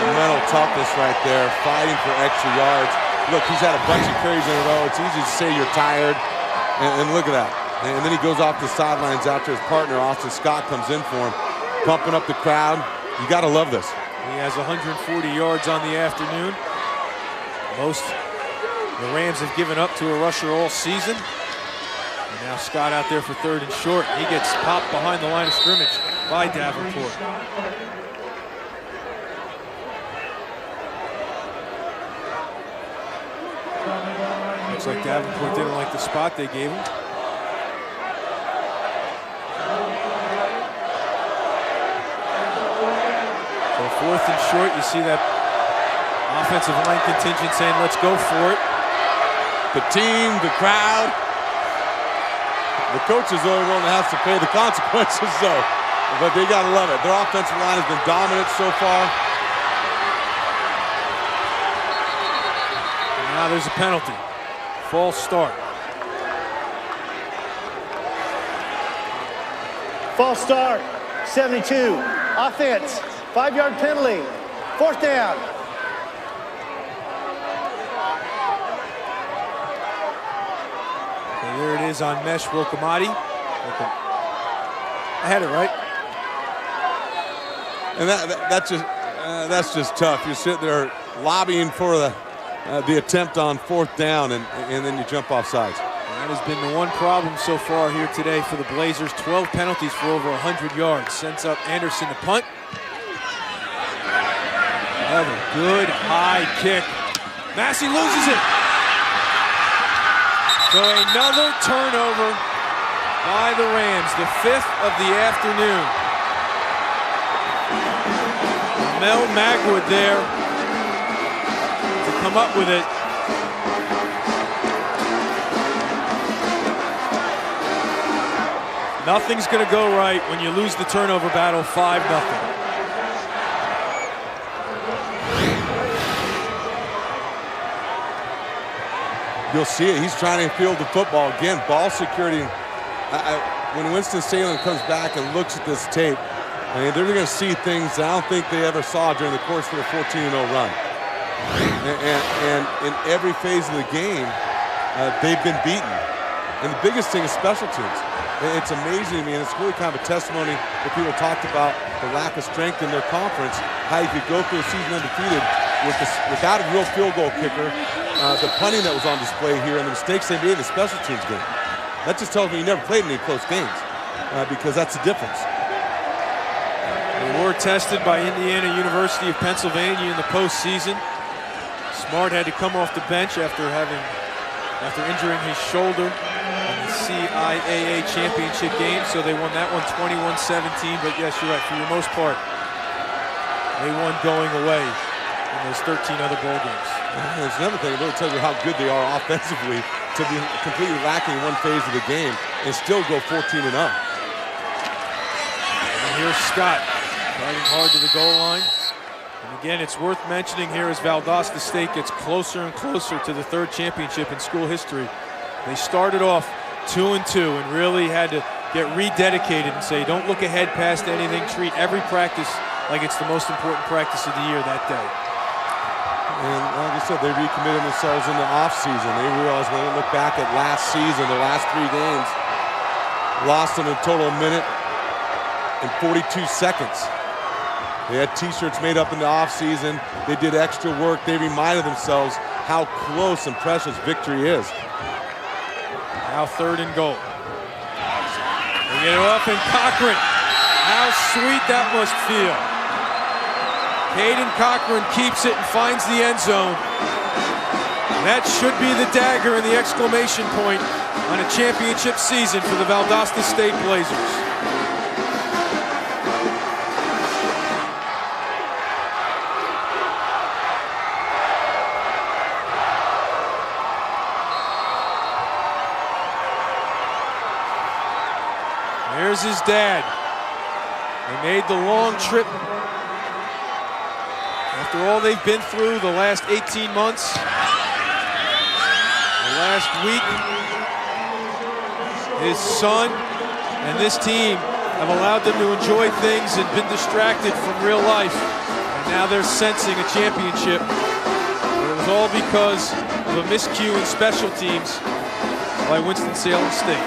the mental toughness right there, fighting for extra yards. Look, he's had a bunch of carries in a row. It's easy to say you're tired, and look at that. And then he goes off the sidelines after his partner, Austin Scott, comes in for him, pumping up the crowd. You got to love this. He has 140 yards on the afternoon. Most the Rams have given up to a rusher all season. And now Scott out there for 3rd and short. He gets popped behind the line of scrimmage by Davenport. Looks like Davenport didn't like the spot they gave him. So 4th and short, you see that offensive line contingent saying, let's go for it. The team, the crowd, the coach is the only one that has to pay the consequences, though. But they got to love it. Their offensive line has been dominant so far. And now there's a penalty. False start. False start, 72. Offense, 5-yard penalty. 4th down. And there it is on Mesh Wilkamati. I had it right. And that's just tough. You're sitting there lobbying for the attempt on 4th down, and then you jump off sides. And that has been the one problem so far here today for the Blazers. 12 penalties for over 100 yards. Sends up Anderson to punt. Another good high kick. Massey loses it. So another turnover by the Rams, the 5th of the afternoon. Mel Magwood there to come up with it. Nothing's going to go right when you lose the turnover battle 5-0. You'll see it. He's trying to field the football. Again, ball security. When Winston-Salem comes back and looks at this tape, I mean, they're going to see things that I don't think they ever saw during the course of their 14-0 run. And in every phase of the game, they've been beaten. And the biggest thing is special teams. It's amazing to me, and it's really kind of a testimony that people talked about the lack of strength in their conference, how you could go through the season undefeated without a real field goal kicker, the punting that was on display here, and the mistakes they made in the special teams game. That just tells me you never played in any close games, because that's the difference. They were tested by Indiana University of Pennsylvania in the postseason. Smart had to come off the bench after injuring his shoulder in the CIAA championship game, so they won that one 21-17. But yes, you're right, for the most part, they won going away in those 13 other bowl games. There's another thing that really tells you how good they are offensively, to be completely lacking in one phase of the game and still go 14-0. And here's Scott fighting hard to the goal line. And again, it's worth mentioning here as Valdosta State gets closer and closer to the third championship in school history. They started off 2-2 and really had to get rededicated and say, don't look ahead past anything, treat every practice like it's the most important practice of the year that day. And like I said, they recommitted themselves in the offseason. They realized when they look back at last season, the last 3 games, lost in a total minute and 42 seconds. They had T-shirts made up in the offseason. They did extra work. They reminded themselves how close and precious victory is. Now 3rd and goal. They get it off, and Cochran. How sweet that must feel. Caden Cochran keeps it and finds the end zone. That should be the dagger and the exclamation point on a championship season for the Valdosta State Blazers. Here's his dad. They made the long trip after all they've been through the last 18 months, the last week. His son and this team have allowed them to enjoy things and been distracted from real life. And now they're sensing a championship. But it was all because of a miscue in special teams by Winston-Salem State.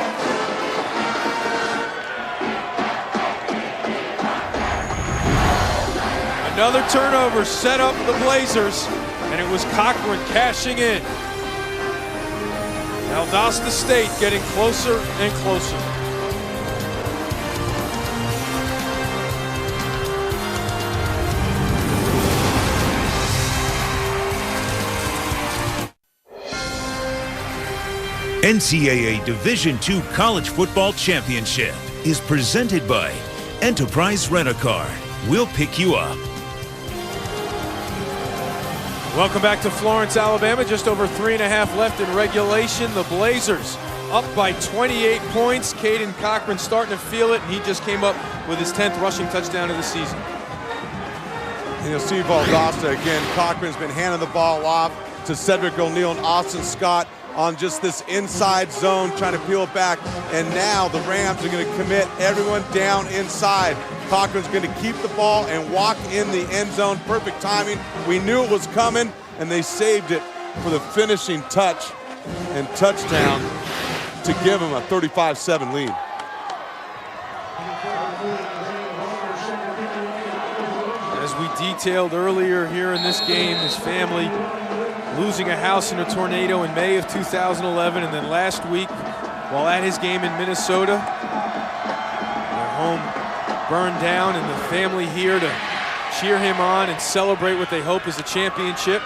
Another turnover set up the Blazers, and it was Cochran cashing in. Valdosta State getting closer and closer. NCAA Division II College Football Championship is presented by Enterprise Rent-A-Car. We'll pick you up. Welcome back to Florence, Alabama. Just over 3.5 left in regulation. The Blazers up by 28 points. Caden Cochran starting to feel it, and he just came up with his 10th rushing touchdown of the season. And you'll see Valdosta again. Cochran's been handing the ball off to Cedric O'Neal and Austin Scott on just this inside zone, trying to peel it back. And now the Rams are going to commit everyone down inside. Cochran's going to keep the ball and walk in the end zone. Perfect timing. We knew it was coming, and they saved it for the finishing touch and touchdown to give them a 35-7 lead. As we detailed earlier here in this game, his family losing a house in a tornado in May of 2011, and then last week, while at his game in Minnesota, their home burned down, and the family here to cheer him on and celebrate what they hope is a championship.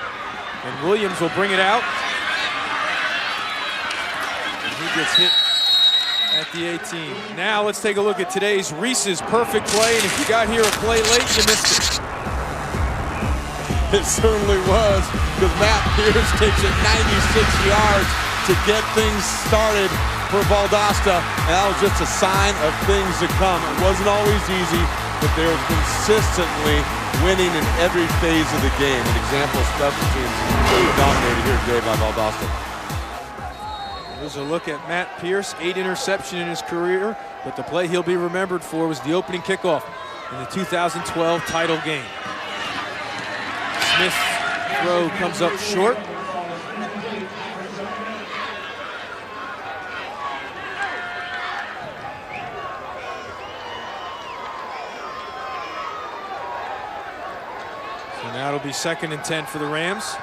And Williams will bring it out. And he gets hit at the 18. Now let's take a look at today's Reese's perfect play. And if you got here a play late, you missed it. It certainly was, because Matt Pierce takes it 96 yards to get things started for Valdosta, and that was just a sign of things to come. It wasn't always easy, but they were consistently winning in every phase of the game. An example of special teams dominated here today by Valdosta. Here's a look at Matt Pierce, 8 interceptions in his career, but the play he'll be remembered for was the opening kickoff in the 2012 title game. Smith's throw comes up short. So now it'll be 2nd and 10 for the Rams.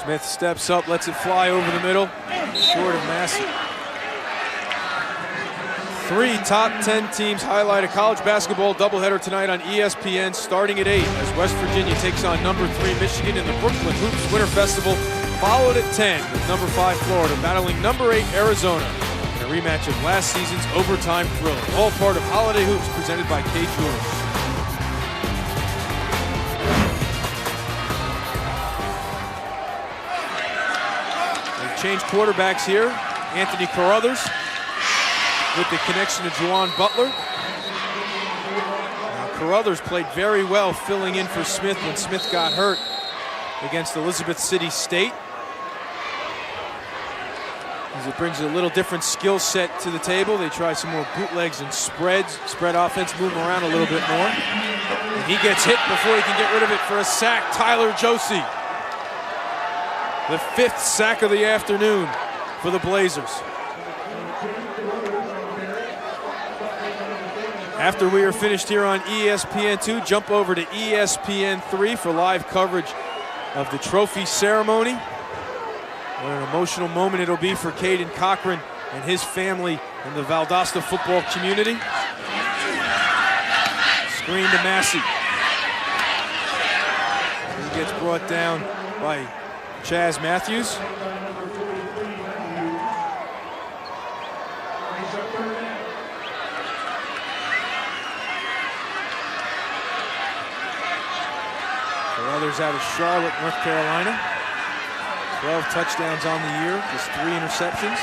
Smith steps up, lets it fly over the middle, short of Massey. 3 top 10 teams highlight a college basketball doubleheader tonight on ESPN starting at 8 as West Virginia takes on number 3 Michigan in the Brooklyn Hoops Winter Festival, followed at 10 with number 5 Florida battling number 8 Arizona in a rematch of last season's overtime thriller. All part of Holiday Hoops presented by K Jewelers. Change quarterbacks here. Anthony Carruthers with the connection to Juwan Butler. Now, Carruthers played very well filling in for Smith when Smith got hurt against Elizabeth City State. As it brings a little different skill set to the table. They try some more bootlegs and spreads. Spread offense, move him around a little bit more. And he gets hit before he can get rid of it for a sack. Tyler Josie. The 5th sack of the afternoon for the Blazers. After we are finished here on ESPN2, jump over to ESPN3 for live coverage of the trophy ceremony. What an emotional moment it'll be for Caden Cochran and his family and the Valdosta football community. Screen to Massey. He gets brought down by Chaz Matthews. Carruthers out of Charlotte, North Carolina. 12 touchdowns on the year, just 3 interceptions.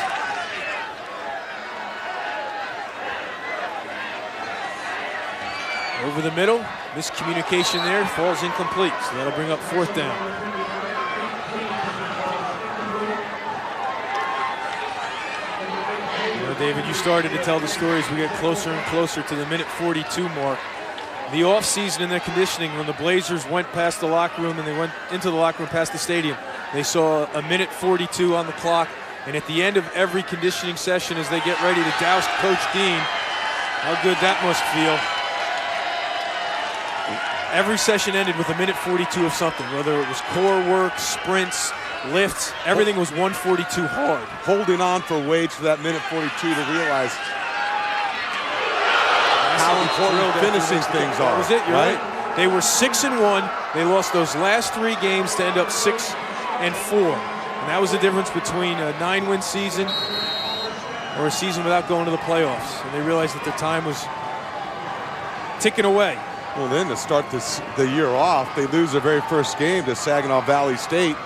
Over the middle, miscommunication there, falls incomplete, so that'll bring up 4th down. David, you started to tell the story as we get closer and closer to the minute 42 mark. The offseason and their conditioning, when the Blazers went past the locker room and they went into the locker room past the stadium, they saw a minute 42 on the clock. And at the end of every conditioning session, as they get ready to douse Coach Dean, how good that must feel. Every session ended with a minute 42 of something, whether it was core work, sprints, lifts, everything was 142 hard. Holding on for Wade to that minute 42 to realize how important finishing things are. That was it, you're right. They were 6-1. They lost those last 3 games to end up 6-4. And that was the difference between a 9-win season or a season without going to the playoffs. And they realized that their time was ticking away. Well, then to start the year off, they lose their very first game to Saginaw Valley State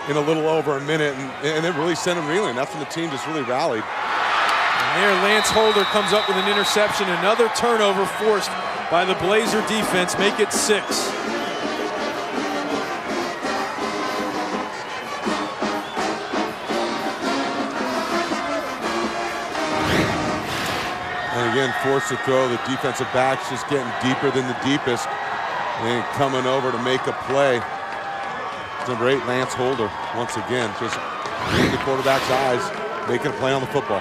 in a little over a minute, and it really sent them reeling. That's when the team just really rallied. And there, Lance Holder comes up with an interception. Another turnover forced by the Blazer defense. Make it 6. And again, forced to throw. The defensive backs just getting deeper than the deepest and coming over to make a play. Number 8, Lance Holder, once again, just reading the quarterback's eyes, making a play on the football.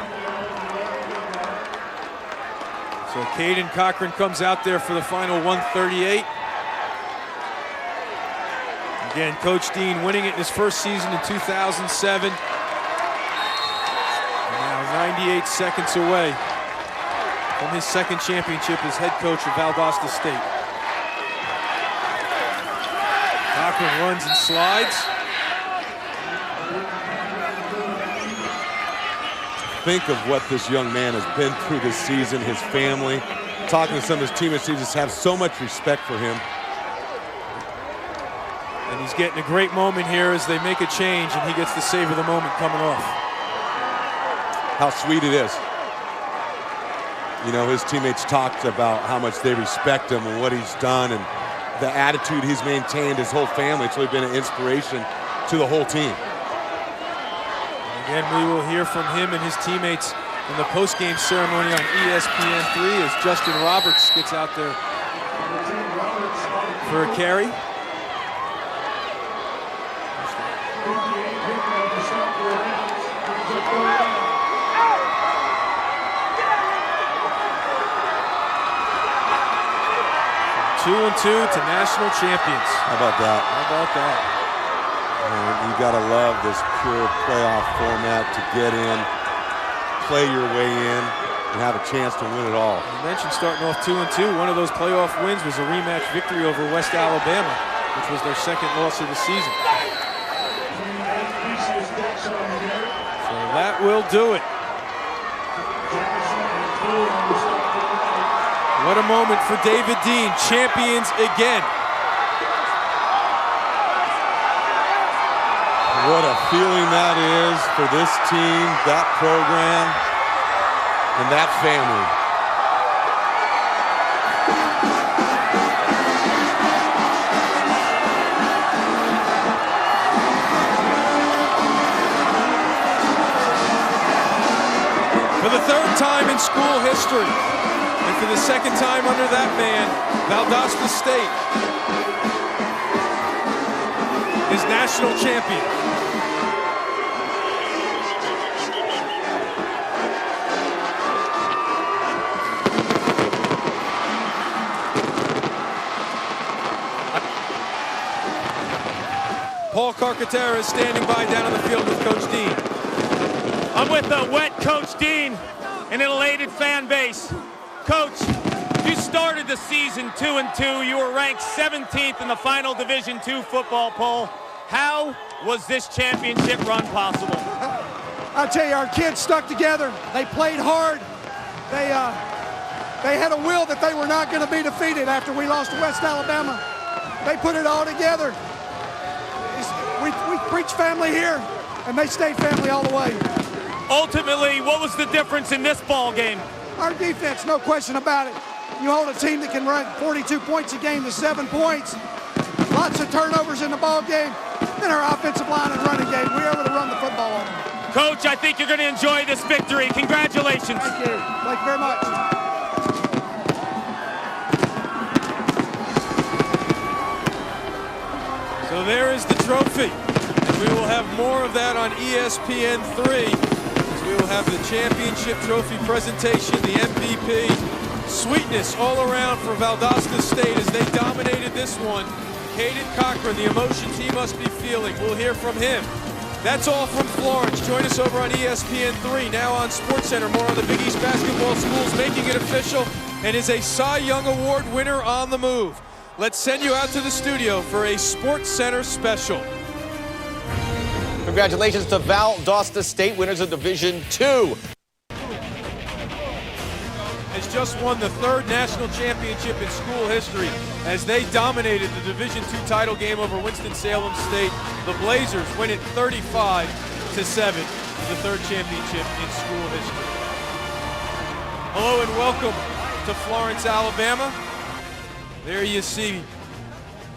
So Caden Cochran comes out there for the final 138. Again, Coach Dean winning it in his first season in 2007. And now 98 seconds away from his 2nd championship as head coach of Valdosta State. Cochran runs and slides. Think of what this young man has been through this season, his family. Talking to some of his teammates, they just have so much respect for him. And he's getting a great moment here as they make a change, and he gets the save of the moment coming off. How sweet it is. You know, his teammates talked about how much they respect him and what he's done and the attitude he's maintained, his whole family. It's really been an inspiration to the whole team. Again, we will hear from him and his teammates in the post-game ceremony on ESPN3 as Justin Roberts gets out there for a carry. From 2-2 to national champions. How about that? How about that? You got to love this pure playoff format to get in, play your way in, and have a chance to win it all. You mentioned starting off 2-2. One of those playoff wins was a rematch victory over West Alabama, which was their second loss of the season. So that will do it. What a moment for David Dean, champions again. What a feeling that is for this team, that program, and that family. For the third time in school history, and for the second time under that man, Valdosta State is national champion. Paul Carcaterra is standing by down on the field with Coach Dean. I'm with the wet Coach Dean and an elated fan base. Coach, you started the season 2-2. You were ranked 17th in the final Division II football poll. How was this championship run possible? I'll tell you, our kids stuck together. They played hard. They had a will that they were not going to be defeated after we lost to West Alabama. They put it all together. We preach family here, and they stayed family all the way. Ultimately, what was the difference in this ball game? Our defense, no question about it. You hold a team that can run 42 points a game to 7 points. Lots of turnovers in the ball game. Then our offensive line and running game, we were able to run the football on them. Coach, I think you're going to enjoy this victory. Congratulations. Thank you. Thank you very much. So there is the trophy. And we will have more of that on ESPN3. As we will have the championship trophy presentation, the MVP. Sweetness all around for Valdosta State as they dominated this one. Caden Cochran, the emotions he must be feeling. We'll hear from him. That's all from Florence. Join us over on ESPN3, now on SportsCenter. More on the Big East basketball schools making it official, and is a Cy Young Award winner on the move. Let's send you out to the studio for a SportsCenter special. Congratulations to Valdosta State, winners of Division II. Has just won the third national championship in school history as they dominated the Division II title game over Winston-Salem State. The Blazers win it 35-7, the third championship in school history. Hello and welcome to Florence, Alabama. There you see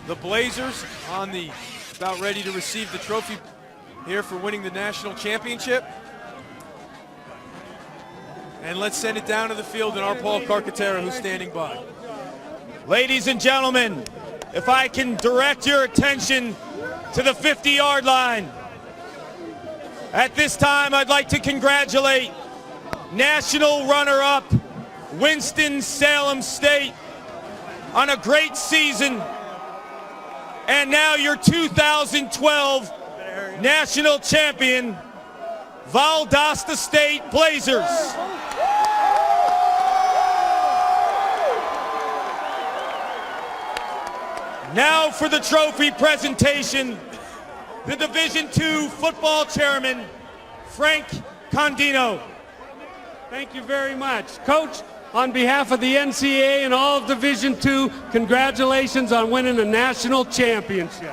the Blazers on the about ready to receive the trophy here for winning the national championship. And let's send it down to the field and our Paul Carcaterra, who's standing by. Ladies and gentlemen, if I can direct your attention to the 50-yard line. At this time, I'd like to congratulate national runner-up Winston-Salem State on a great season. And now your 2012 national champion, Valdosta State Blazers. Now for the trophy presentation, the Division II football chairman, Frank Condino. Thank you very much. Coach, on behalf of the NCAA and all of Division II, congratulations on winning a national championship.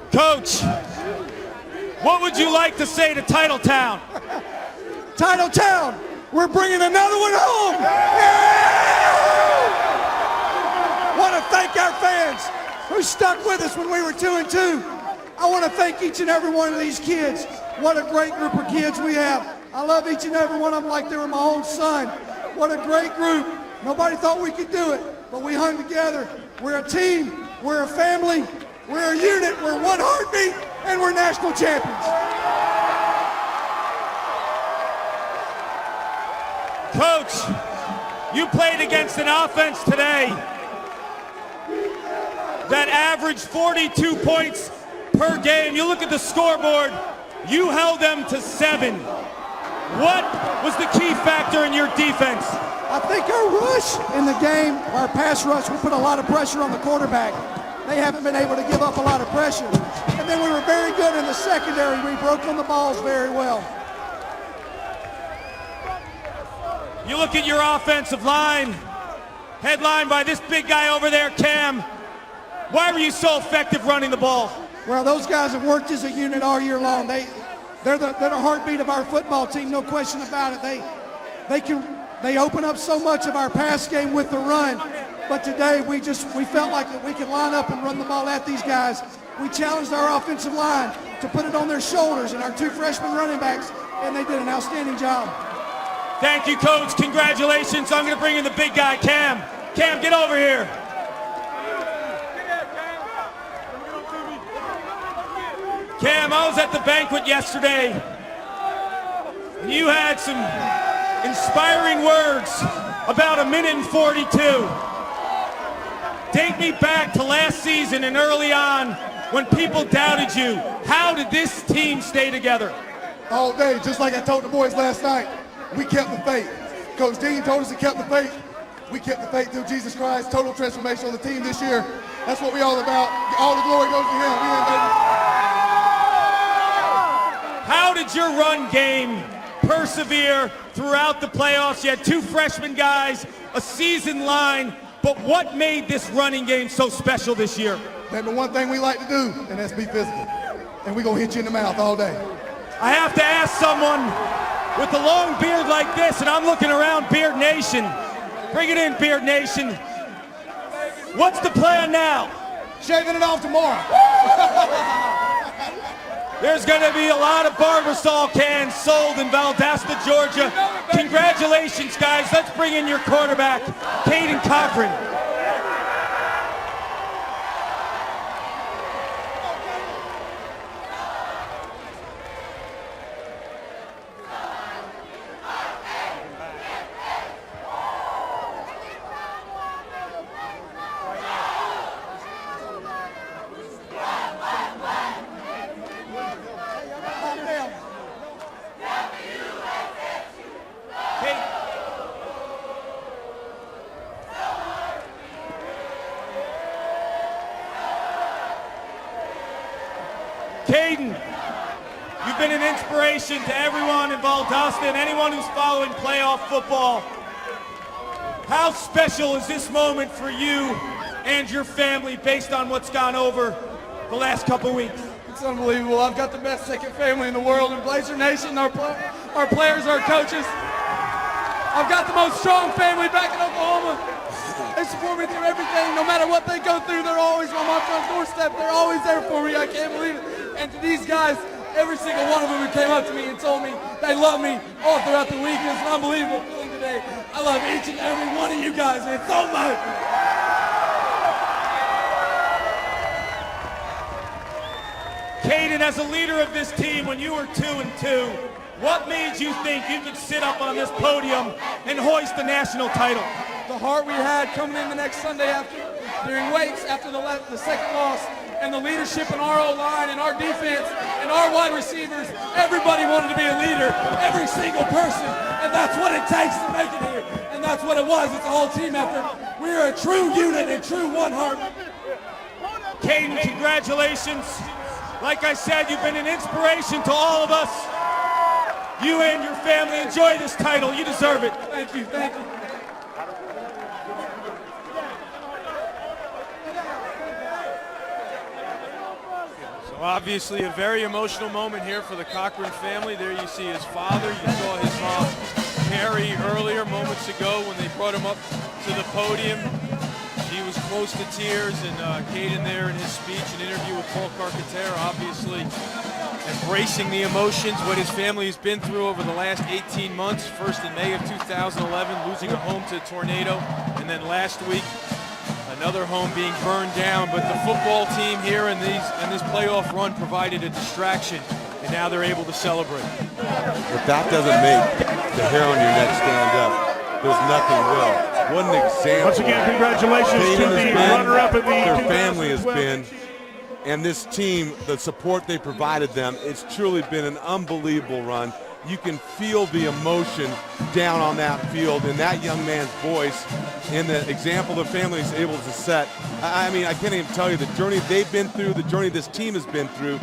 Coach, What would you like to say to Titletown? Titletown, we're bringing another one home. Want to thank our fans who stuck with us when we were 2-2. I want to thank each and every one of these kids. What a great group of kids we have. I love each and every one of them like they were my own son. What a great group. Nobody thought we could do it, but we hung together. We're a team, we're a family, we're a unit, we're one heartbeat, and we're national champions. Coach, you played against an offense today that averaged 42 points per game. You look at the scoreboard, you held them to 7. What was the key factor in your defense? I think our rush in the game, our pass rush, we put a lot of pressure on the quarterback. They haven't been able to give up a lot of pressure. And then we were very good in the secondary. We broke on the balls very well. You look at your offensive line, headlined by this big guy over there, Cam. Why were you so effective running the ball? Well, those guys have worked as a unit all year long. They're the heartbeat of our football team, no question about it. They open up so much of our pass game with the run. But today we felt like that we could line up and run the ball at these guys. We challenged our offensive line to put it on their shoulders and our 2 freshman running backs, and they did an outstanding job. Thank you, Coach. Congratulations. I'm going to bring in the big guy, Cam. Cam, get over here. Cam, I was at the banquet yesterday, and you had some inspiring words about 1:42. Take me back to last season and early on when people doubted you. How did this team stay together? All day, just like I told the boys last night. We kept the faith. Coach Dean told us to keep the faith. We kept the faith through Jesus Christ. Total transformation on the team this year. That's what we're all about. All the glory goes to him. We ain't baby. How did your run game persevere throughout the playoffs? You had 2 freshman guys, a seasoned line, but what made this running game so special this year? That's the one thing we like to do, and that's be physical. And we're going to hit you in the mouth all day. I have to ask someone with a long beard like this, and I'm looking around Beard Nation. Bring it in, Beard Nation. What's the plan now? Shaving it off tomorrow. There's going to be a lot of Barbasol cans sold in Valdosta, Georgia. Congratulations, guys. Let's bring in your quarterback, Caden Cochran. Caden, you've been an inspiration to everyone in Valdosta and anyone who's following playoff football. How special is this moment for you and your family based on what's gone over the last couple weeks? It's unbelievable. I've got the best second family in the world in Blazer Nation, our players, our coaches. I've got the most strong family back in Oklahoma. They support me through everything. No matter what they go through, they're always on my front doorstep. They're always there for me. I can't believe it. And to these guys, every single one of them who came up to me and told me they love me all throughout the week. It's an unbelievable feeling today. I love each and every one of you guys, man, so much. Caden, as a leader of this team, when you were 2-2, what made you think you could sit up on this podium and hoist the national title? The heart we had coming in the next Sunday during weights after the second loss, and the leadership in our O-line and our defense and our wide receivers. Everybody wanted to be a leader, every single person, and that's what it takes to make it here. And that's what it was. It's a whole team effort. We're a true unit and true one heart. Caden, congratulations. Like I said, you've been an inspiration to all of us. You and your family enjoy this title. You deserve it. Thank you. Thank you. Obviously a very emotional moment here for the Cochran family. There you see his father. You saw his mom, Carrie, earlier, moments ago when they brought him up to the podium. She was close to tears, and Caden there in his speech, an interview with Paul Carcaterra, obviously embracing the emotions, what his family has been through over the last 18 months. First in May of 2011, losing a home to a tornado, and then last week, another home being burned down. But the football team here in this playoff run provided a distraction, and now they're able to celebrate. If that doesn't make the hair on your neck stand up, there's nothing will. What an example. Once again, congratulations to the runner-up in the their family has been, and this team, the support they provided them, it's truly been an unbelievable run. You can feel the emotion down on that field in that young man's voice, in the example the family is able to set. I mean, I can't even tell you the journey they've been through, the journey this team has been through.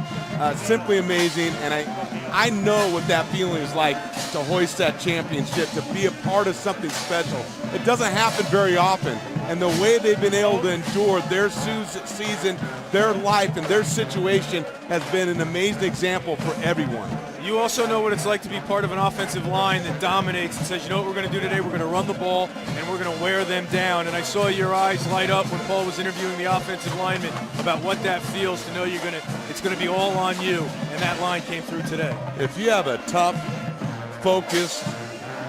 Simply amazing, and I know what that feeling is like to hoist that championship, to be a part of something special. It doesn't happen very often, and the way they've been able to endure their season, their life, and their situation has been an amazing example for everyone. You also know what it's like to be part of an offensive line that dominates and says, you know what we're going to do today? We're going to run the ball, and we're going to wear them down. And I saw your eyes light up when Paul was interviewing the offensive lineman about what that feels to know it's going to be all on you, and that line came through today. If you have a tough, focused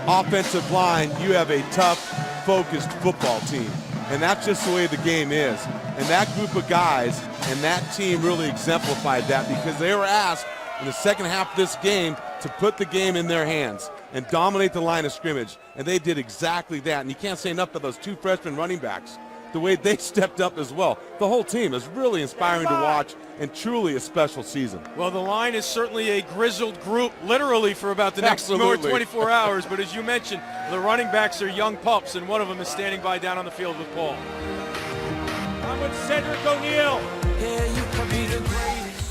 offensive line, you have a tough, focused football team. And that's just the way the game is. And that group of guys and that team really exemplified that, because they were asked in the second half of this game to put the game in their hands and dominate the line of scrimmage. And they did exactly that. And you can't say enough about those two freshman running backs, the way they stepped up as well. The whole team is really inspiring to watch, and truly a special season. Well, the line is certainly a grizzled group, literally for about the next 24 hours. But as you mentioned, the running backs are young pups, and one of them is standing by down on the field with Paul. I'm with Cedric O'Neal.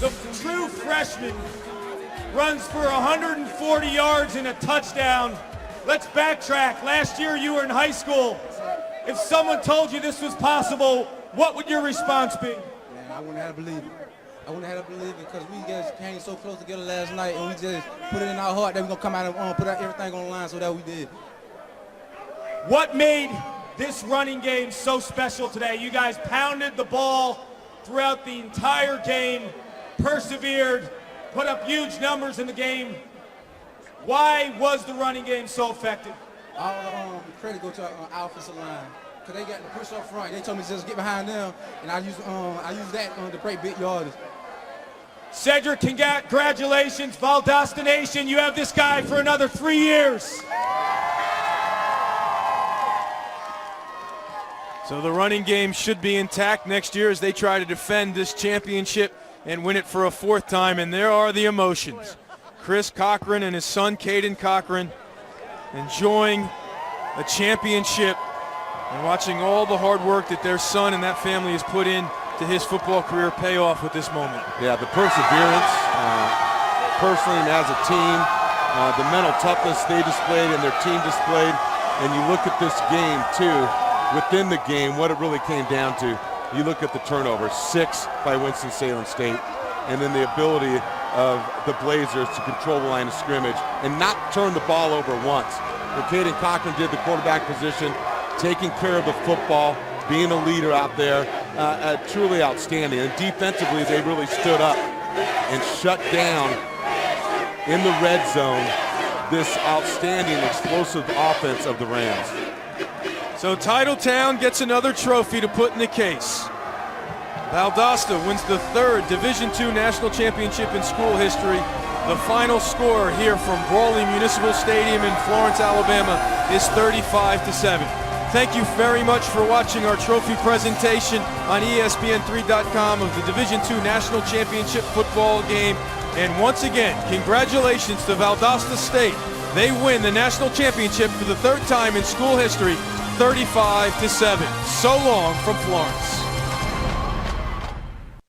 The true freshman runs for 140 yards and a touchdown. Let's backtrack. Last year you were in high school. If someone told you this was possible, what would your response be? Man, I wouldn't have to believe it. I wouldn't have to believe it, because we guys came so close together last night, and we just put it in our heart that we're going to come out and put everything on the line, so that we did. What made this running game so special today? You guys pounded the ball throughout the entire game, persevered, put up huge numbers in the game. Why was the running game so effective? All the credit go to our offensive line, because they got to push up front. They told me to just get behind them, and I use that to break big yardage. Cedric, congratulations. Valdosta Nation, you have this guy for another 3 years. So the running game should be intact next year as they try to defend this championship and win it for a fourth time. And there are the emotions. Chris Cochran and his son, Caden Cochran, enjoying a championship and watching all the hard work that their son and that family has put in to his football career pay off with this moment. Yeah, the perseverance, personally and as a team, the mental toughness they displayed and their team displayed. And you look at this game, too, within the game, what it really came down to. You look at the turnover, 6 by Winston-Salem State, and then the ability of the Blazers to control the line of scrimmage and not turn the ball over once. What Caden Cochran did, the quarterback position, taking care of the football, being a leader out there, truly outstanding. And defensively, they really stood up and shut down in the red zone this outstanding, explosive offense of the Rams. So Titletown gets another trophy to put in the case. Valdosta wins the 3rd Division II National Championship in school history. The final score here from Brawley Municipal Stadium in Florence, Alabama is 35-7. Thank you very much for watching our trophy presentation on ESPN3.com of the Division II National Championship football game. And once again, congratulations to Valdosta State. They win the national championship for the 3rd time in school history, 35-7. So long from Florence.